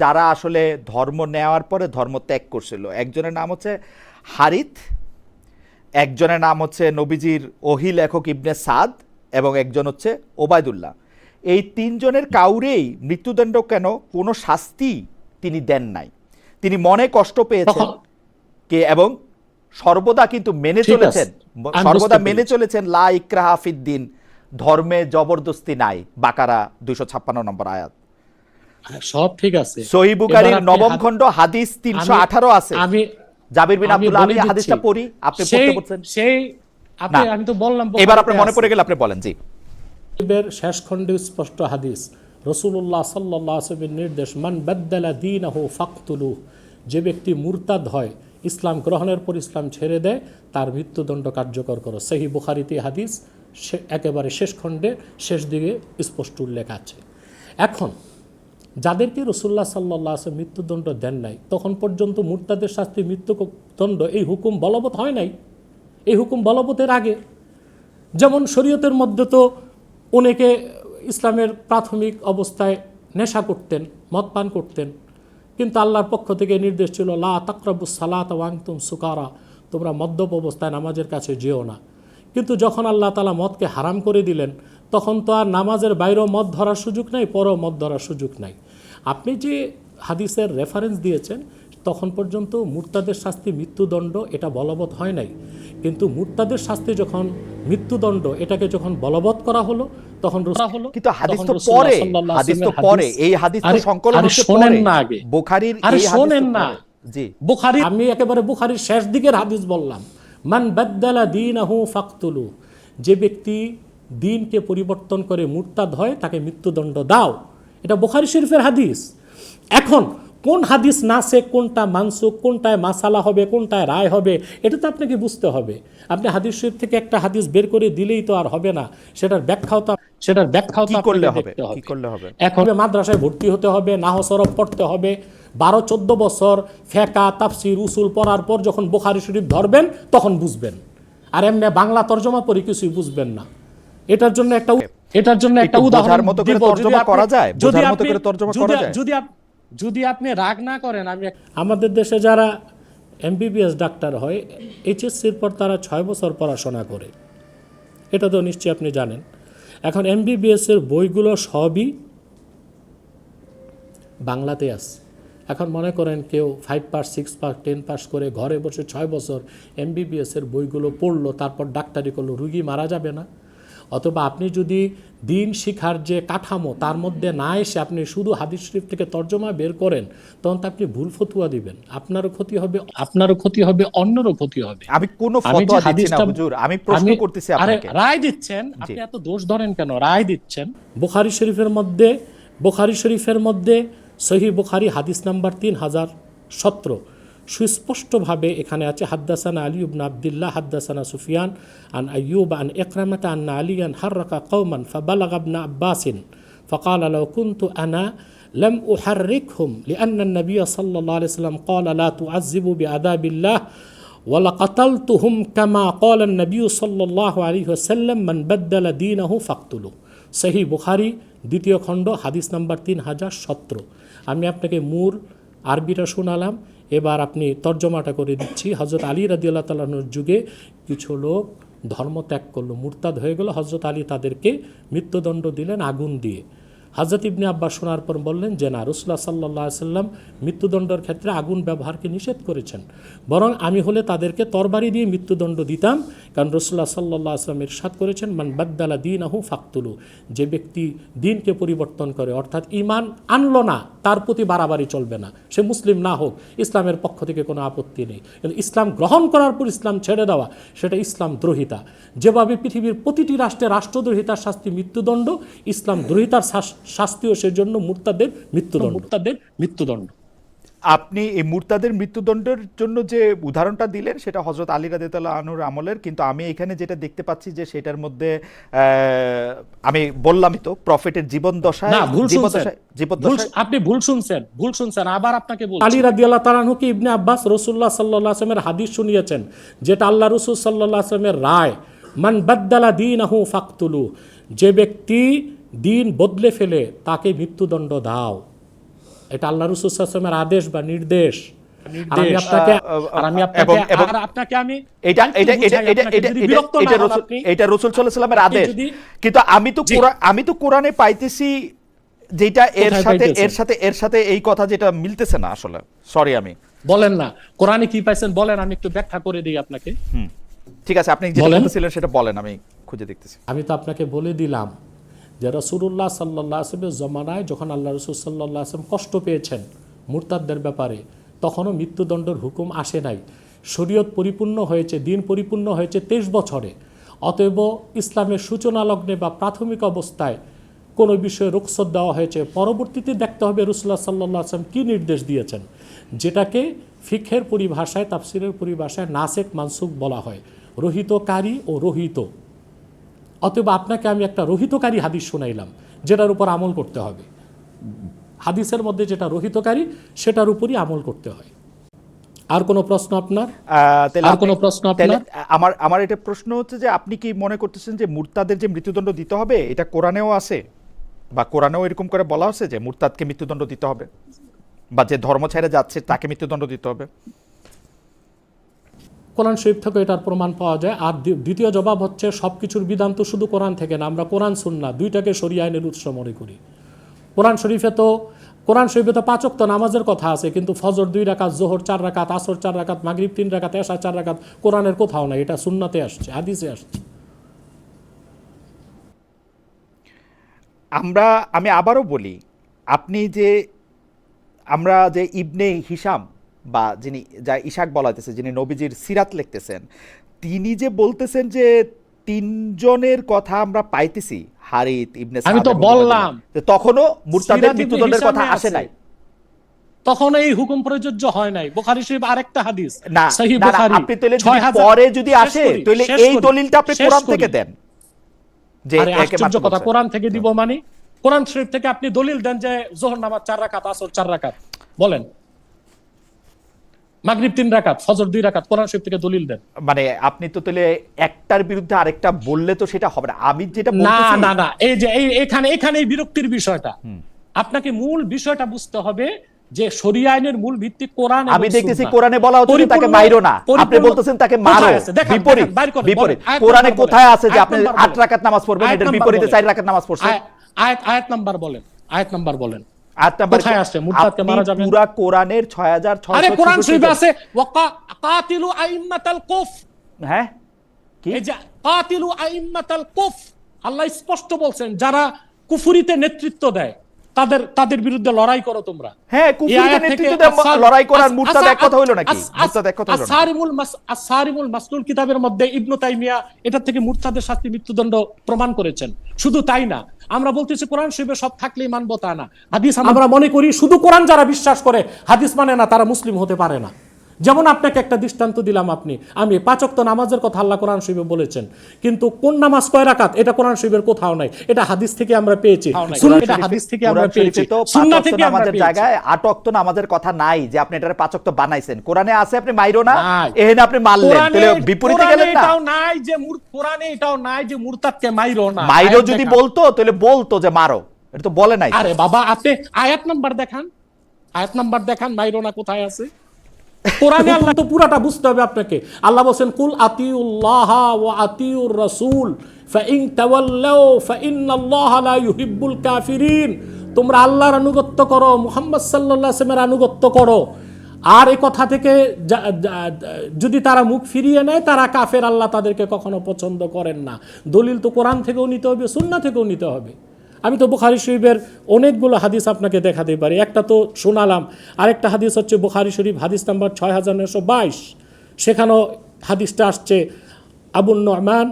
যারা আসলে ধর্ম নেওয়ার পরে ধর্ম ত্যাগ করছিল। একজনের নাম হচ্ছে হারিথ, একজনের নাম হচ্ছে নবীজির ওহী লেখক ইবনে সাদ, এবং একজন হচ্ছে ওবায়দুল্লাহ। এই তিনজনের কাউরেই মৃত্যুদণ্ড কেন কোনো শাস্তি তিনি দেন নাই। তিনি মনে কষ্ট পেয়েছেন কে এবং সর্বদা কিন্তু মেনে চলেছেন, সর্বদা মেনে চলেছেন লা ইকরাহা ফিদ্দিন, ধর্মে জবরদস্তি নাই। বাকারা 256 নম্বর আয়াত। সব ঠিক আছে। সহিহ বুখারীর নবম খণ্ড হাদিস 318 আছে। আমি জাবির বিন আব্দুল্লাহ, আমি হাদিসটা পড়ি, আপনি পড়তে বলছেন। সেই আমি তো বললাম, এবার আপনার মনে পড়ে গেল, আপনি বলেন। জি, এর শেষ খণ্ডে স্পষ্ট হাদিস, রাসূলুল্লাহ সাল্লাল্লাহু আলাইহি ওয়াসাল্লামের নির্দেশ, মান বাদদালা দীনহু ফাকতুলুহু, যে ব্যক্তি মুরতাদ হয়, ইসলাম গ্রহণের পর ইসলাম ছেড়ে দেয়, তার মৃত্যুদণ্ড কার্যকর করো। সহিহ বুখারীতে হাদিস একেবারে শেষ খণ্ডে শেষ দিকে স্পষ্ট উল্লেখ আছে। এখন যাদেরকে রাসূলুল্লাহ সাল্লাল্লাহু আলাইহি ওয়াসাল্লাম মৃত্যুদণ্ড দেন নাই, তখন পর্যন্ত মুরতাদের শাস্তি মৃত্যুদণ্ড, এই হুকুম বলবৎ হয় নাই। এই হুকুম বলবতের আগে, যেমন শরীয়তের মধ্যে তো অনেকে ইসলামের প্রাথমিক অবস্থায় নেশা করতেন, মদ পান করতেন, কিন্তু আল্লাহর পক্ষ থেকে নির্দেশ ছিল লা তাকরাবুস সালাত ওয়া আনতুম সুকারা, তোমরা মদ্যপ অবস্থায় নামাজের কাছে যেও না। কিন্তু যখন আল্লাহ তাআলা মদকে হারাম করে দিলেন, তখন তো আর নামাজের বাইরেও মদ ধরার সুযোগ নাই, পরেও মদ ধরার সুযোগ নাই। আপনি যে হাদিসের রেফারেন্স দিয়েছেন, তখন পর্যন্ত মুরতাদের শাস্তি মৃত্যুদণ্ড, এটা বলবৎ হয় নাই। কিন্তু মুরতাদের শাস্তি যখন মৃত্যুদণ্ড, এটাকে যখন বলবৎ করা হলো, তখন কিন্তু হাদিস তো পরে, হাদিস তো পরে, এই হাদিস তো সংকলন হচ্ছে পরে না, আগে বুখারীর আরে এই হাদিস শোনেন না। জি, বুখারী, আমি একেবারে বুখারীর শেষ দিকের হাদিস বললাম, মান বাদদালা দীনহু ফাকতুলু, যে ব্যক্তি দ্বীনকে পরিবর্তন করে মুরতাদ হয়, তাকে মৃত্যুদণ্ড দাও। এটা বুখারী শরীফের হাদিস। এখন কোন হাদিস নাসে, কোনটা মানসুখ, কোনটায় মাসালা হবে, কোনটায় রায় হবে, এটা তো আপনাকে বুঝতে হবে। আপনি হাদিস শরীফ থেকে একটা হাদিস বের করে দিলেই তো আর হবে না, সেটার ব্যাখ্যাও তো কি করলে হবে, কি করলে হবে? এখন মাদ্রাসায় ভর্তি হতে হবে, নাহু সরফ পড়তে হবে, 12-14 বছর ফিকহ তাফসীর উসুল পড়ার পর যখন বুখারী শরীফ ধরবেন, তখন বুঝবেন। আর এমনি বাংলা তর্জমা পড়ে কিছুই বুঝবেন না। এটার জন্য একটা উদাহরণ মতো করে তর্জমা করা যায়, বোঝার মতো করে তর্জমা করা যায়। যদি আপনি রাগ না করেন, আমাদের দেশে যারা এমবিবিএস ডাক্তার হয়, এইচএসসির পর তারা 6 বছর পড়াশোনা করে, এটা তো নিশ্চয়ই আপনি জানেন। এখন এমবিবিএসের বইগুলো সবই বাংলাতে আছে। এখন মনে করেন কেউ 5 পাস, 6 পাস, 10 পাস করে ঘরে বসে 6 বছর এমবিবিএসের বইগুলো পড়লো, তারপর ডাক্তারি করলো, রুগী মারা যাবে না? অথবা আপনি যদি দিন শিখার যে কাঠামো, তার মধ্যে না এসে আপনি শুধু হাদিস শরীফ থেকে তর্জমা বের করেন, তখন তো আপনি ভুল ফতোয়া দিবেন। আপনারও ক্ষতি হবে, অন্যরও ক্ষতি হবে। আমি কোনো ফতোয়া দিচ্ছি না হুজুর, আমি প্রশ্ন করতেছি আপনাকে। রায় দিচ্ছেন, আপনি এত দোষ ধরেন কেন? রায় দিচ্ছেন। বুখারী শরীফের মধ্যে সহিহ বুখারী হাদিস নাম্বার 3017 সুস্পষ্টভাবে এখানে আছে, হাদ্দাসানা আলী ইবনে আব্দুল্লাহ হাদ্দাসানা সুফিয়ান আন আইয়ুব আন ইকরামাতা আন আলিয়ান হাররাকা কওমান ফাবালাগা ইবনে আব্বাসিন فقال لو كنت أنا لم أحركهم لأن النبي صلى الله عليه وسلم قال لا تعذبوا بعذاب الله ولقتلتهم كما قال النبي صلى الله عليه وسلم من بدل دينه فاقتلوه। সহিহ বুখারী 2য় খণ্ড হাদিস নাম্বার 3017। আমি আপনাকে মূল আরবিটা শোনালাম, এবার আপনি তর্জমাটা করে দিচ্ছি। হযরত আলী রাদিয়াল্লাহু তাআলা আনহুর যুগে কিছু লোক ধর্ম ত্যাগ করলো, মুরতাদ হয়ে গেল। হযরত আলী তাদেরকে মৃত্যুদণ্ড দিলেন আগুন দিয়ে। হযরত ইবনে আব্বাস শোনার পর বললেন যে না, রাসূলুল্লাহ সাল্লাল্লাহু আলাইহি সাল্লাম মৃত্যুদণ্ডের ক্ষেত্রে আগুন ব্যবহারকে নিষেধ করেছেন, বরং আমি হলে তাদেরকে তরবারি দিয়ে মৃত্যুদণ্ড দিতাম, কারণ রাসূলুল্লাহ সাল্লাল্লাহু আলাইহি সাল্লাম ইরশাদ করেছেন মান বাদ্দালা দীনাহু ফাকতুলু, যে ব্যক্তি দিনকে পরিবর্তন করে অর্থাৎ ঈমান আনলো না, তার প্রতি বাড়াবাড়ি চলবে না, সে মুসলিম না হোক, ইসলামের পক্ষ থেকে কোনো আপত্তি নেই। কিন্তু ইসলাম গ্রহণ করার পর ইসলাম ছেড়ে দেওয়া, সেটা ইসলাম দ্রোহিতা। যেভাবে পৃথিবীর প্রতিটি রাষ্ট্রে রাষ্ট্রদ্রোহিতার শাস্তি মৃত্যুদণ্ড, ইসলাম দ্রোহিতার শাস্তিও সেজন্য মুরতাদের মৃত্যুদণ্ড। আপনি এই মুরতাদের মৃত্যুদণ্ডের জন্য যে উদাহরণটা দিলেন সেটা হযরত আলী রাদিয়াল্লাহু আনহুর আমলের, কিন্তু আমি এখানে যেটা দেখতে পাচ্ছি যে সেটার মধ্যে আমি বললামই তো প্রফেটের জীবনদশায় আপনি ভুল শুনছেন, আবার আপনাকে বলছি। আলী রাদিয়াল্লাহু তাআলা আনহুকে ইবনে আব্বাস রাসূলুল্লাহ সাল্লাল্লাহু আলাইহি ওয়াসাল্লামের হাদিস শুনিয়েছেন, যেটা আল্লাহ রাসূল সাল্লাল্লাহু আলাইহি ওয়াসাল্লামের রায়, মান বাদ্দালা দীনাহু ফাকতুলু, যে ব্যক্তি দিন বদলে ফেলে তাকে মৃত্যুদণ্ড দাও। এটা আল্লাহ রাসূল সাল্লাল্লাহু আলাইহি ওয়াসাল্লামের আদেশ বা নির্দেশ। এটা রাসূল সাল্লাল্লাহু আলাইহি ওয়াসাল্লামের আদেশ, কিন্তু আমি তো কোরআনে পাইতেছি যেটা এর সাথে এই কথা যেটা মিলতেছে না আসলে। সরি, আমি বলেন না কোরআনে কি পাইছেন বলেন, আমি একটু ব্যাখ্যা করে দিই আপনাকে। ঠিক আছে, আপনি যেটা বলতেছিলেন সেটা বলেন, আমি খুঁজে দেখতেছি। আমি তো আপনাকে বলে দিলাম যে রাসূলুল্লাহ সাল্লাল্লাহু আলাইহি ওয়াসাল্লামের জমানায় যখন আল্লাহ রাসূল সাল্লাল্লাহু আলাইহি ওয়াসাল্লাম কষ্ট পেয়েছেন মুরতাদদের ব্যাপারে, তখনও মৃত্যুদণ্ডের হুকুম আসে নাই। শরীয়ত পরিপূর্ণ হয়েছে, দিন পরিপূর্ণ হয়েছে 23 বছরে। অতএব ইসলামের সূচনা লগ্নে বা প্রাথমিক অবস্থায় কোনো বিষয়ে রুখসত দেওয়া হয়েছে, পরবর্তীতে দেখতে হবে রাসূলুল্লাহ সাল্লাল্লাহু আলাইহি ওয়াসাল্লাম কী নির্দেশ দিয়েছেন, যেটাকে ফিকহের পরিভাষায়, তাফসিরের পরিভাষায় নাসেখ মানসুখ বলা হয়, রহিতকারী ও রহিত। অতএব আপনাকে আমি একটা রহিতকারী হাদিস শোনাইলাম, যেটার উপর আমল করতে হবে। হাদিসের মধ্যে যেটা রহিতকারী সেটার উপরই আমল করতে হয়। আর কোনো প্রশ্ন আপনার? আমার এটা প্রশ্ন হচ্ছে যে আপনি কি মনে করতেছেন যে মুরতাদের যে মৃত্যুদণ্ড দিতে হবে এটা কোরআনেও আছে, বা কোরআনেও এরকম করে বলা হচ্ছে যে মুরতাদকে মৃত্যুদণ্ড দিতে হবে, বা যে ধর্ম ছেড়ে যাচ্ছে তাকে মৃত্যুদণ্ড দিতে হবে? কোরআন শরীফ থেকে এটার প্রমাণ পাওয়া যায়। আর দ্বিতীয় জবাব হচ্ছে সব কিছুর বিধান তো শুধু কোরআন থেকে না, আমরা কোরআন সুন্নাহ দুইটাকে শরীয়ত আইনের উৎস মনে করি। কোরআন শরীফে তো 5 ওয়াক্ত নামাজের কথা আছে, কিন্তু ফজর 2 রাকাত, জোহর 4 রাকাত, আসর 4 রাকাত, মাগরিব 3 রাকাত, এশা 4 রাকাত কোরআনের কোথাও নাই। এটা সুন্নাতে আসছে, হাদিসে আসছে। আমি আবারও বলি, আমরা যে ইবনে হিশাম বা যিনি যা ইশাক বলা হইতেছে, যিনি নবীজির সিরাত লিখতেছেন, তিনি যে বলতেছেন যে 3 জনের কথা আমরা পাইতেছি, হারিত ইবনে সাদ, আমি তো বললাম তখনও মুরতাদের মৃত্যুদণ্ডের কথা আসে নাই, তখন এই হুকুম প্রযোজ্য হয় নাই। বুখারী শরীফ আরেকটা হাদিস, না সহিহ বুখারী। আপনি তাহলে পরে যদি আসে তাহলে এই দলিলটা আপনি কোরআন থেকে দেন। যে আশ্চর্য কথা, কোরআন থেকে দিব মানে? কোরআন শরীফ থেকে আপনি দলিল দেন যে যোহর নামাজ 4 রাকাত, আসর 4 রাকাত, বলেন মাগরিব 3 রাকাত, ফজর 2 রাকাত, কোরআন শরীফ থেকে দলিল দেন। মানে আপনি তো তাহলে একটার বিরুদ্ধে আরেকটা বললে তো সেটা হবে না। আমি যেটা বলতেছি না, এই যে এখানে এই বিরক্তির বিষয়টা, আপনাকে মূল বিষয়টা বুঝতে হবে যে শরিয়া আইনের মূল ভিত্তি কোরআন। আমি দেখতেছি কোরআনে বলা হচ্ছে তাকে মাইরো না, আপনি বলতেছেন তাকে মারো। বিপরীত কোরআনে কোথায় আছে যে আপনি 8 রাকাত নামাজ পড়বেন, এর বিপরীতে 4 রাকাত নামাজ পড়ছেন? আয়াত নাম্বার বলেন, আয়াত নাম্বার বলেন। কোথায় আছে মুরতাদকে মারা যাবে? পুরা কোরআনের 6600। আরে কোরআন শরীফে আছে ওয়াকাতিলু আইম্মাতাল কুফ। হ্যাঁ, কি এই যে কাতিলু আইম্মাতাল কুফ, আল্লাহ স্পষ্ট বলছেন যারা কুফরিতে নেতৃত্ব দেয় তাদের বিরুদ্ধে লড়াই করো তোমরা। হ্যাঁ, কুফরিতে নেতৃত্ব দেয় লড়াই করার মুরতাদ এক কথা হইলো নাকি? মুরতাদ এক কথা হইলো না? আসারিমুল মাসলুল কিতাবের মধ্যে ইবনে তাইমিয়া এটা থেকে মুরতাদের শাস্তি মৃত্যুদণ্ড প্রমাণ করেছেন। শুধু তাই না, আমরা বলতেছি কোরআন শরীফে সব থাকলেই মানবো তা না। হাদিস আমরা মনে করি শুধু কোরআন যারা বিশ্বাস করে হাদিস মানে না, তারা মুসলিম হতে পারে না। যেমন আপনাকে একটা দৃষ্টান্ত দিলাম, আমি 5 ওয়াক্ত নামাজের কথা আল্লাহ কোরআন শরীফে বলেছেন, কিন্তু কোন নামাজ কয় রাকাত এটা কোরআন শরীফের কোথাও নাই, এটা হাদিস থেকে আমরা পেয়েছি। সুন্নাহ থেকে আমাদের জায়গায় 8 ওয়াক্ত নামাজের কথা নাই যে আপনি এটারে 5 ওয়াক্ত বানাইছেন। কোরআনে আছে আপনি মাইরো না, এহেন আপনি মারলেন, তাহলে বিপরীতে গেলেন না। এটাও নাই যে কোরআনে এটাও নাই যে মুরতাদকে মাইরো না। মাইরো যদি বলতো তাহলে বলতো যে মারো, এটা তো বলে নাই। আরে বাবা, আপনি আয়াত নাম্বার দেখান, মাইরো না কোথায় আছে? কোরআনে আল্লাহ তো পুরাটা বুঝতে হবে আপনাকে। আল্লাহ বলেন কুল আতিউল্লাহ ওয়া আতিউর রাসূল ফাইন তাওয়াল্লাউ ফাইন্নাল্লাহা লা ইউহিব্বুল কাফিরিন। তোমরা আল্লাহর আনুগত্য করো, মুহাম্মদ সাল্লাল্লাহু আলাইহি ওয়াসাল্লামের আনুগত্য করো। আর এই কথা থেকে যদি তারা মুখ ফিরিয়ে নেয় তারা কাফের, আল্লাহ তাদেরকে কখনো পছন্দ করেন না। দলিল তো কোরআন থেকেও নিতে হবে, সুন্নাহ থেকেও নিতে হবে। আমি তো বুখারী শরীফের অনেকগুলো হাদিস আপনাকে দেখাতে পারি, একটা তো শোনালাম, আরেকটা হাদিস হচ্ছে বুখারী শরীফ হাদিস নাম্বার 6922। সেখানেও হাদিসটা আসছে আবুন নুমান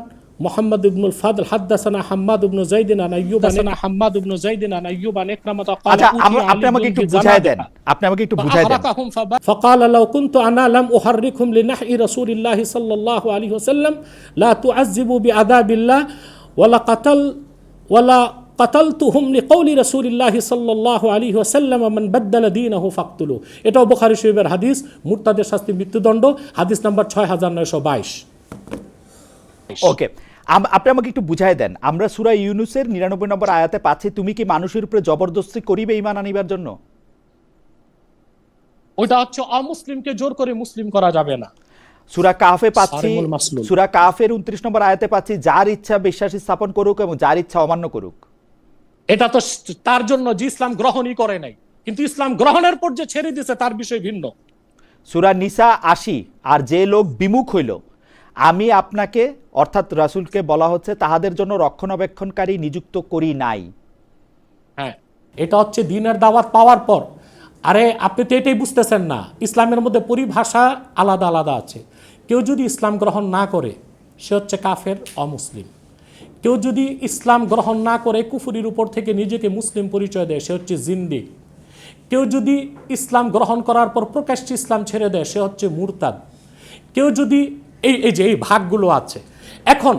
মুহাম্মদ ইবনুল ফাদল হাদাসানা হাম্মাদ ইবনু যায়দিন আন আইয়ুব আন আইয়ুব আন ইকরামা ক্বালা আচ্ছা আপনি আমাকে একটু বুঝায় দেন, আপনি আমাকে একটু বুঝায় দেন। فقال لو كنت انا لم احركهم لنحي رسول الله صلى الله عليه وسلم لا تعذبوا بعذاب الله ولا قتلتهم لقول رسول الله صلى الله عليه وسلم من بدل دينه فاقتلوه। এটাও বুখারী শরীফের হাদিস, মুরতাদের শাস্তি মৃত্যুদণ্ড, হাদিস নাম্বার 6922। ওকে, আপনি আমাকে একটু বুঝাই দেন, আমরা সূরা ইউনূসের 99 নম্বর আয়াতে পাচ্ছি তুমি কি মানুষের উপরে জবরদস্তি করিবে ঈমান আনিবার জন্য? ওইটা হচ্ছে অমুসলিমকে জোর করে মুসলিম করা যাবে না। সূরা কাহফে পাচ্ছি, সূরা কাহফের 29 নম্বর আয়াতে পাচ্ছি যার ইচ্ছা বিশ্বাস স্থাপন করুক এবং যার ইচ্ছা অমান্য করুক। এটা তো তার জন্য যে ইসলাম গ্রহণই করে নাই, কিন্তু ইসলাম গ্রহণের পর যে ছেড়ে দিয়েছে তার বিষয় ভিন্ন। সূরা নিসা 80, আর যে লোক বিমুখ হইল আমি আপনাকে অর্থাৎ রাসূলকে বলা হচ্ছে তাহাদের জন্য রক্ষণাবেক্ষণকারী নিযুক্ত করি নাই। হ্যাঁ, এটা হচ্ছে দ্বীনের দাওয়াত পাওয়ার পর। আরে আপনি তো এটাই বুঝতেছেন না, ইসলামের মধ্যে পরিভাষা আলাদা আলাদা আছে। কেউ যদি ইসলাম গ্রহণ না করে সে হচ্ছে কাফের, অমুসলিম। কেউ যদি ইসলাম গ্রহণ না করে কুফরির উপর থেকে নিজেকে মুসলিম পরিচয় দেয় সে হচ্ছে জিন্দিক। কেউ যদি ইসলাম গ্রহণ করার পর প্রকাশ্যে ইসলাম ছেড়ে দেয় সে হচ্ছে মুরতাদ। কেউ যদি এই ভাগগুলো আছে। এখন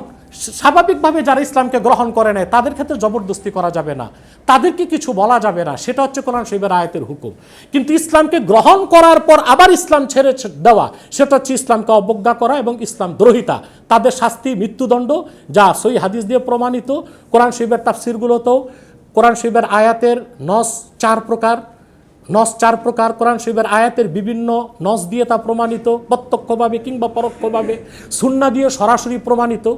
স্বাভাবিকভাবে যারা ইসলামকে গ্রহণ করে নেয় তাদের ক্ষেত্রে জবরদস্তি করা যাবে না, তাদেরকে কিছু বলা যাবে না, সেটা হচ্ছে কোরআন শরীফের আয়াতের হুকুম। কিন্তু ইসলামকে গ্রহণ করার পর আবার ইসলাম ছেড়ে দেওয়া সেটা হচ্ছে ইসলামকে অবজ্ঞা করা এবং ইসলাম দ্রোহিতা। তাদের শাস্তি মৃত্যুদণ্ড, যা সহিহ হাদিস দিয়ে প্রমাণিত। কোরআন শরীফের তাফসীরগুলোতেও কোরআন শরীফের আয়াতের নস 4 প্রকার, কোরআন শরীফের আয়াতের বিভিন্ন নস দিয়ে তা প্রমাণিত, প্রত্যক্ষভাবে কিংবা পরোক্ষভাবে, সুন্নাহ দিয়ে সরাসরি প্রমাণিত।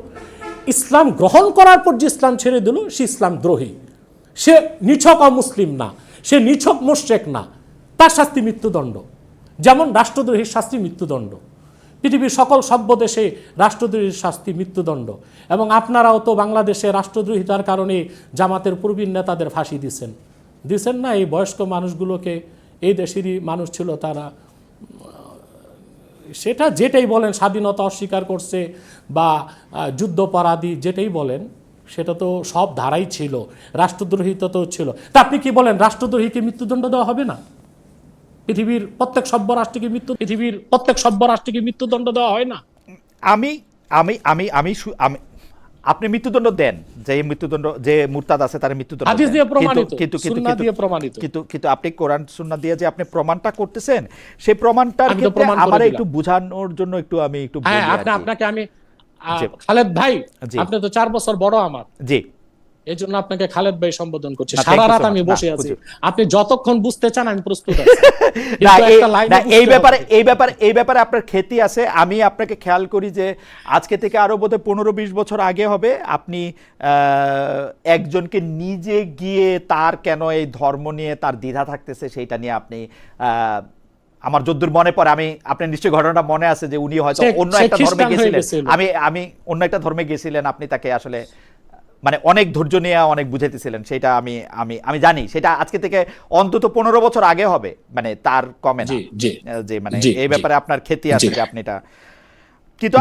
ইসলাম গ্রহণ করার পর যে ইসলাম ছেড়ে দিল সে ইসলাম দ্রোহী, সে নিছক অমুসলিম না, সে নিছক মুশরিক না, তার শাস্তি মৃত্যুদণ্ড। যেমন রাষ্ট্রদ্রোহীর শাস্তি মৃত্যুদণ্ড, পৃথিবীর সকল সভ্য দেশে রাষ্ট্রদ্রোহীর শাস্তি মৃত্যুদণ্ড। এবং আপনারাও তো বাংলাদেশে রাষ্ট্রদ্রোহিতার কারণে জামাতের প্রবীণ নেতাদের ফাঁসি দিছেন না। এই বয়স্ক মানুষগুলোকে, এই দেশেরই মানুষ ছিল তারা, সেটা যেটাই বলেন, স্বাধীনতা অস্বীকার করছে বা যুদ্ধাপরাধী যেটাই বলেন, সেটা তো সব ধারাই ছিল, রাষ্ট্রদ্রোহিতা তো ছিল। তা আপনি কি বলেন রাষ্ট্রদ্রোহীকে মৃত্যুদণ্ড দেওয়া হবে না? পৃথিবীর প্রত্যেক সভ্য রাষ্ট্রকে মৃত্যুদণ্ড দেওয়া হয় না? আমি আমি আমি আমি আমি আপনি মৃত্যুদণ্ড দেন, যে মৃত্যুদণ্ড যে মুরতাদ আছে তার মৃত্যুদণ্ড হাদিস দিয়ে প্রমাণিত, কিন্তু সুন্নাহ দিয়ে প্রমাণিত। কিন্তু আপনি কোরআন সুন্নাহ দিয়ে যে আপনি প্রমাণটা করতেছেন সেই প্রমাণটার ক্ষেত্রে আমার একটু বোঝানোর জন্য আমি একটু বলি। আপনাকে আমি খালেদ ভাই, আপনি তো 4 বছর বড় আমার, জি, এই জন্য আপনাকে খালেদ ভাই সম্বোধন করছি। সারা রাত আমি বসে আছি, আপনি যতক্ষণ বুঝতে চান আমি প্রস্তুত আছি। এই ব্যাপারে আপনার খ্যাতি আছে। আমি আপনাকে খেয়াল করি যে আজকে থেকে আরো বোধহয় 15-20 বছর আগে হবে, আপনি একজনকে নিজে গিয়ে তার কেন এই ধর্ম নিয়ে তার দ্বিধা থাকতেছে সেইটা নিয়ে আপনি আমার যদ্দূর মনে পড়ে, আপনার নিশ্চয়ই ঘটনাটা মনে আছে যে উনি হয়তো অন্য একটা ধর্মে গেছিলেন, আমি অন্য একটা ধর্মে গেছিলেন, আপনি তাকে আসলে মানে অনেক ধৈর্য নিয়ে অনেক বুঝাইতেছিলেন, সেটা আমি জানি। সেটা আজকে থেকে অন্তত 15 বছর আগে হবে, মানে তার কমে না যে মানে এই ব্যাপারে আপনার খ্যাতি আছে যে আপনি এটা। কিন্তু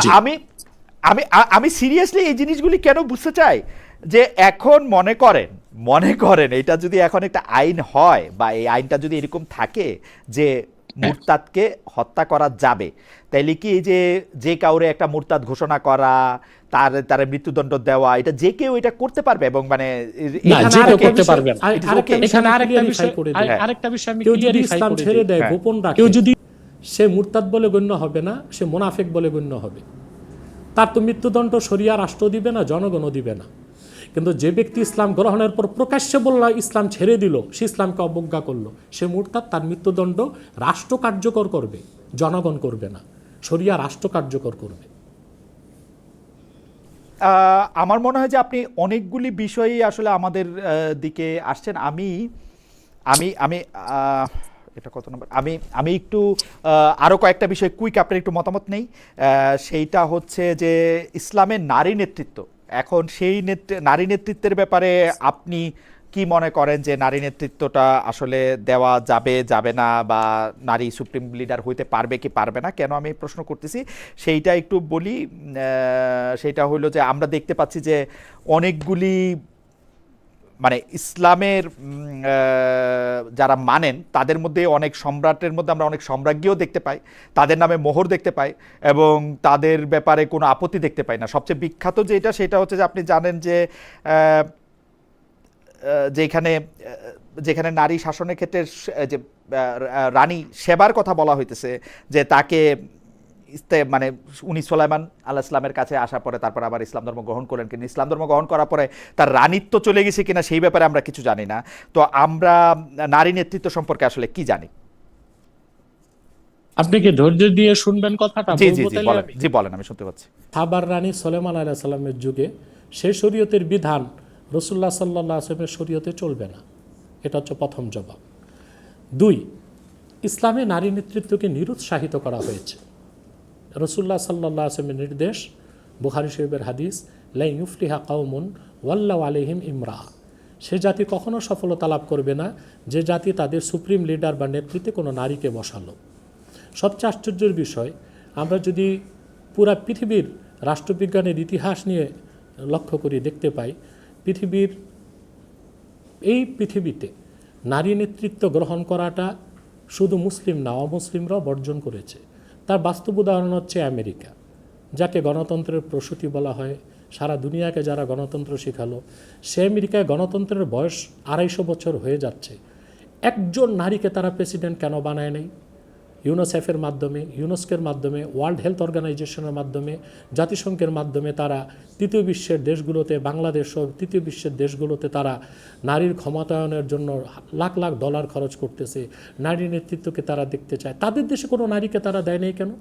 আমি সিরিয়াসলি এই জিনিসগুলি কেন বুঝতে চাই যে এখন মনে করেন এটা যদি এখন একটা আইন হয় বা এই আইনটা যদি এরকম থাকে যে মুরতাদকে হত্যা করা যাবে, তাইলে কি এই যে কাউরে একটা মুরতাদ ঘোষণা করা, তার মৃত্যুদণ্ড দেওয়া, এটা যে কেউ এটা করতে পারবে? এবং মানে আরেকটা বিষয় আমি ইসলাম ছেড়ে দেয় গোপন রাখে, কেউ যদি সে মুরতাদ বলে গণ্য হবে না, সে মুনাফিক বলে গণ্য হবে। তার তো মৃত্যুদণ্ড শরিয়া রাষ্ট্র দিবে না, জনগণও দিবে না। কিন্তু যে ব্যক্তি ইসলাম গ্রহণের পর প্রকাশ্যে বলল ইসলাম ছেড়ে দিল, সে ইসলামকে অবজ্ঞা করলো, সে মুরতাদ, তার মৃত্যুদণ্ড রাষ্ট্র কার্যকর করবে, জনগণ করবে না, শরিয়া রাষ্ট্র কার্যকর করবে। আমার মনে হয় যে আপনি অনেকগুলি বিষয়ই আসলে আমাদের দিকে আসছেন। আমি আমি আমি এটা কত নম্বর, আমি একটু আরও কয়েকটা বিষয় কুইক আপনার একটু মতামত নেই। সেইটা হচ্ছে যে ইসলামের নারী নেতৃত্ব, এখন সেই নারী নেতৃত্বের ব্যাপারে আপনি কি মনে করেন যে নারী নেতৃত্বটা আসলে দেওয়া যাবে না, বা নারী সুপ্রিম লিডার হইতে পারবে কি পারবে না? কেন আমি প্রশ্ন করতেছি সেইটা একটু বলি। সেইটা হলো যে আমরা দেখতে পাচ্ছি যে অনেকগুলি মানে ইসলামের যারা মানেন তাদের মধ্যে অনেক সম্রাটের মধ্যে আমরা অনেক সম্রাজ্ঞীও দেখতে পাই, তাদের নামে মোহর দেখতে পাই, এবং তাদের ব্যাপারে কোনো আপত্তি দেখতে পাই না। সবচেয়ে বিখ্যাত যেটা সেটা হচ্ছে যে আপনি জানেন যে যেখানে নারী শাসনের ক্ষেত্রে যে রানী সেবার কথা বলা হইতেছে, যে তাকে মানে উনি সুলাইমান আলাইহিস সালামের কাছে আসার পরে তারপর আবার ইসলাম ধর্ম গ্রহণ করলেন, কিন্তু ইসলাম ধর্ম গ্রহণ করার পরে তার রানীত্ব চলে গেছে কিনা সেই ব্যাপারে আমরা কিছু জানি না। তো আমরা নারী নেতৃত্ব সম্পর্কে আসলে কি জানি? আপনি কি ধৈর্য দিয়ে শুনবেন কথাটা? জি জি জি বলেন, জি বলেন, আমি শুনতে পাচ্ছি। সাবার রানী সুলাইমান আলাইহিস সালামের যুগে সেই শরীয়তের বিধান রাসূলুল্লাহ সাল্লাল্লাহু আলাইহি ওয়াসাল্লামের শরীয়তে চলবে না, এটা হচ্ছে প্রথম জবাব। 2, ইসলামে নারী নেতৃত্বকে নিরুৎসাহিত করা হয়েছে। রাসূলুল্লাহ সাল্লাল্লাহু আলাইহি ওয়াসাল্লামের নির্দেশ, বুখারী শরীফের হাদিস, লা ইউফলিহা কাওমুন ওয়াল্লাহু আলাইহিম ইমরা, সে জাতি কখনো সফলতা লাভ করবে না যে জাতি তাদের সুপ্রিম লিডার বা নেতৃত্বে কোনো নারীকে বসালো। সবচেয়ে আশ্চর্যের বিষয়, আমরা যদি পুরা পৃথিবীর রাষ্ট্রবিজ্ঞানের ইতিহাস নিয়ে লক্ষ্য করি, দেখতে পাই পৃথিবীতে নারী নেতৃত্ব গ্রহণ করাটা শুধু মুসলিম না, অমুসলিমরাও বর্জন করেছে। তার বাস্তব উদাহরণ হচ্ছে আমেরিকা, যাকে গণতন্ত্রের প্রসূতি বলা হয়, সারা দুনিয়াকে যারা গণতন্ত্র শেখালো, সে আমেরিকায় গণতন্ত্রের বয়স 250 বছর হয়ে যাচ্ছে। একজন নারীকে তারা প্রেসিডেন্ট কেন বানায় নাই? ইউনিসেফের মাধ্যমে, ইউনেস্কোর মাধ্যমে, ওয়ার্ল্ড হেলথ অর্গানাইজেশনের মাধ্যমে, জাতিসংঘের মাধ্যমে তারা তৃতীয় বিশ্বের দেশগুলোতে, বাংলাদেশ সহ তৃতীয় বিশ্বের দেশগুলোতে তারা নারীর ক্ষমতায়নের জন্য লাখ লাখ ডলার খরচ করতেছে। নারী নেতৃত্বকে তারা দেখতে চায়। তাদের দেশে কোনো নারীকে তারা দেয় নাই কেন?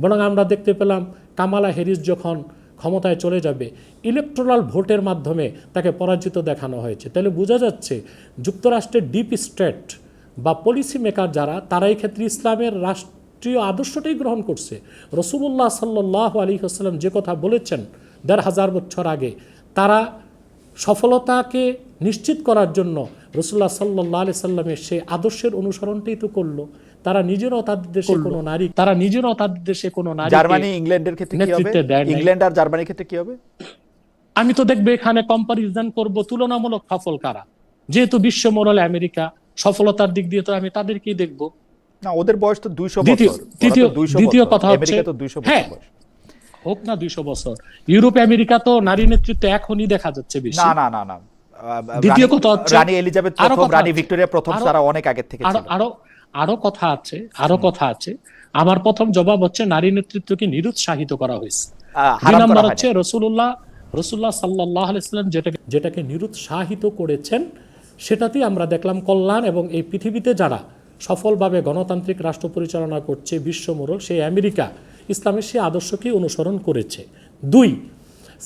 বরং আমরা দেখতে পেলাম কামালা হ্যারিস যখন ক্ষমতায় চলে যাবে, ইলেকট্রাল ভোটের মাধ্যমে তাকে পরাজিত দেখানো হয়েছে। তাহলে বোঝা যাচ্ছে যুক্তরাষ্ট্রের ডিপ স্টেট বা পলিসি মেকার যারা, তারা এই ক্ষেত্রে ইসলামের রাষ্ট্রীয় আদর্শটাই গ্রহণ করছে। রাসূলুল্লাহ সাল্লাল্লাহু আলাইহি ওয়াসাল্লাম যে কথা বলেছেন 1500 বছর আগে, তারা সফলতাকে নিশ্চিত করার জন্য রাসূলুল্লাহ সাল্লাল্লাহু আলাইহি সাল্লামের সেই আদর্শের অনুসরণটাই তো করলো। তারা নিজেরাও তাদের দেশে কোনো নারী জার্মানি ইংল্যান্ডের ক্ষেত্রে কি হবে? ইংল্যান্ড আর জার্মানির ক্ষেত্রে কি হবে? আমি তো দেখবে এখানে কম্পারিজন করব তুলনামূলক সফল কারা। যেহেতু বিশ্ব মোড়লে আমেরিকা সফলতার দিক দিয়ে, তো আমি তাদেরকেই দেখব। না, ওদের বয়স তো 200 বছর। দ্বিতীয় কথা হচ্ছে, আমেরিকা তো 200 বছর বয়স। হোক না 200 বছর, ইউরোপ আমেরিকা তো নারী নেতৃত্ব এখনই দেখা যাচ্ছে বেশি। না না না না, দ্বিতীয় কথা হচ্ছে রানী এলিজাবেথ প্রথম, রানী ভিক্টোরিয়া প্রথম তারা অনেক আগে থেকে ছিল। আরো কথা আছে। আমার প্রথম জবাব হচ্ছে নারী নেতৃত্বকে নিরুৎসাহিত করা হয়েছে। দুই নম্বর হচ্ছে রাসূলুল্লাহ সাল্লাল্লাহু আলাইহি ওয়াসাল্লাম যেটাকে নিরুৎসাহিত করেছেন, সেটাতেই আমরা দেখলাম কল্যাণ। এবং এই পৃথিবীতে যারা সফলভাবে গণতান্ত্রিক রাষ্ট্র পরিচালনা করছে, বিশ্বমোড়ল, সেই আমেরিকা ইসলামের সেই আদর্শকেই অনুসরণ করেছে। 2,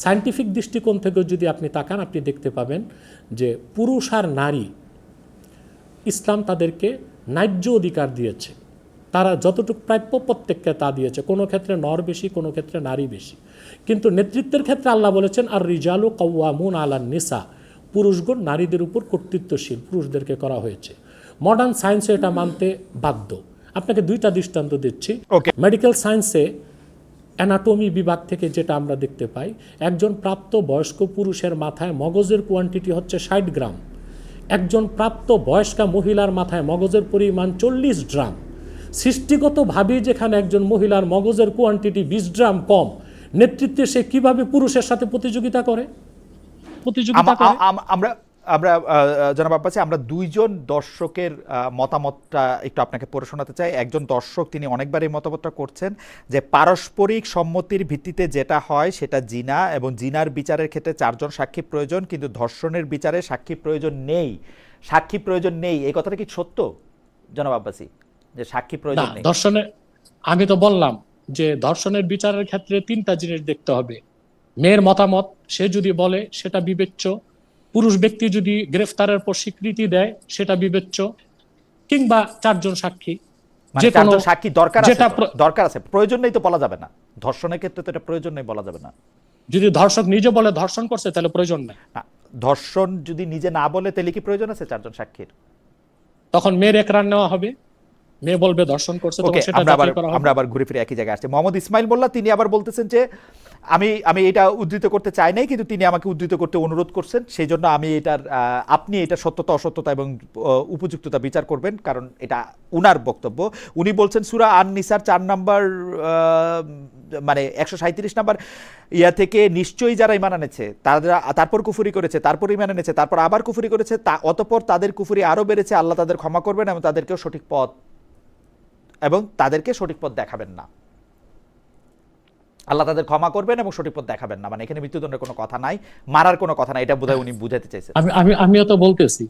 সায়েন্টিফিক দৃষ্টিকোণ থেকে যদি আপনি তাকান, আপনি দেখতে পাবেন যে পুরুষ আর নারী, ইসলাম তাদেরকে ন্যায্য অধিকার দিয়েছে। তারা যতটুকু প্রাপ্য প্রত্যেককে তা দিয়েছে। কোনো ক্ষেত্রে নর বেশি, কোনো ক্ষেত্রে নারী বেশি। কিন্তু নেতৃত্বের ক্ষেত্রে আল্লাহ বলেছেন আর রিজালু কাওয়ামুন আলান নিসা, পুরুষগণ নারীদের উপর কর্তৃত্বশীল, পুরুষদেরকে করা হয়েছে। মডার্ন সায়েন্সে এটা মানতে বাধ্য। আপনাকে 2টা দৃষ্টান্ত দিচ্ছি। মেডিকেল সায়েন্সে অ্যানাটমি বিভাগ থেকে যেটা আমরা দেখতে পাই, একজন প্রাপ্ত বয়স্ক পুরুষের মাথায় মগজের কোয়ান্টিটি হচ্ছে 60 গ্রাম, একজন প্রাপ্ত বয়স্কা মহিলার মাথায় মগজের পরিমাণ 40 গ্রাম। সৃষ্টিগতভাবেই যেখানে একজন মহিলার মগজের কোয়ান্টিটি 20 গ্রাম কম, নেতৃত্বে সে কিভাবে পুরুষের সাথে প্রতিযোগিতা করে? আমরা আমরা জনাব আব্বাসী, আমরা দুইজন দর্শকের মতামতটা একটু আপনাকে পড়ে শোনাতে চাই। একজন দর্শক তিনি অনেকবার এই মতামতটা করছেন যে পারস্পরিক সম্মতির ভিত্তিতে যেটা হয় সেটা জিনা, এবং জিনার বিচারের ক্ষেত্রে 4 জন সাক্ষী প্রয়োজন, কিন্তু ধর্ষণের বিচারে সাক্ষী প্রয়োজন নেই। এই কথাটা কি সত্য জনাব আব্বাসী, যে সাক্ষী প্রয়োজন নেই? ধর্ষণের, আমি তো বললাম যে ধর্ষণের বিচারের ক্ষেত্রে 3টা জিনিস দেখতে হবে। মেয়ের মতামত, সে যদি বলে সেটা বিবেচ্য, পুরুষ ব্যক্তি যদি গ্রেফতারের পর স্বীকৃতি দেয় সেটা বিবেচ্য, কিংবা 4 জন সাক্ষী। মানে যে 4 কোনো জন সাক্ষী দরকার আছে, প্রয়োজন নেই তো বলা যাবে না। ধর্ষণের ক্ষেত্রে তো এটা প্রয়োজন নেই বলা যাবে না। যদি ধর্ষক নিজে বলে ধর্ষণ করছে তাহলে প্রয়োজন নেই। ধর্ষণ যদি নিজে না বলে তাহলে কি প্রয়োজন আছে 4 জন সাক্ষীর? তখন মেয়ের একরার নেওয়া হবে, মেয়ে বলবে ধর্ষণ করছে, তখন সেটা যাচাই করা হবে। আমরা আবার ঘুরে ফিরে একই জায়গায় আসছি। মোহাম্মদ ইসমাইল মোল্লা তিনি আবার বলতেছেন যে আমি এটা উদ্ধৃত করতে চাই নাই, কিন্তু তিনি আমাকে উদ্ধৃত করতে অনুরোধ করছেন, সেই জন্য আমি এটার আপনি এটা সত্যতা অসত্যতা এবং উপযুক্ততা বিচার করবেন, কারণ এটা উনার বক্তব্য। উনি বলছেন সূরা আন-নিসার 4 নম্বর মানে 137 নম্বর ইয়া থেকে নিশ্চয়ই যারা ঈমান এনেছে তারপর কুফরি করেছে, তারপর ঈমান এনেছে, তারপর আবার কুফরি করেছে, অতঃপর তাদের কুফরি আরো বেড়েছে, আল্লাহ তাদের ক্ষমা করবেন এবং তাদেরকেও সঠিক পথ দেখাবেন না। আল্লাহ তাদের ক্ষমা করবেন এবং সঠিক পথ দেখাবেন না, মানে এখানে মৃত্যুদণ্ডের কোনো কথা নাই, মারার কোনো কথা নাই, এটা বোধহয় উনি বুঝাতে চাইছেন। আমিও তো বলতেছি,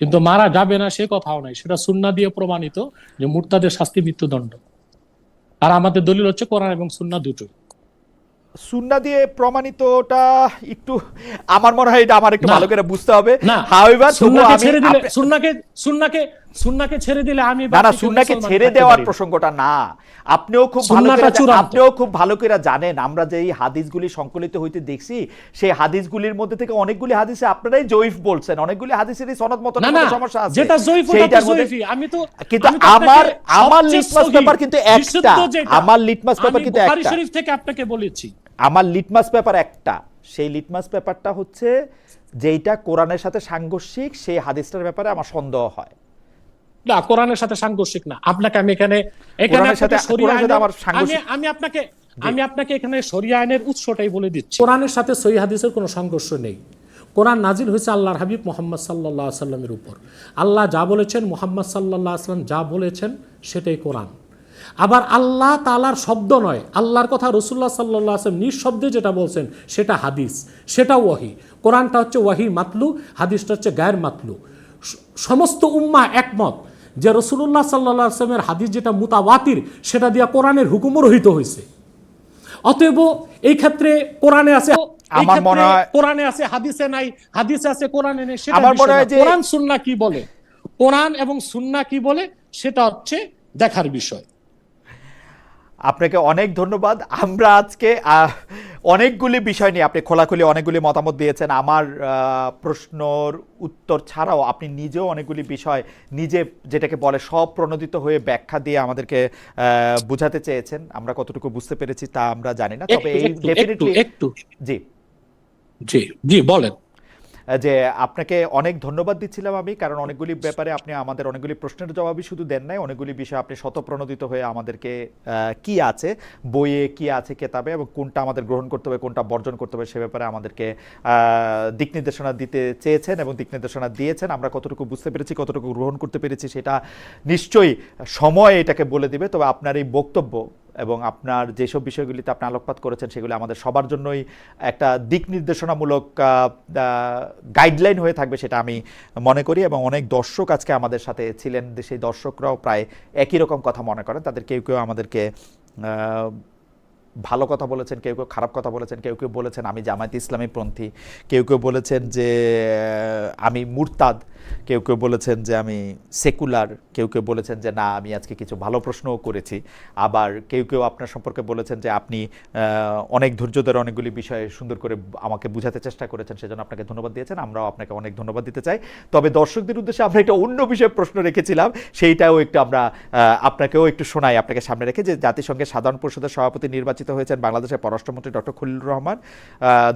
কিন্তু মারা যাবে না সে কথাও নাই, সেটা সুন্নাহ দিয়ে প্রমাণিত যে মুরতাদের শাস্তি মৃত্যুদণ্ড। আর আমাদের দলিল হচ্ছে কোরআন এবং সুন্নাহ দুটোই। সুন্নাহ দিয়ে প্রমাণিতটা একটু আমার মনে হয় এটা আমার একটু ভালো করে বুঝতে হবে। না, হাউএভার সুন্নাহকে ছেড়ে দিলে সুন্নাহকে ছেড়ে দিলে আমি না সুন্নাহকে ছেড়ে দেওয়ার প্রসঙ্গটা না। আপনিও খুব ভালো করে জানেন আমরা যে এই হাদিসগুলি সংকলিত হইতে দেখছি, সেই হাদিসগুলির মধ্যে থেকে অনেকগুলি হাদিসে আপনারাই জয়ীফ বলছেন, অনেকগুলি হাদিসেরই সনদ মত সমস্যা আছে। যেটা জয়ীফ ওটা জয়ীফই। আমি তো কিন্তু আমার লিটমাস পেপার কিন্তু একটা, আমার লিটমাস পেপার কিন্তু একটা, বুখারী শরীফ থেকে আপনাকে বলেছি, আমার লিটমাস পেপার একটা। সেই লিটমাস পেপারটা হচ্ছে যেটা কোরআনের সাথে সাংঘর্ষিক, সেই হাদিসটার ব্যাপারে আমার সন্দেহ হয়। না, কোরআনের সাথে সাংঘর্ষিক না। আপনাকে আমি এখানে আমি আপনাকে এখানে শরিয়া আইনের উৎসটাই বলে দিচ্ছি। কোরআনের সাথে সহিহ হাদিসের কোনো সংঘর্ষ নেই। কোরআন নাজিল হয়েছে আল্লাহর হাবিব মুহাম্মদ সাল্লাল্লাহু আলাইহি সাল্লামের উপর। আল্লাহ যা বলেছেন, মুহাম্মদ সাল্লাল্লাহু আলাইহি সাল্লাম যা বলেছেন সেটাই কোরআন। আবার আল্লাহ তাআলার শব্দ নয়, আল্লাহর কথা রাসূলুল্লাহ সাল্লাল্লাহু আলাইহি ওয়াসাল্লাম নিঃশব্দে যেটা বলছেন সেটা হাদিস, সেটা ওয়াহি। কোরআনটা হচ্ছে ওয়াহি মাতলু, হাদিসটা হচ্ছে গায়ের মাতলু। সমস্ত উম্মাহ একমত যে রাসূলুল্লাহ সাল্লাল্লাহু আলাইহি ওয়াসাল্লামের হাদিস যেটা মুতাওয়াতির, সেটা দিয়া কোরআনের হুকুমও রহিত হয়েছে। অতএব এই ক্ষেত্রে কোরআনে আছে, আমার মনে হয় কোরআনে আছে, হাদিসে নাই, হাদিসে আছে কোরআনে নেই, সেটা আমার মনে হয় যে কোরআন সুন্নাহ কি বলে, কোরআন এবং সুন্নাহ কি বলে সেটা হচ্ছে দেখার বিষয়। আপনাকে অনেক ধন্যবাদ। আমরা আজকে অনেকগুলি বিষয় নিয়ে আপনি খোলাখুলি অনেকগুলি মতামত দিয়েছেন। আমার প্রশ্নর উত্তর ছাড়াও আপনি নিজেও অনেকগুলি বিষয় নিজে যেটাকে বলে স্বপ্রণোদিত হয়ে ব্যাখ্যা দিয়ে আমাদেরকে বুঝাতে চেয়েছেন। আমরা কতটুকু বুঝতে পেরেছি তা আমরা জানি না, তবে এই ডেফিনেটলি জি বলেন যে আপনাকে অনেক ধন্যবাদ দিচ্ছিলাম আমি, কারণ অনেকগুলি ব্যাপারে আপনি আমাদের অনেকগুলি প্রশ্নের জবাবই শুধু দেন নাই, অনেকগুলি বিষয় আপনি স্বতঃপ্রণোদিত হয়ে আমাদেরকে কি আছে বইয়ে, কি আছে কেতাবে, এবং কোনটা আমাদের গ্রহণ করতে হবে, কোনটা বর্জন করতে হবে, সে ব্যাপারে আমাদেরকে দিক নির্দেশনা দিতে চেয়েছেন এবং দিক নির্দেশনা দিয়েছেন। আমরা কতটুকু বুঝতে পেরেছি, কতটুকু গ্রহণ করতে পেরেছি সেটা নিশ্চয়ই সময় এটাকে বলে দিবে। তবে আপনার এই বক্তব্য এবং আপনার যেসব বিষয়গুলিতে আপনি আলোকপাত করেছেন সেগুলি আমাদের সবার জন্যই একটা দিক নির্দেশনামূলক গাইডলাইন হয়ে থাকবে, সেটা আমি মনে করি। এবং অনেক দর্শক আজকে আমাদের সাথে ছিলেন, সেই দর্শকরাও প্রায় একই রকম কথা মনে করেন। তাদের কেউ কেউ আমাদেরকে ভালো কথা বলেছেন, কেউ কেউ খারাপ কথা বলেছেন, কেউ কেউ বলেছেন আমি জামায়াতে ইসলামী পন্থী, কেউ কেউ বলেছেন যে আমি মুরতাদ, কেউ কেউ বলেছেন যে আমি সেকুলার, কেউ কেউ বলেছেন যে না আমি আজকে কিছু ভালো প্রশ্নও করেছি, আবার কেউ কেউ আপনার সম্পর্কে বলেছেন যে আপনি অনেক ধৈর্য ধরে অনেকগুলি বিষয়ে সুন্দর করে আমাকে বুঝাতে চেষ্টা করেছেন, সেজন্য আপনাকে ধন্যবাদ দিয়েছেন। আমরাও আপনাকে অনেক ধন্যবাদ দিতে চাই। তবে দর্শকদের উদ্দেশ্যে আমরা একটা অন্য বিষয়ে প্রশ্ন রেখেছিলাম, সেইটাও একটু আমরা আপনাকেও একটু শোনাই আপনাকে সামনে রেখে, যে জাতিসংঘের সাধারণ পরিষদের সভাপতি নির্বাচিত হয়েছেন বাংলাদেশের পররাষ্ট্রমন্ত্রী ডক্টর খলিলুর রহমান।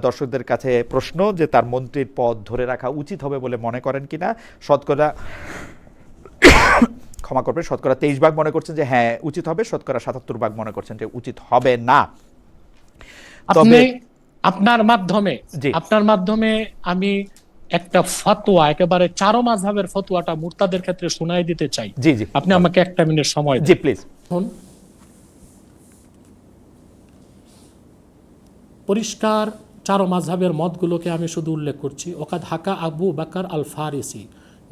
দর্শকদের কাছে প্রশ্ন যে তার মন্ত্রীর পদ ধরে রাখা উচিত হবে বলে মনে করেন কিনা। শতকরা ক্ষমা করবেন, শতকরা 23% মনে করছেন যে হ্যাঁ উচিত হবে, শতকরা 77% মনে করছেন যে উচিত হবে না। আপনি আপনার মাধ্যমে আমি একটা ফতোয়া, একেবারে চারো মাযহাবের ফতোয়াটা মুরতাদের ক্ষেত্রে শোনাই দিতে চাই। জি জি, আপনি আমাকে 1 মিনিট সময় জি দিন। প্লিজ। পরিষ্কার চারো মাযহাবের মতগুলোকে আমি শুধু উল্লেখ করছি। ওকাদ হাকা আবু বকর আল ফারিসি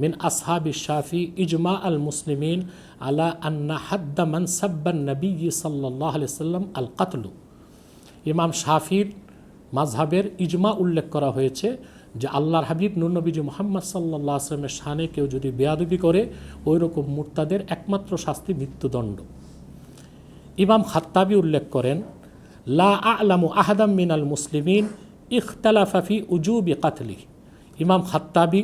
মিন আসহাবি শাফি ইজমা আল মুসলিমিন আলা আন্না হাদ্দা মান সাব্বান নবী সাল্লাল্লাহু আলাইহি সাল্লাম আল কাতলু। ইমাম শাফির মাযহাবের ইজমা উল্লেখ করা হয়েছে যে আল্লাহর হাবিব নূর নবীজি মুহাম্মদ সাল্লাল্লাহু আলাইহি ওয়াসাল্লামের শানে কেউ যদি বেয়াদবি করে ওই রকম মুরতাদের একমাত্র শাস্তি মৃত্যুদণ্ড। ইমাম খাত্তাবি উল্লেখ করেন লা আ'লামু আহাদাম মিনাল মুসলিমিন ইখতালাফা ফি উজুবি কাতলি। ইমাম খাত্তাবি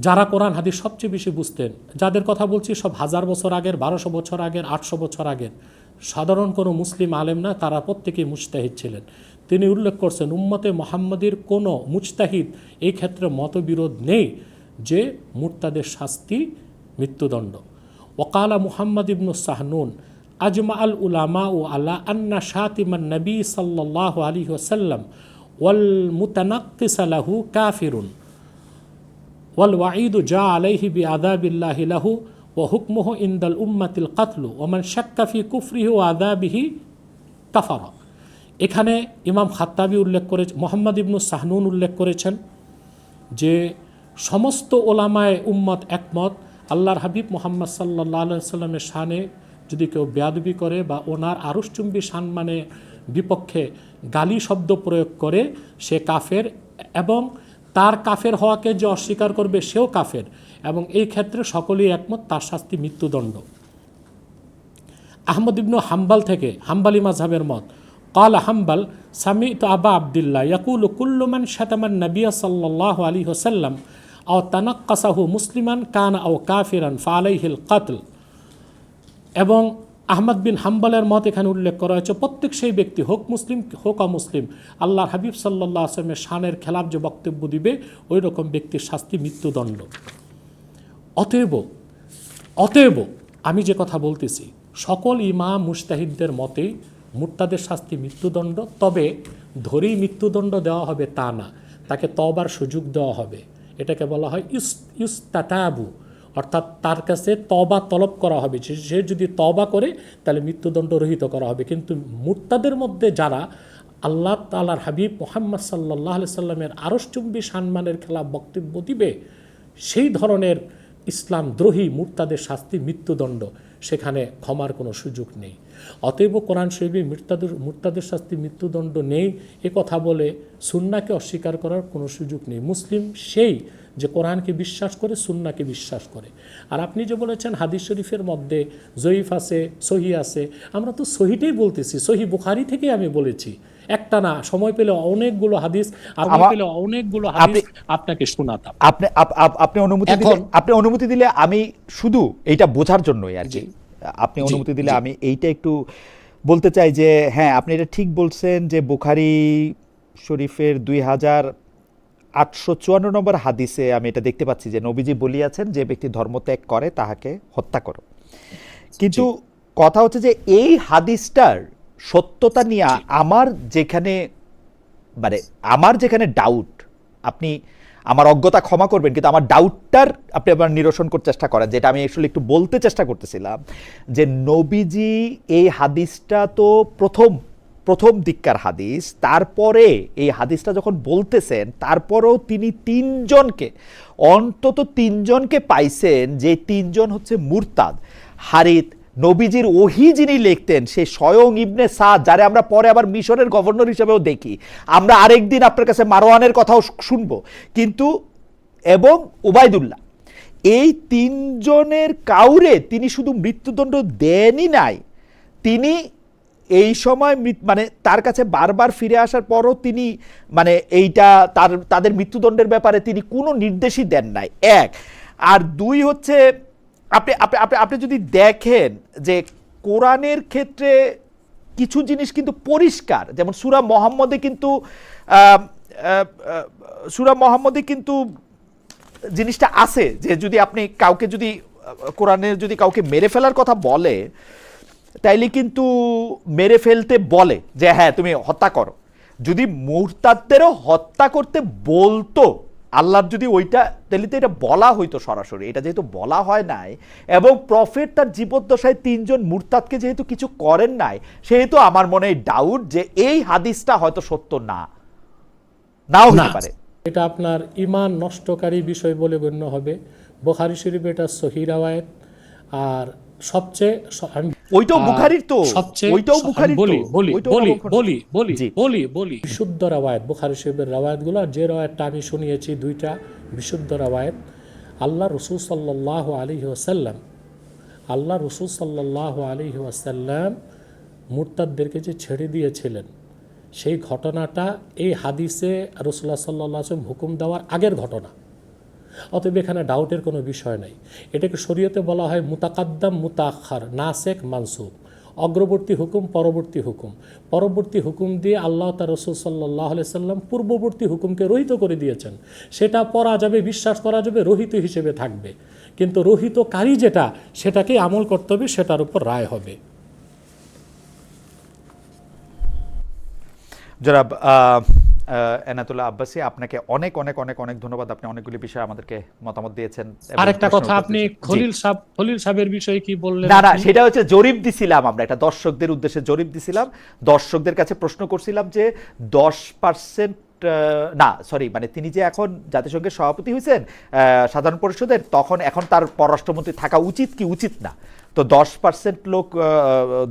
যারা কোরআন হাদিস সবচেয়ে বেশি বুঝতেন, যাদের কথা বলছি সব 1000 বছর আগের, 1200 বছর আগের, 800 বছর আগের, সাধারণ কোনো মুসলিম আলেম না, তারা প্রত্যেকেই মুজতাহিদ ছিলেন। তিনি উল্লেখ করছেন উম্মতে মুহাম্মাদির কোনো মুজতাহিদ এই ক্ষেত্রে মতবিরোধ নেই যে মুরতাদের শাস্তি মৃত্যুদণ্ড। ওকালা মুহাম্মদ ইবনু সাহনুন আজমা আল উলামা ও আলা আন্না শাতিমান নবী সাল্লাল্লাহু আলাইহি ওয়াসাল্লাম ওয়াল মুতানাক্কিসা লাহু কাফিরুন ওয়াল ওয়াঈদু জা আলাইহি বিআযাবিল্লাহি লাহু ওয়া হুকমুহু ইনদাল উম্মাতিল কাতলু ওয়া মান শাক্কা ফি কুফরিহি ওয়া আযাবিহি কাফারা। এখানে ইমাম খাত্তাবি উল্লেখ করে, মুহাম্মদ ইবনু সাহনুন উল্লেখ করেছেন যে সমস্ত ওলামায়ে উম্মত একমত আল্লাহর হাবিব মুহাম্মদ সাল্লাল্লাহু আলাইহি ওয়াসাল্লামের শানে যদি কেউ বেয়াদবি করে বা ওনার আরশচুম্বী সম্মানে বিপক্ষে গালি শব্দ প্রয়োগ করে সে কাফের, এবং তার কাফের হওয়াকে যে অস্বীকার করবে সেও কাফের, এবং এই ক্ষেত্রে সকলেই একমত তার শাস্তি মৃত্যুদণ্ড। আহমদ ইবনু হাম্বাল থেকে হাম্বালি মাযহাবের মত قال হাম্বাল সামি'তু আবা আব্দুল্লাহ ইয়াকুলু কুল্লু মান শাতামান নবী সাল্লাল্লাহু আলাইহি ওয়াসাল্লাম আও তানাক্কাসাহু মুসলিমান কানা আও কাফিরান ফালাইহিল কাতল। এবং আহমদ বিন হাম্বালের মত এখানে উল্লেখ করা হয়েছে প্রত্যেক সেই ব্যক্তি হোক মুসলিম হোক অমুসলিম আল্লাহর হাবিব সাল্লাল্লাহু আলাইহি ওয়াসাল্লামের শানের খেলাফ যে বক্তব্য দিবে ওই রকম ব্যক্তির শাস্তি মৃত্যুদণ্ড। অতএব আমি যে কথা বলতেছি সকল ইমাম মুজতাহিদদের মতেই মুরতাদের শাস্তি মৃত্যুদণ্ড। তবে ধরেই মৃত্যুদণ্ড দেওয়া হবে তা না, তাকে তওবার সুযোগ দেওয়া হবে। এটাকে বলা হয় ইস্তাতাবু, অর্থাৎ তার কাছে তওবা তলব করা হবে। সে যদি তওবা করে তাহলে মৃত্যুদণ্ড রহিত করা হবে। কিন্তু মুরতাদের মধ্যে যারা আল্লাহ তাআলার হাবিব মুহাম্মদ সাল্লাল্লাহু আলাইহি সাল্লামের আরশচুম্বী সম্মানের খেলাফ বক্তব্য দিবে সেই ধরনের ইসলাম দ্রোহী মুরতাদের শাস্তি মৃত্যুদণ্ড, সেখানে ক্ষমার কোনো সুযোগ নেই। অতএব কোরআন শরীফে মুরতাদের শাস্তি মৃত্যুদণ্ড নেই এ কথা বলে সুন্নাহকে অস্বীকার করার কোনো সুযোগ নেই। মুসলিম সেই যে কোরআনকে বিশ্বাস করে, সুন্নাহকে বিশ্বাস করে। আর আপনি যে বলেছেন হাদিস শরীফের মধ্যে জয়ীফ আছে, সহি আছে, আমরা তো সহিটাই বলতেছি, সহি বুখারী থেকে আমি বলেছি। একটা না, সময় পেলে অনেকগুলো হাদিস আপনাকে শোনাতাম। আপনি অনুমতি দিলে আমি শুধু এইটা বোঝার জন্যই আর কি, আপনি অনুমতি দিলে আমি এইটা একটু বলতে চাই যে হ্যাঁ, আপনি এটা ঠিক বলছেন যে বুখারী শরীফের 2854 নম্বর হাদিসে আমি এটা দেখতে পাচ্ছি যে নবীজি বলিয়াছেন যে ব্যক্তি ধর্মত্যাগ করে তাহাকে হত্যা করো। কিন্তু কথা হচ্ছে যে এই হাদিসটার সত্যতা নিয়ে আমার যেখানে ডাউট, আপনি আমার অজ্ঞতা ক্ষমা করবেন, কিন্তু আমার ডাউটটার আপনি আবার নিরসন করতে চেষ্টা করেন, যেটা আমি আসলে একটু বলতে চেষ্টা করতেছিলাম যে নবীজি এই হাদিসটা তো প্রথম দিককার হাদিস, তারপরে এই হাদিসটা যখন বলতেছেন তারপরেও তিনি অন্তত তিনজনকে পাইছেন যে তিনজন হচ্ছে মুরতাদ। হারিত নবীজির ওহী যিনি লিখতেন সে স্বয়ং ইবনে সাদ, যারে আমরা পরে আবার মিশরের গভর্নর হিসেবেও দেখি, আমরা আরেকদিন আপনার কাছে মারওয়ানের কথাও শুনবো, কিন্তু এবং উবাইদুল্লাহ, এই তিনজনের কাউরে তিনি শুধু মৃত্যুদণ্ড দেনই নাই, তিনি এই সময় মানে তার কাছে বারবার ফিরে আসার পরও তিনি মানে এইটা তাদের মৃত্যুদণ্ডের ব্যাপারে তিনি কোনো নির্দেশই দেন নাই, এক। আর দুই হচ্ছে আপনি যদি দেখেন যে কোরআনের ক্ষেত্রে কিছু জিনিস কিন্তু পরিষ্কার, যেমন সূরা মুহাম্মদে কিন্তু জিনিসটা আছে যে যদি আপনি কাউকে যদি কোরআনের যদি কাউকে মেরে ফেলার কথা বলে তাইলে কিন্তু মেরে ফেলতে বলে যে হ্যাঁ তুমি হত্যা করো। যদি মুরতাদদেরও হত্যা করতে বলতো আল্লাহর যদি ওইটা, তাহলে তো এটা বলা হইতো সরাসরি, এটা যেহেতু বলা হয় নাই এবং প্রফেট তার জীবদ্দশায় 3 জন মুরতাদকে যেহেতু কিছু করেন নাই, সেহেতু আমার মনে হয় ডাউট যে এই হাদিসটা হয়তো সত্য নাও হতে পারে। এটা আপনার ঈমান নষ্টকারী বিষয় বলে গণ্য হবে। বুখারী শরীফ এটা সহিহ রাওয়ায়াত। আর সবচেয়ে ওইটাও বুখারীর তো, ওইটাও বুখারীর তো, বলি বিশুদ্ধ রাওয়ায়াত, বুখারী শরীফের রাওয়ায়াতগুলো, যে রাওয়ায়াতটা আমি শুনিয়েছি 2টা বিশুদ্ধ রাওয়ায়াত। আল্লাহ রাসূল সাল্লাল্লাহু আলাইহি ওয়াসাল্লাম মুরতাদদেরকে যে ছেড়ে দিয়েছিলেন, সেই ঘটনাটা এই হাদিসে রাসূলুল্লাহ সাল্লাল্লাহু আলাইহি ওয়াসাল্লাম হুকুম দেওয়ার আগের ঘটনা। অতএব এখানে ডাউটের কোনো বিষয় নাই। এটাকে শরীয়তে বলা হয় মুতাকাদ্দাম মুতাআখার, নাসেখ মানসুখ। অগ্রবর্তী হুকুম, পরবর্তী হুকুম। পরবর্তী হুকুম দিয়ে আল্লাহ তার রাসূল সাল্লাল্লাহু আলাইহি সাল্লাম পূর্ববর্তী হুকুমকে রহিত করে দিয়েছেন। সেটা পড়া যাবে, বিশ্বাস করা যাবে, রহিত হিসেবে থাকবে। কিন্তু রহিতকারী যেটা, সেটাকেই আমল করতে হবে, সেটার উপর রায় হবে। জনাব এনায়েতুল্লাহ আব্বাসী, আপনাকে অনেক অনেক অনেক অনেক ধন্যবাদ। আপনি অনেকগুলি বিষয়ে আমাদেরকে মতামত দিয়েছেন। আরেকটা কথা, আপনি খলিল সাহেবের বিষয়ে কি বললেন? না, সেটা হচ্ছে জরিপ দিছিলাম আমরা, এটা দর্শকদের উদ্দেশ্যে জরিপ দিছিলাম। দর্শকদের কাছে প্রশ্ন করছিলাম যে 10% মানে তিনি যে এখন জাতিসংঘের সভাপতি হয়েছেন সাধারণ পরিষদের, তখন এখন তার পররাষ্ট্রমন্ত্রী থাকা উচিত কি উচিত না। তো 10% লোক,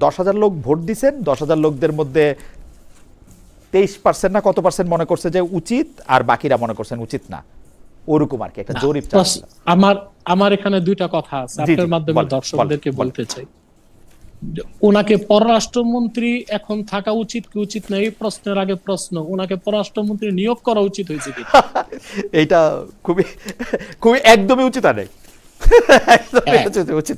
10,000 লোক ভোট দিছেন। 10,000 লোকদের মধ্যে 23% না কত পার্সেন্ট মনে করছে যে উচিত, আর বাকিরা মনে করছেন উচিত না। ওরকম আর কি একটা জরিপ চালাচ্ছিল। আমার এখানে 2টা কথা আছে, আপনার মাধ্যমে দর্শকদেরকে বলতে চাই। ওনাকে পররাষ্ট্রমন্ত্রী এখন থাকা উচিত কি উচিত না, এই প্রশ্নের আগে প্রশ্ন, ওনাকে পররাষ্ট্রমন্ত্রী নিয়োগ করা উচিত হয়েছে কি? এইটা খুবই খুবই একদমই উচিত আর নেই, একদমই উচিত।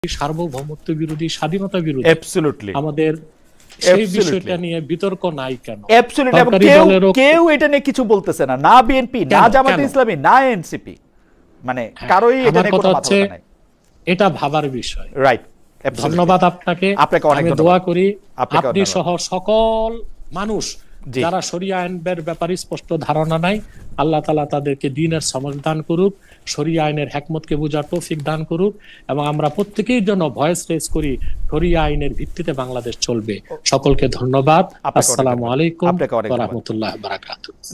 সার্বভৌমত্ব বিরোধী, স্বাধীনতা বিরোধী, অ্যাবসলিউটলি আমাদের সেই বিষয়টা নিয়ে বিতর্ক নাই কেন? অ্যাবসলিউটলি, কেউ এটা নিয়ে কিছু বলতেছে না, না বিএনপি, না জামায়াতে ইসলামী, না এনসিপি, মানে কারোই এটা নিয়ে কোনো মাথা ব্যথা নাই। এটা ভাবার বিষয়। রাইট। ধন্যবাদ আপনাকে। আমি দোয়া করি আপনি সহ সকল মানুষ যারা শরিয়া আইনের ব্যাপারে স্পষ্ট ধারণা নাই, আল্লাহ তাআলা তাদেরকে দ্বীনের সমঝ দান করুক, শরিয়া আইনের হিকমতকে বোঝার তৌফিক দান করুক, এবং আমরা প্রত্যেকেই জন্য ভয়েস রেজ করি শরিয়া আইনের ভিত্তিতে বাংলাদেশ চলবে। সকলকে ধন্যবাদ। আসসালামু আলাইকুম ওয়া রাহমাতুল্লাহি ওয়া বারাকাতুহু।